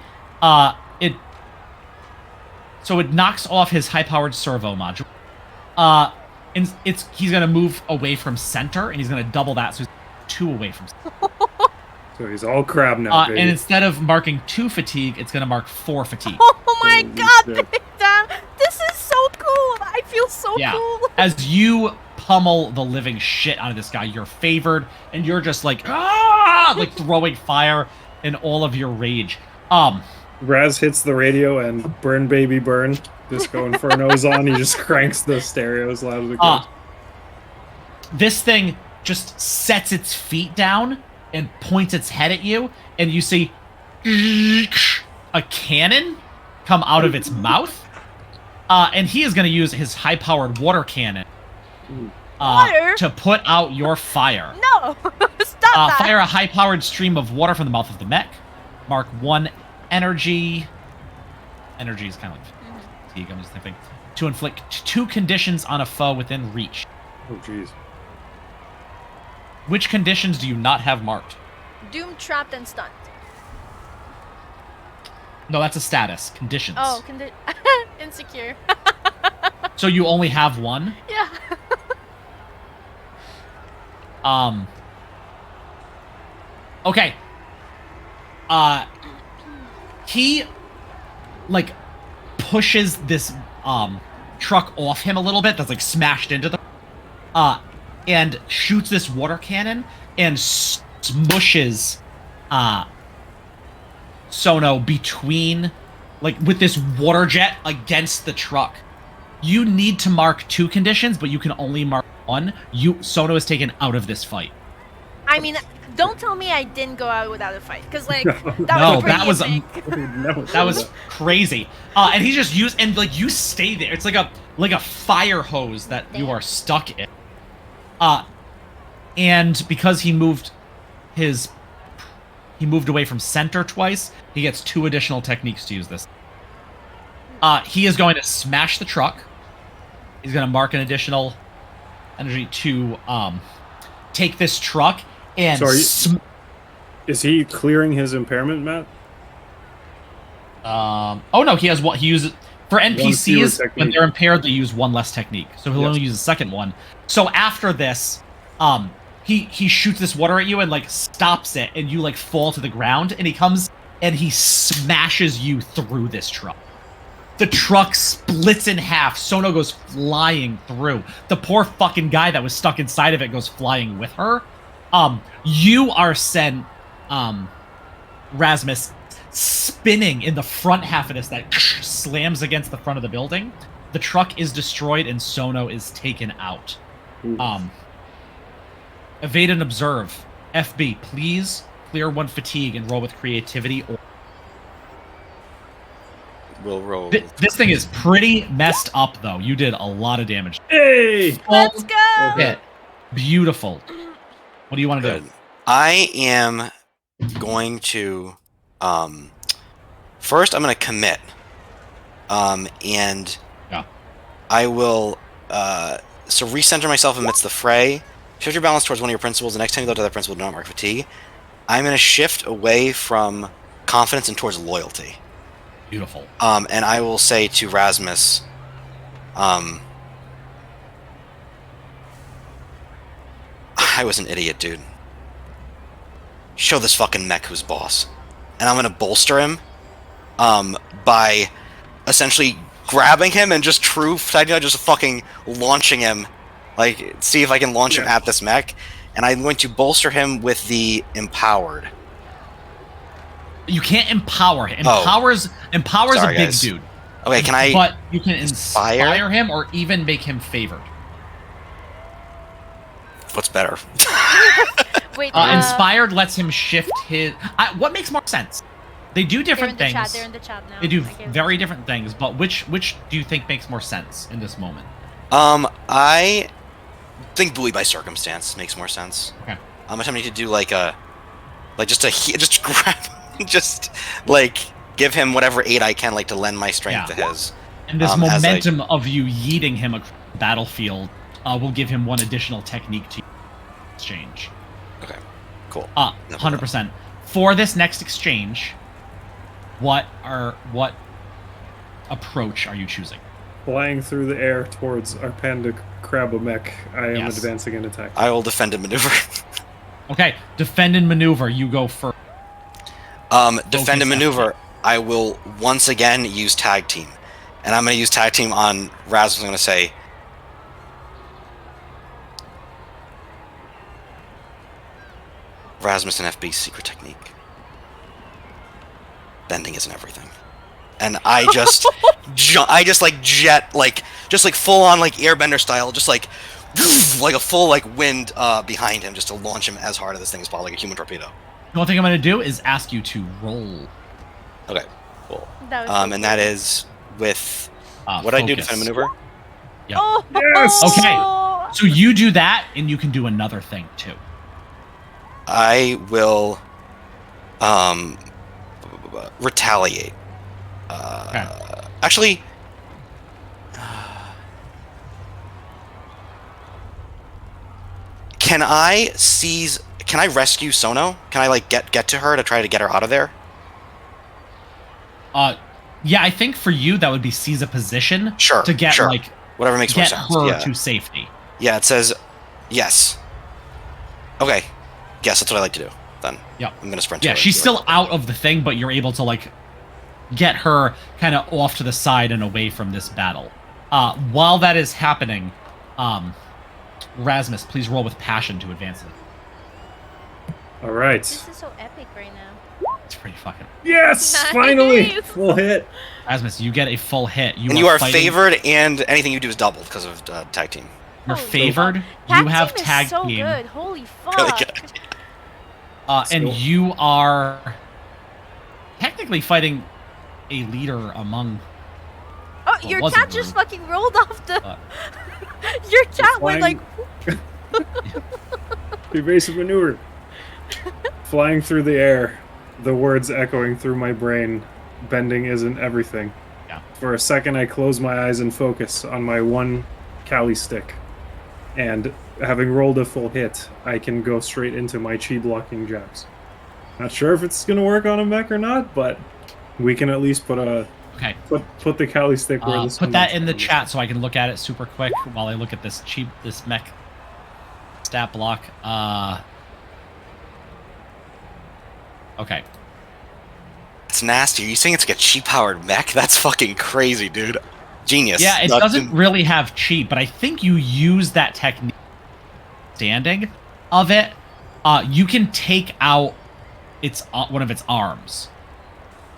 it knocks off his high-powered servo module. And he's gonna move away from center, and he's gonna double that, so he's 2 away from center. So he's all crab now, baby. And instead of marking 2 fatigue, it's gonna mark 4 fatigue. Oh my Holy god, shit. Big Dam! This is so cool! I feel so Yeah. cool! As you pummel the living shit out of this guy, you're favored, and you're just like, ah, like throwing fire in all of your rage. Raz hits the radio and burn baby burn. Disco Inferno's on. He just cranks the stereo as loud as it goes. This thing just sets its feet down and points its head at you, and you see a cannon come out of its mouth. And he is going to use his high-powered water cannon Water? to put out your fire. No! Stop that! Fire a high-powered stream of water from the mouth of the mech. Mark 1 energy. Energy is kind of like fatigue, I'm just thinking. To inflict 2 conditions on a foe within reach. Oh, jeez. Which conditions do you not have marked? Doom, trapped, and stunned. No, that's a status. Conditions. Oh, insecure. So you only have 1? Yeah. Okay. He like pushes this truck off him a little bit that's like smashed into the and shoots this water cannon and smushes Sono between like with this water jet against the truck. You need to mark 2 conditions, but you can only mark 1. Sono is taken out of this fight. I mean, don't tell me I didn't go out without a fight, because like that No, was pretty that was epic. that was crazy. And he just used and like you stay there. It's like a fire hose that you are stuck in. And because he moved away from center twice, he gets 2 additional techniques to use this. He is going to smash the truck. He's going to mark an additional energy to take this truck and. So is he clearing his impairment, Matt? Oh no, he has what he uses for NPCs when they're impaired. They use 1 less technique, so he'll only use the second one. So after this, he shoots this water at you and like stops it, and you like fall to the ground. And he comes and he smashes you through this truck. The truck splits in half. Sono goes flying through. The poor fucking guy that was stuck inside of it goes flying with her. You are sent, Rasmus, spinning in the front half of this that slams against the front of the building. The truck is destroyed and Sono is taken out. Evade and observe. FB, please clear 1 fatigue and roll with creativity. Or We'll roll. This thing is pretty messed up, though. You did a lot of damage. Hey! Let's go! Hit. Beautiful. What do you want to do? I am going to first I'm going to commit. And Yeah. I will so recenter myself amidst the fray. Shift your balance towards one of your principles. The next time you go to that principle, do not mark fatigue. I'm going to shift away from confidence and towards loyalty. Beautiful. And I will say to Rasmus, I was an idiot, dude. Show this fucking mech who's boss. And I'm gonna bolster him, by essentially grabbing him and just just fucking launching him. Like, see if I can launch him at this mech. And I'm going to bolster him with the empowered. You can't empower him. Empower's Sorry, a big guys. dude. Okay, can I... But you can inspire him or even make him favored. What's better? Wait, inspired lets him shift his... what makes more sense? They do different things. They're in the chat now. They do very different things, but which do you think makes more sense in this moment? I think buoy by circumstance makes more sense. Okay. I'm attempting to do just grab, just like give him whatever aid I can, like to lend my strength to his. And this momentum of you yeeting him across the battlefield will give him 1 additional technique to exchange. Okay, cool. 100%. For this next exchange, what approach are you choosing? Flying through the air towards our panda crab mech, I am advancing an attack. I will defend and maneuver. Okay, defend and maneuver. You go first. Defend and maneuver. I will once again use tag team, and I'm going to use tag team on Rasmus. I'm going to say, Rasmus and FB's secret technique. Bending isn't everything. And I just, just full on like airbender style, just like a full like wind behind him, just to launch him as hard at this thing as possible, like a human torpedo. The only thing I'm going to do is ask you to roll. Okay, cool. That that is with what I do, defend maneuver. Yep. Oh, yes. Okay. So you do that, and you can do another thing too. I will retaliate. Okay. Actually, can I rescue Sono? Can I like get to her to try to get her out of there? Yeah, I think for you that would be seize a position to get like whatever makes more get sense. her Yeah. to safety. Yeah, it says yes. Okay. Yes, that's what I like to do. Then. Yep. I'm gonna sprint to Yeah, her. she's still out of the thing, but you're able to like get her kind of off to the side and away from this battle. While that is happening, Rasmus, please roll with passion to advance it. All right. This is so epic right now. It's pretty fucking. Yes, Nice. finally, full hit. Rasmus, you get a full hit. And you are fighting- favored, and anything you do is doubled because of tag team. You're Holy favored. fuck. You have team is tag so team. good. Holy fuck. Really good. And you are technically fighting a leader among. Oh, Well, your was a cat just group. fucking rolled off the. Uh, Your cat went like. Evasive maneuver. Flying through the air, the words echoing through my brain. Bending isn't everything. Yeah. For a second, I close my eyes and focus on my one Kali stick. And having rolled a full hit, I can go straight into my chi blocking jabs. Not sure if it's going to work on a mech or not, but we can at least put Okay. put the Kali stick where this Put one that is. in the chat so I can look at it super quick while I look at this mech stat block. Okay. It's nasty. Are you saying it's like a cheap-powered mech? That's fucking crazy, dude. Genius. Yeah, it Not- doesn't really have cheat, but I think you use that technique standing of it. You can take out its one of its arms.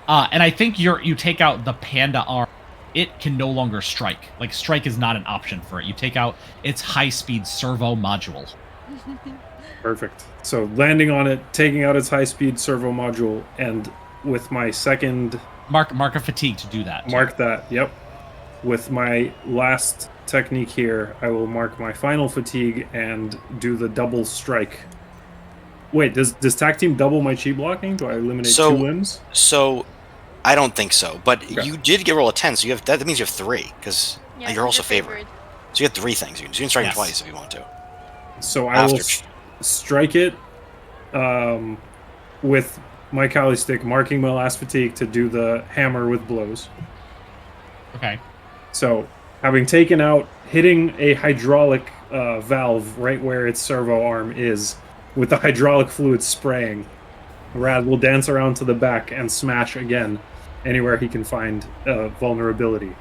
And I think you take out the panda arm. It can no longer strike. Like, strike is not an option for it. You take out its high-speed servo module. Perfect. So landing on it, taking out its high-speed servo module, and with my second Mark a fatigue to do that. mark that. Yep. With my last technique here, I will mark my final fatigue and do the double strike. Wait, does tag team double my chi blocking? Do I eliminate So- 2 limbs? So, I don't think so. But Okay. you did get roll a 10, so you have that means you have 3, because Yeah, you're also favored. So you have 3 things. You can strike Yes. twice if you want to. So I will After- strike it with my Kali stick, marking my last fatigue to do the hammer with blows. Okay. So, having taken out, hitting a hydraulic valve right where its servo arm is, with the hydraulic fluid spraying, Rad will dance around to the back and smash again anywhere he can find vulnerability.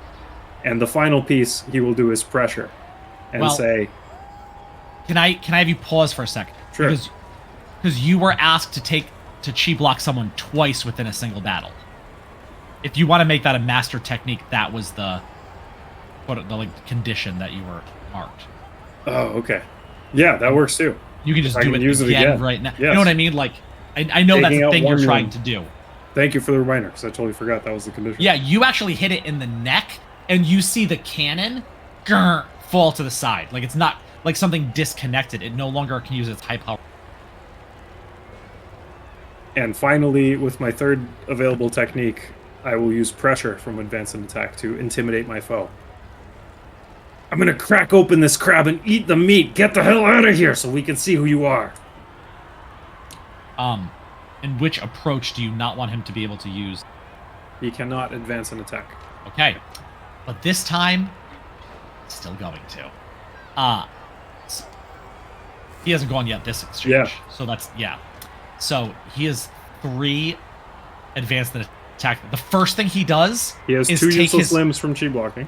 And the final piece he will do is pressure and Well, say, Can I have you pause for a second? Sure. Because you were asked to chi block someone twice within a single battle. If you want to make that a master technique, that was the like condition that you were marked. "Oh, okay, yeah, that works too." You can just I do can it use it again again. right now. Yes. You know what I mean? Like, I know that's Taking the out thing you're one trying limb. to do. Thank you for the reminder, because I totally forgot that was the condition. Yeah, you actually hit it in the neck, and you see the cannon fall to the side. Like, it's not like something disconnected. It no longer can use its high power. And finally, with my third available technique, I will use pressure from advance and attack to intimidate my foe. I'm gonna crack open this crab and eat the meat. Get the hell out of here so we can see who you are. And which approach do you not want him to be able to use? He cannot advance and attack. Okay. But this time, still going to. He hasn't gone yet this exchange. Yeah. So that's, yeah. So he has 3 advanced and attack. The first thing he does He has is 2 take useless his... limbs from chi blocking,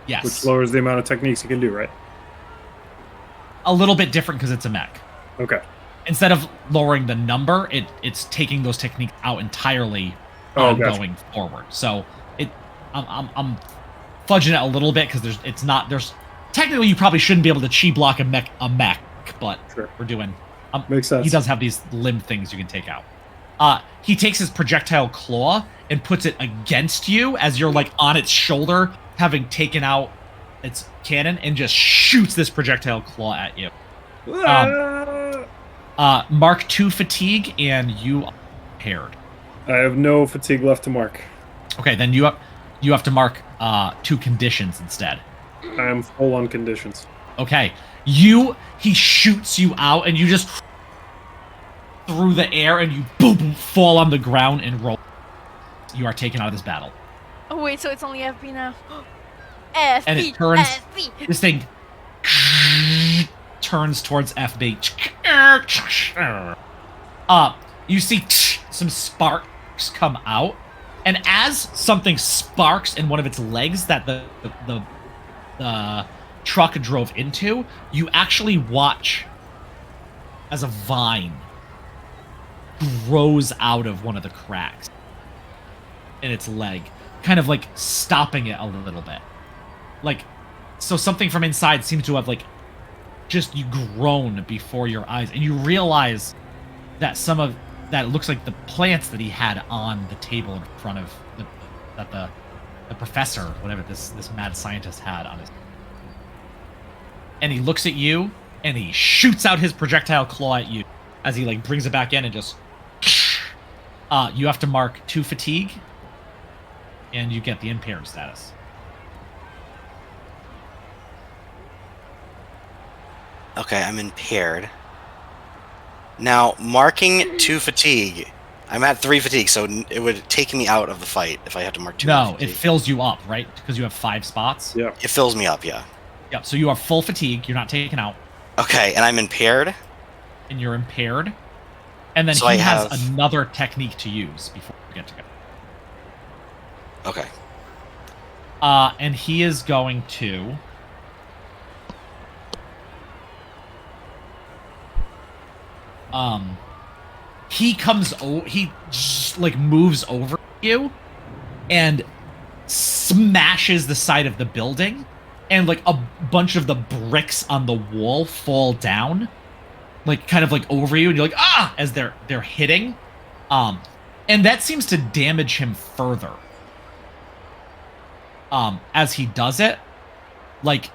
Yes. which lowers the amount of techniques he can do, right? A little bit different because it's a mech. Okay. Instead of lowering the number, it's taking those techniques out entirely Oh, gotcha. going forward. So I'm fudging it a little bit because there's technically you probably shouldn't be able to chi block a mech, but Sure. we're doing. Makes sense. He does have these limb things you can take out. He takes his projectile claw and puts it against you as you're like on its shoulder, having taken out its cannon and just shoots this projectile claw at you. Mark 2 fatigue, and you are impaired. I have no fatigue left to mark. Okay, then you have to mark 2 conditions instead. I am full on conditions. Okay, he shoots you out, and you just through the air, and you boom fall on the ground and roll. You are taken out of this battle. Oh wait, so it's only FB now. FB, And it turns. FB. This thing turns towards FB. You see some sparks come out, and as something sparks in one of its legs that the truck drove into, you actually watch as a vine grows out of one of the cracks in its leg, kind of like stopping it a little bit. Like, so something from inside seems to have like just grown before your eyes, and you realize that some of that looks like the plants that he had on the table in front of the professor, whatever this mad scientist had on his. And he looks at you, and he shoots out his projectile claw at you as he like brings it back in and just. You have to mark 2 fatigue, and you get the impaired status. Okay, I'm impaired. Now, marking 2 fatigue, I'm at 3 fatigue, so it would take me out of the fight if I had to mark 2 No, fatigue. it fills you up, right? Because you have 5 spots. Yeah. It fills me up, yeah. Yep. So you are full fatigue. You're not taken out, Okay, and I'm impaired. and you're impaired. And then So he I has have- another technique to use before we get to go. Okay. And he is going to. He comes. He just, like moves over you, and smashes the side of the building, and like a bunch of the bricks on the wall fall down, like kind of like over you, and you're like ah as they're hitting, and that seems to damage him further. As he does it, like,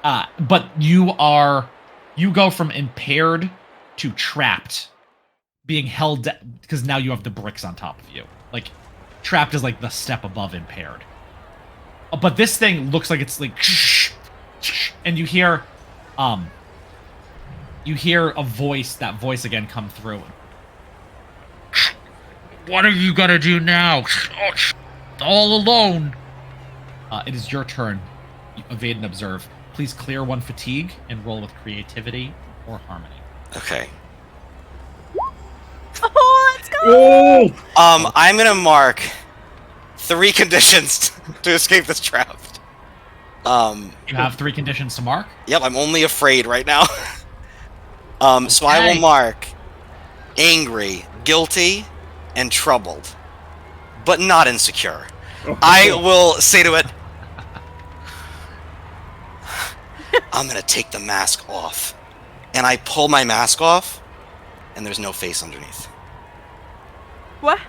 but you go from impaired to trapped, being held because now you have the bricks on top of you. Like, trapped is like the step above impaired. But this thing looks like it's like, and you hear a voice, that voice again come through. What are you gonna do now? All alone. It is your turn. Evade and observe. Please clear 1 fatigue and roll with creativity or harmony. Okay. Oh, let's go! Oh! I'm gonna mark 3 conditions to escape this trap. You have 3 conditions to mark. Yep, I'm only afraid right now. So I Okay. will mark angry, guilty, and troubled, but not insecure. I will say to it, I'm gonna take the mask off. And I pull my mask off, and there's no face underneath. What?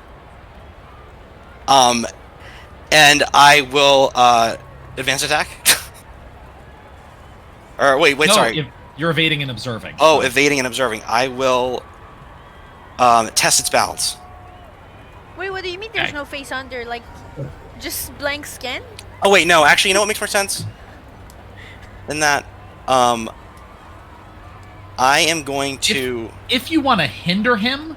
And I will, advance attack? Or, wait, No, sorry. you're evading and observing. Oh, evading and observing. I will, test its balance. Wait, what do you mean there's Okay. no face under? Like, just blank skin? Oh, wait, no, actually, you know what makes more sense? Than that, I am going to... If you want to hinder him,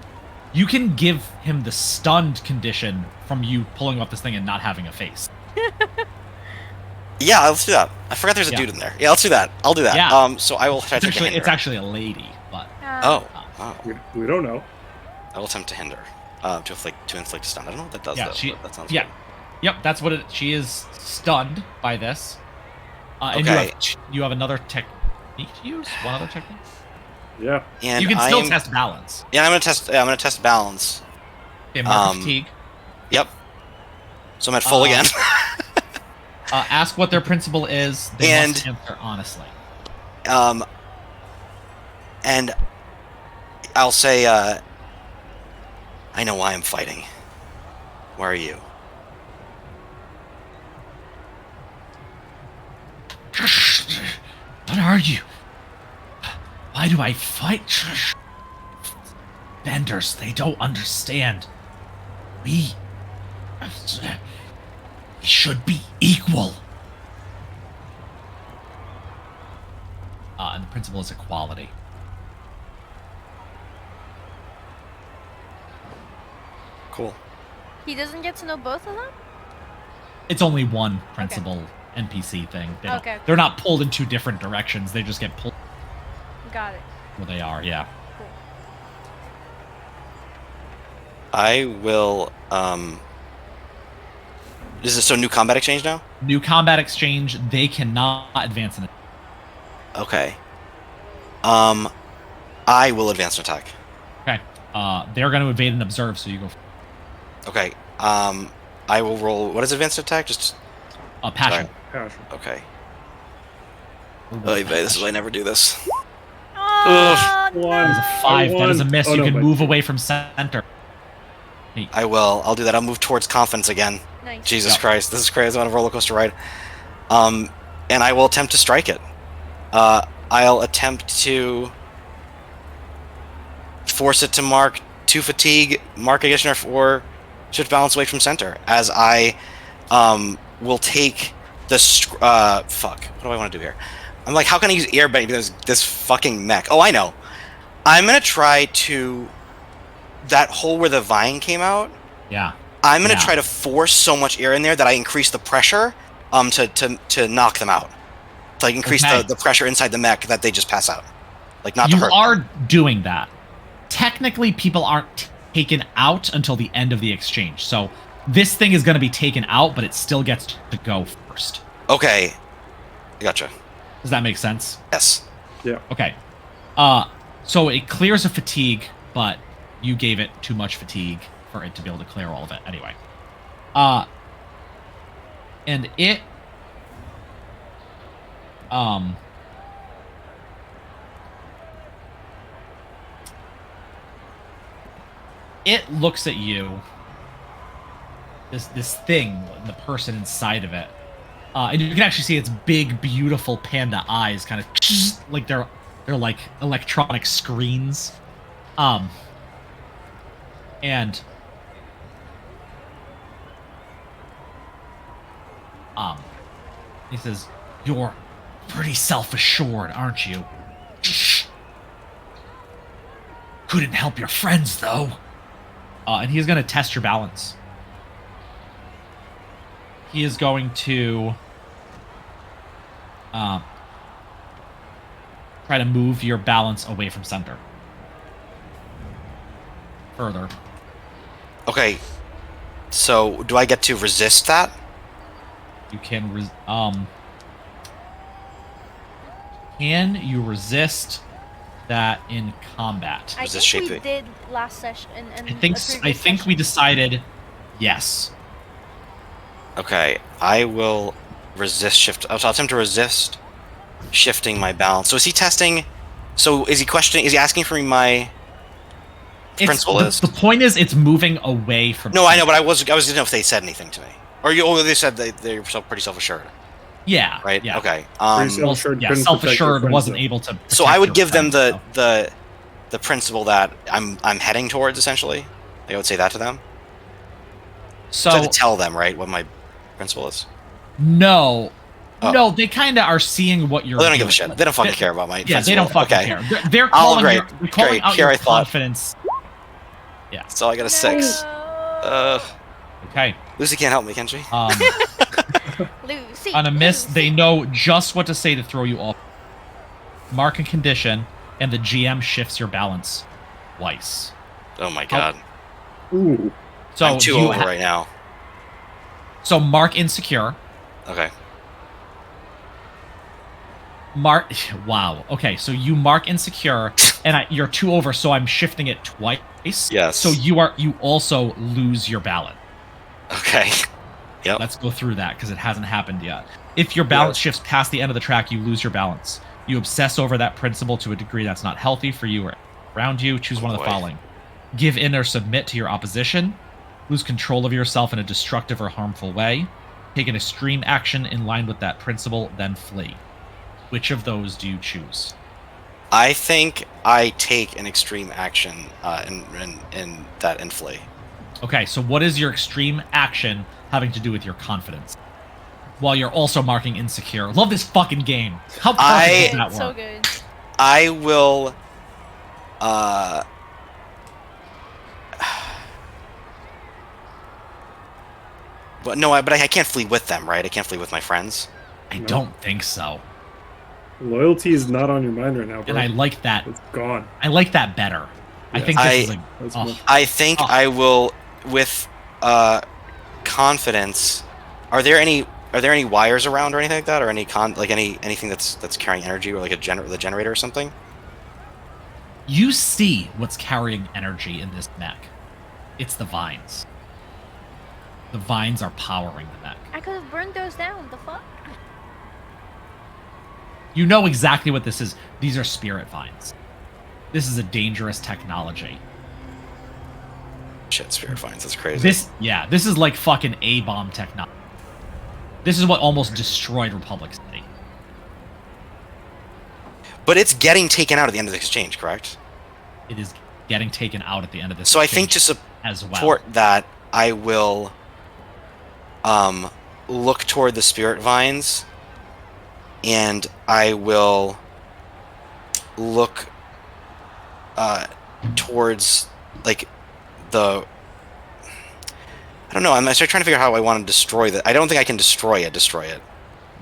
you can give him the stunned condition from you pulling off this thing and not having a face. Yeah, let's do that. I forgot there's a Yeah. dude in there. Yeah, let's do that. I'll do that. Yeah. So I will try It's to actually, hinder. it's actually a lady, but Oh. Oh. We don't know. I will attempt to hinder. To inflict a stun. I don't know what that does, yeah, though. But that sounds yeah, good. yep, that's what it. She is stunned by this. And Okay. you have another technique to use. One other technique. Yeah. And You can I still am, test balance. Yeah, I'm gonna test balance. Okay, mark the fatigue. Yep. So I'm at full again. Ask what their principal is. They And- must answer honestly. And I'll say, I know why I'm fighting. Why are you? are you? Why do I fight? Benders, they don't understand. We should be equal. And the principle is equality. Cool. He doesn't get to know both of them? It's only one principle NPC thing. Okay. They're not pulled in two different directions. They just get pulled Got it. where they are, yeah. Cool. I will. Is this so new combat exchange now? New combat exchange, they cannot advance in it. Okay. I will advance an attack. Okay. They're going to evade and observe, so you go. Okay. I will roll. What is advanced attack? Just. Passion. Passion. Okay. This is why I never do this. Oh, One. That is a 5. That is a miss. Oh, You no, can but- move away from center. I will. I'll do that. I'll move towards confidence again. Nice. Jesus Yep. Christ, this is crazy. I'm on a roller coaster ride. And I will attempt to strike it. I'll attempt to force it to mark 2 fatigue, mark addition or 4, shift balance away from center. As I will take the fuck. What do I want to do here? I'm like, how can I use airbending because this fucking mech? Oh, I know. I'm gonna try to that hole where the vine came out. Yeah. I'm gonna Yeah. try to force so much air in there that I increase the pressure to knock them out. To like increase Okay. the pressure inside the mech that they just pass out. Like not to You hurt. are doing that. Technically, people aren't taken out until the end of the exchange. So this thing is going to be taken out, but it still gets to go first. Okay. Gotcha. Does that make sense? Yes. Yeah. Okay. So it clears a fatigue, but you gave it too much fatigue for it to be able to clear all of it. Anyway. And it it looks at you, this thing, the person inside of it, and you can actually see its big, beautiful panda eyes, kind of like they're like electronic screens, and he says, "You're pretty self-assured, aren't you? Couldn't help your friends, though." And he's going to test your balance. He is going to try to move your balance away from center. Further. Okay. So do I get to resist that? You can can you resist that in combat? I Was this think we shaping? did last session. I think we decided yes. Okay. I will resist shift. I'll attempt to resist shifting my balance. So is he testing? So is he questioning? Is he asking for me my principle is? The point is, it's moving away from. No, I know, but I was didn't know if they said anything to me. Or they said they're pretty self-assured, Yeah. right? Yeah. Okay. Pretty self-assured. Yeah. couldn't protect your Self-assured friends, wasn't though. able to. So protect I would your give them friends, though. the principle that I'm heading towards, essentially. I would say that to them. So I So have to tell them, right, what my principle is. no, Oh. no, they kind of are seeing what you're. Well, they don't give a doing. shit. They don't fucking They- care about my Yeah, they principle. don't fucking Okay. care. They're calling, great, they're calling great. out Here your I thought. confidence. So I got a 6. Okay. Lucy can't help me, can she? Lucy. On a miss, Lucy. they know just what to say to throw you off. Mark and condition, and the GM shifts your balance twice. Oh my god. Ooh. So I'm 2 you over right now. So mark insecure. Okay. Mark. Wow. Okay. So you mark insecure, and you're 2 over. So I'm shifting it twice. Yes. So you also lose your balance. Okay. Yep. Let's go through that because it hasn't happened yet. If your balance shifts past the end of the track, you lose your balance. You obsess over that principle to a degree that's not healthy for you or around you. Choose one of the boy. following: give in or submit to your opposition, lose control of yourself in a destructive or harmful way, take an extreme action in line with that principle, then flee. Which of those do you choose? I think I take an extreme action in that inflate. Okay, so what is your extreme action having to do with your confidence? While you're also marking insecure. Love this fucking game. How perfect does that It's so work? good. I will. But no, but I can't flee with them, right? I can't flee with my friends. I No. don't think so. Loyalty is not on your mind right now, bro. And I like that. It's gone. I like that better. I Yeah. think this is That's a much- I think Oh. I will with confidence. Are there any wires around or anything like that, or anything that's carrying energy, or like the generator or something? You see what's carrying energy in this mech. It's the vines. The vines are powering the mech. I could have burned those down. The fuck? You know exactly what this is. These are spirit vines. This is a dangerous technology. Shit, spirit vines. That's crazy. This is like fucking A-bomb technology. This is what almost destroyed Republic City. But it's getting taken out at the end of the exchange, correct? It is getting taken out at the end of this. So I think exchange to as well. support that, I will look toward the spirit vines, and I will look towards like the. I don't know. I'm trying to figure out how I want to destroy that. I don't think I can destroy it,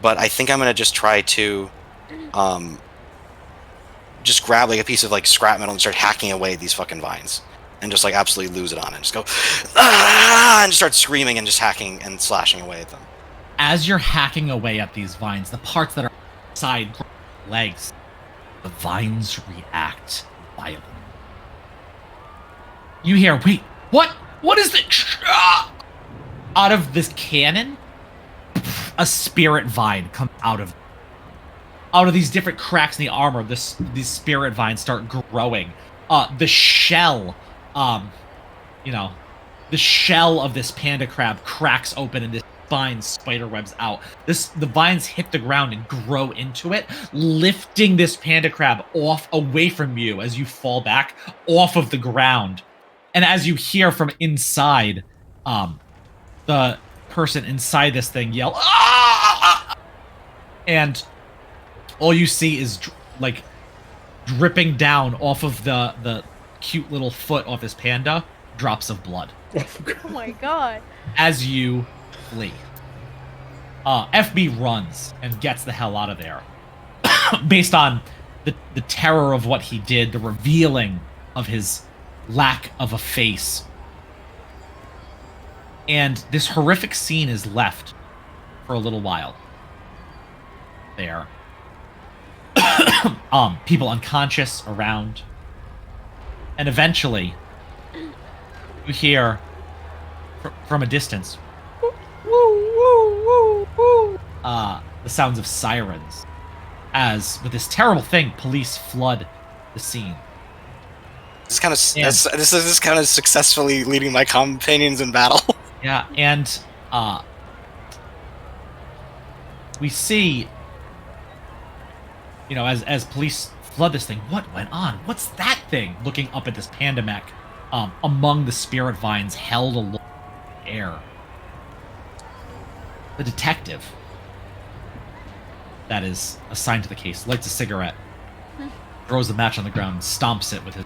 but I think I'm gonna just try to just grab like a piece of like scrap metal and start hacking away at these fucking vines, and just like absolutely lose it on it. Just go and just start screaming and just hacking and slashing away at them. As you're hacking away at these vines, the parts that are side legs, the vines react violently. You hear, wait, what? What is this? Out of this cannon, a spirit vine comes out of these different cracks in the armor. These spirit vines start growing. The shell, the shell of this panda crab cracks open and this vine spider webs out. The vines hit the ground and grow into it, lifting this panda crab off away from you as you fall back off of the ground. And as you hear from inside, the person inside this thing yell, "Ah!" And all you see is like dripping down off of the cute little foot off this panda, drops of blood. Oh my god. As you flee. FB runs and gets the hell out of there. Based on the terror of what he did, the revealing of his lack of a face. And this horrific scene is left for a little while. There. People unconscious around. And eventually, you hear from a distance the sounds of sirens as with this terrible thing police flood the scene. This is kind of successfully leading my companions in battle. Yeah, and we see, as police flood this thing, what went on? What's that thing? Looking up at this panda mech, among the spirit vines held aloft in the air. The detective that is assigned to the case lights a cigarette, throws the match on the ground, and stomps it with his.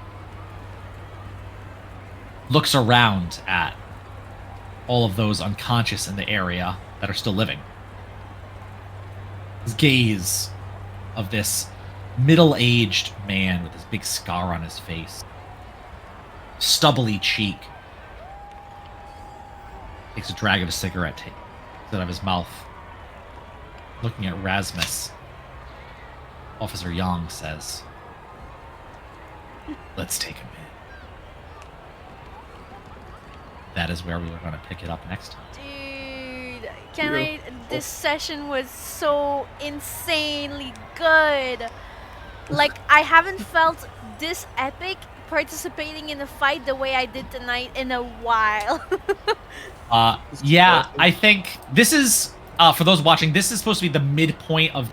Looks around at all of those unconscious in the area that are still living. His gaze of this middle-aged man with this big scar on his face, stubbly cheek, takes a drag of a cigarette, takes it out of his mouth. Looking at Rasmus, Officer Young says, "Let's take him in." That is where we were going to pick it up next time. Dude, this session was so insanely good. Like, I haven't felt this epic participating in a fight the way I did tonight in a while. Yeah, I think this is, for those watching, this is supposed to be the midpoint of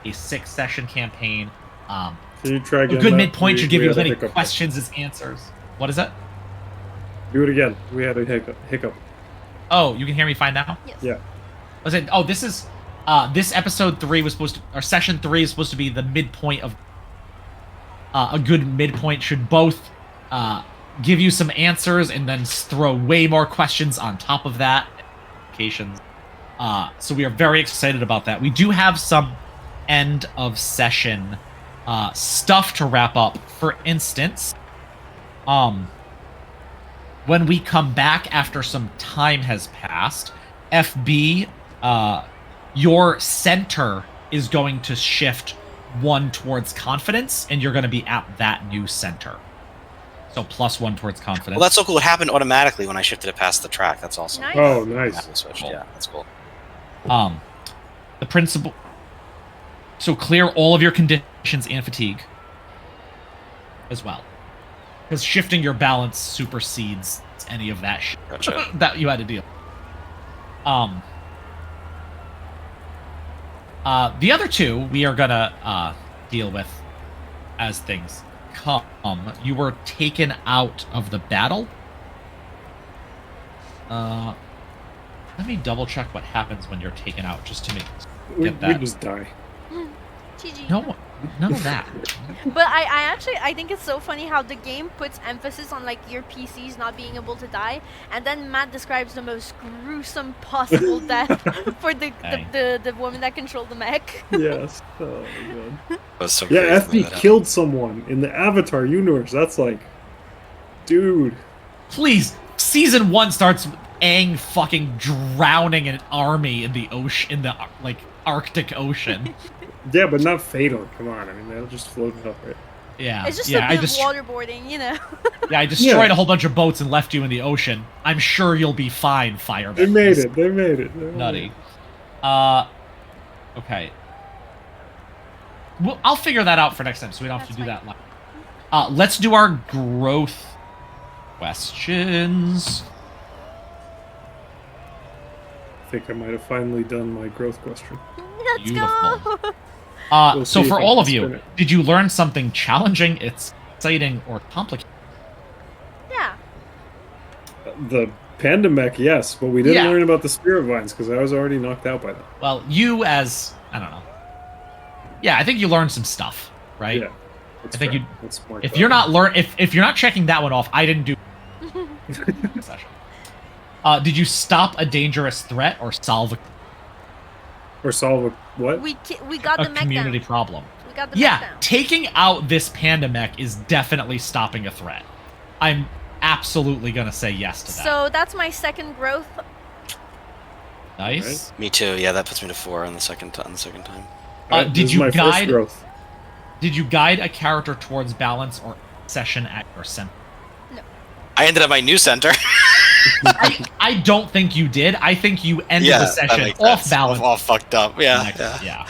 a 6-session campaign. Can you try A again? good Matt? midpoint should give We you as had a many hiccup. questions as answers. What is it? Do it again. We had a hiccup. Oh, you can hear me fine now? Yes. Yeah. Was it? Oh, this is this episode 3 was supposed to, or session 3 is supposed to be the midpoint of. A good midpoint should both give you some answers and then throw way more questions on top of that. So we are very excited about that. We do have some end of session stuff to wrap up. For instance, when we come back after some time has passed, FB, your center is going to shift 1 towards confidence, and you're going to be at that new center. So +1 towards confidence. Well, that's so cool. It happened automatically when I shifted it past the track. That's awesome. Nice. Oh, nice. Automatically switched. Cool. Yeah, that's cool. The principal. So clear all of your conditions and fatigue as well, because shifting your balance supersedes any of that shit Gotcha. that you had to deal. The other 2 we are gonna deal with as things come. You were taken out of the battle. Let me double check what happens when you're taken out, just to make We get that. just die. GG. No, none of that. But I think it's so funny how the game puts emphasis on like your PCs not being able to die, and then Matt describes the most gruesome possible death for the woman that controlled the mech. Yes. Oh my god. That was so Yeah, crazy when FB that killed someone in the Avatar universe. That's like, dude. Please, season 1 starts with Aang fucking drowning an army in the ocean, in the like Arctic Ocean. Yeah, but not fatal. Come on. I mean, they'll just float it up, right? Yeah, It's just yeah. a bit of waterboarding, you know. I destroyed Yeah. a whole bunch of boats and left you in the ocean. I'm sure you'll be fine, Fireman. They made it. They made it. They made Nutty. it. Okay. Well, I'll figure that out for next time, so we don't have to That's do that live. Let's do our growth questions. I think I might have finally done my growth question. Let's Beautiful. go. We'll So see for if I all can of you, spin it. did you learn something challenging, exciting, or complicated? Yeah. The panda mech, yes, but we didn't Yeah. learn about the spirit vines because I was already knocked out by that. Well, you as I don't know. Yeah, I think you learned some stuff, right? Yeah. That's I think fair. you- That's smart If thought. you're not if you're not checking that one off, I didn't do session. Did you stop a dangerous threat or solve Or solve a what? We got a the mech community down. problem? We got the mech Yeah, down. taking out this panda mech is definitely stopping a threat. I'm absolutely gonna say yes to that. So that's my second growth. Nice. Me too. Yeah, that puts me to 4 on the second time. Alright, did this is you my first guide- growth. Did you guide a character towards balance or session at your center? I ended up my new center. I don't think you did. I think you ended Yeah, the that session makes off sense. balance. All fucked up. Yeah, Next- yeah.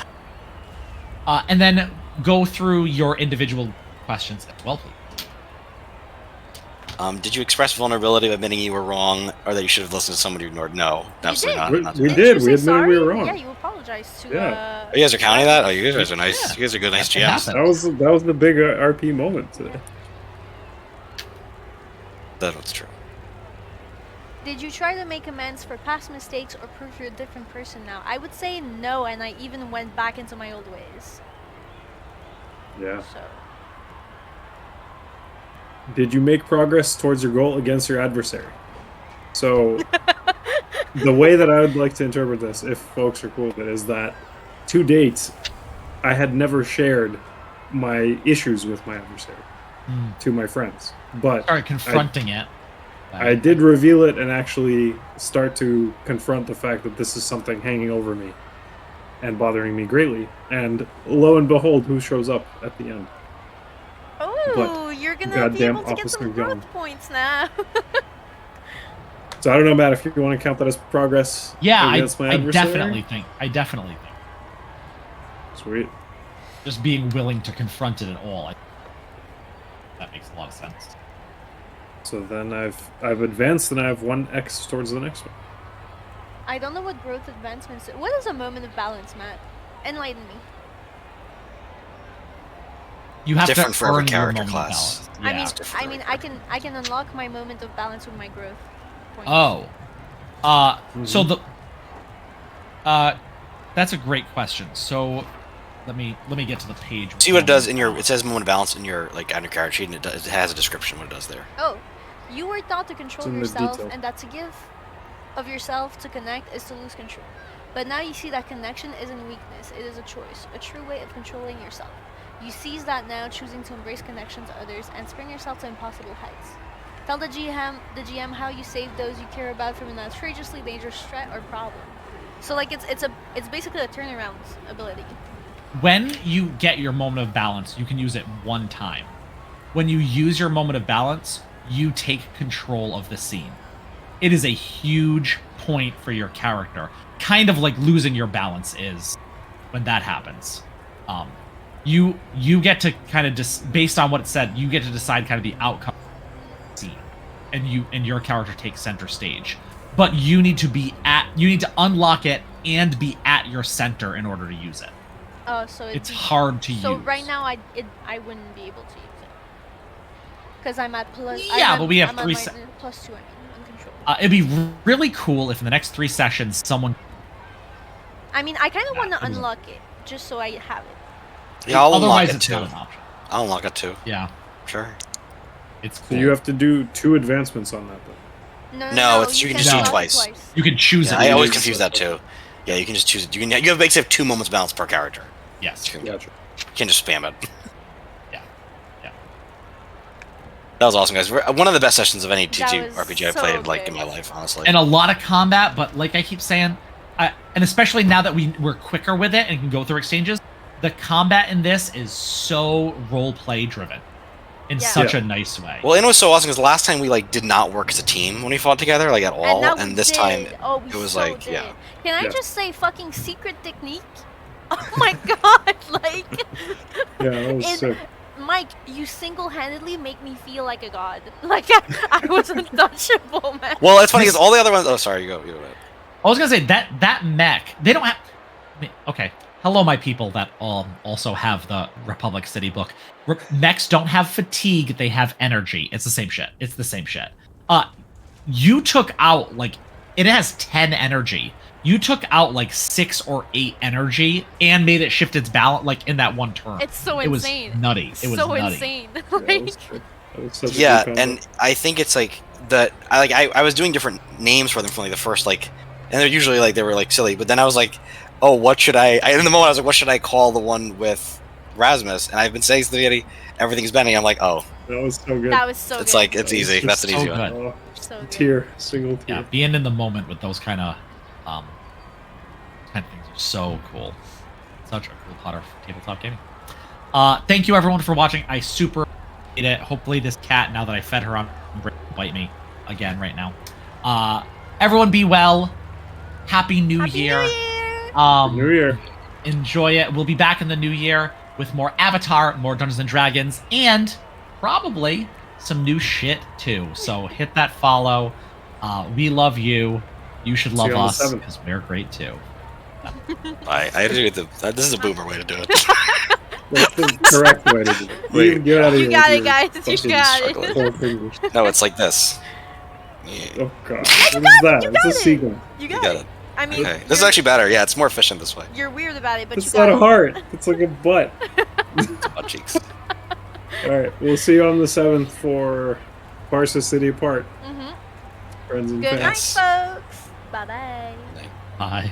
yeah. And then go through your individual questions as well, please. Did you express vulnerability by admitting you were wrong, or that you should have listened to somebody you ignored? No, absolutely did. not. We Didn't did. you We say admitted we were sorry? wrong. Yeah, you apologized to. Yeah. Oh, you guys are counting that? Oh, you guys are nice. Yeah. You guys are good, nice It GMs. happened. That was the big RP moment today. That's what's true. Did you try to make amends for past mistakes or prove you're a different person now? I would say no, and I even went back into my old ways. Yeah. So. Did you make progress towards your goal against your adversary? So, the way that I would like to interpret this, if folks are cool with it, is that to date, I had never shared my issues with my adversary to my friends. But Start confronting it. I did reveal it and actually start to confront the fact that this is something hanging over me and bothering me greatly. And lo and behold, who shows up at the end? Oh, you're gonna be goddamn able to get Officer some Gun. growth points now. So I don't know, Matt, if you want to count that as progress Yeah, against my I adversary. definitely think. Sweet. Just being willing to confront it at all. That makes a lot of sense. So then I've advanced and I have 1x towards the next one. I don't know what growth advancements. What is a moment of balance, Matt? Enlighten me. You have Different to for every earn your character moment of class. balance. I Yeah. mean, different for every I can unlock my moment of balance with my growth points. Oh. So the that's a great question. So let me get to the page. with See what it does moment in of your. It balance. says moment of balance in your like on your character sheet, and it has a description what it does there. Oh, you were taught to control in the yourself, detail. and that to give of yourself to connect is to lose control. But now you see that connection isn't weakness; it is a choice, a true way of controlling yourself. You seize that now, choosing to embrace connection to others and spring yourself to impossible heights. Tell the GM how you save those you care about from an outrageously dangerous threat or problem. So like it's basically a turnaround ability. When you get your moment of balance, you can use it one time. When you use your moment of balance, you take control of the scene. It is a huge point for your character. Kind of like losing your balance is when that happens. You get to kind of based on what it said, you get to decide kind of the outcome of the scene, and your character takes center stage. But you need to unlock it and be at your center in order to use it. Oh, so It's hard to use. So right now I wouldn't be able to use it because I'm at plus. Yeah, but we have I'm at three my- se- plus 2. I mean, in control. It'd be really cool if in the next 3 sessions someone. I mean, I kind of Yeah, want to I mean- unlock it just so I have it. Yeah, I'll unlock Otherwise, it it's too. not an option. I'll unlock it too. Yeah, Sure. it's So cool. you have to do 2 advancements on that, though. No, it's- you can just do it unlock twice. You can choose Yeah, it. I always use- confuse that too. Yeah, you can just choose it. You basically have 2 moments balance per character. Yes. You Gotcha. can't just spam it. Yeah. Yeah. That was awesome, guys. One of the best sessions of any That TTRPG was I played so like in good. my life, honestly. And a lot of combat, but like I keep saying, and especially now that we're quicker with it and can go through exchanges, the combat in this is so role play driven in Yeah. such Yeah. a nice way. Well, and it was so awesome because last time we like did not work as a team when we fought together, like at all, now and we this did. time We it was so like, did. yeah. Can I Yeah. just say fucking secret technique? Oh my god! Like, Yeah, that was In- sick. Mike, you single-handedly make me feel like a god. Like I was untouchable, man. Well, it's funny because all the other ones. Oh, sorry, you go. You go ahead. I was gonna say that mech, they don't have. Okay, hello, my people that also have the Republic City book. Mechs don't have fatigue; they have energy. It's the same shit. It's the same shit. You took out like it has 10 energy. You took out like 6 or 8 energy and made it shift its balance like in that one turn. It's so It was insane. nutty. It was so nutty. insane. Yeah, that Like, was sick. That was such a Yeah, good combo. and I think it's like that. I was doing different names for them from like the first like, and they're usually like they were like silly. But then I was like, oh, what should I in the moment I was like, what should I call the one with Rasmus? And I've been saying to the Yeti, everything's Benny. I'm like, oh, That was so good. that was so it's good. like it's easy. It's That's an just easy so one. good. Oh, so good. tier, single tier. Yeah, being in the moment with those kind of things are so cool. Such a cool part of tabletop gaming. Thank you everyone for watching. I super appreciate it. Hopefully this cat, now that I fed her on, will bite me again right now. Everyone be well. Happy New Happy Year. New Year! New Year. Enjoy it. We'll be back in the new year with more Avatar, more Dungeons and Dragons, and probably some new shit too. So hit that follow. We love you. You should love you on the us 7th. because we're great too. I agree with this is a boomer way to do it. That's the correct way to do it. Wait. You get out of You here got with it, your guys. You fucking got it. struggling. four fingers. No, it's like this. Yeah, Oh god. What is that? you It's got a it. seagull. You you got, got it. it. I mean, Okay, this is actually better. Yeah, it's more efficient this way. you're weird about it, but It's you got not a it. heart. It's like a butt. Butt cheeks. Alright, we'll see you on the 7th for Barca City Apart. Mhm. Friends and Good night, fans. folks. Bye bye. Bye.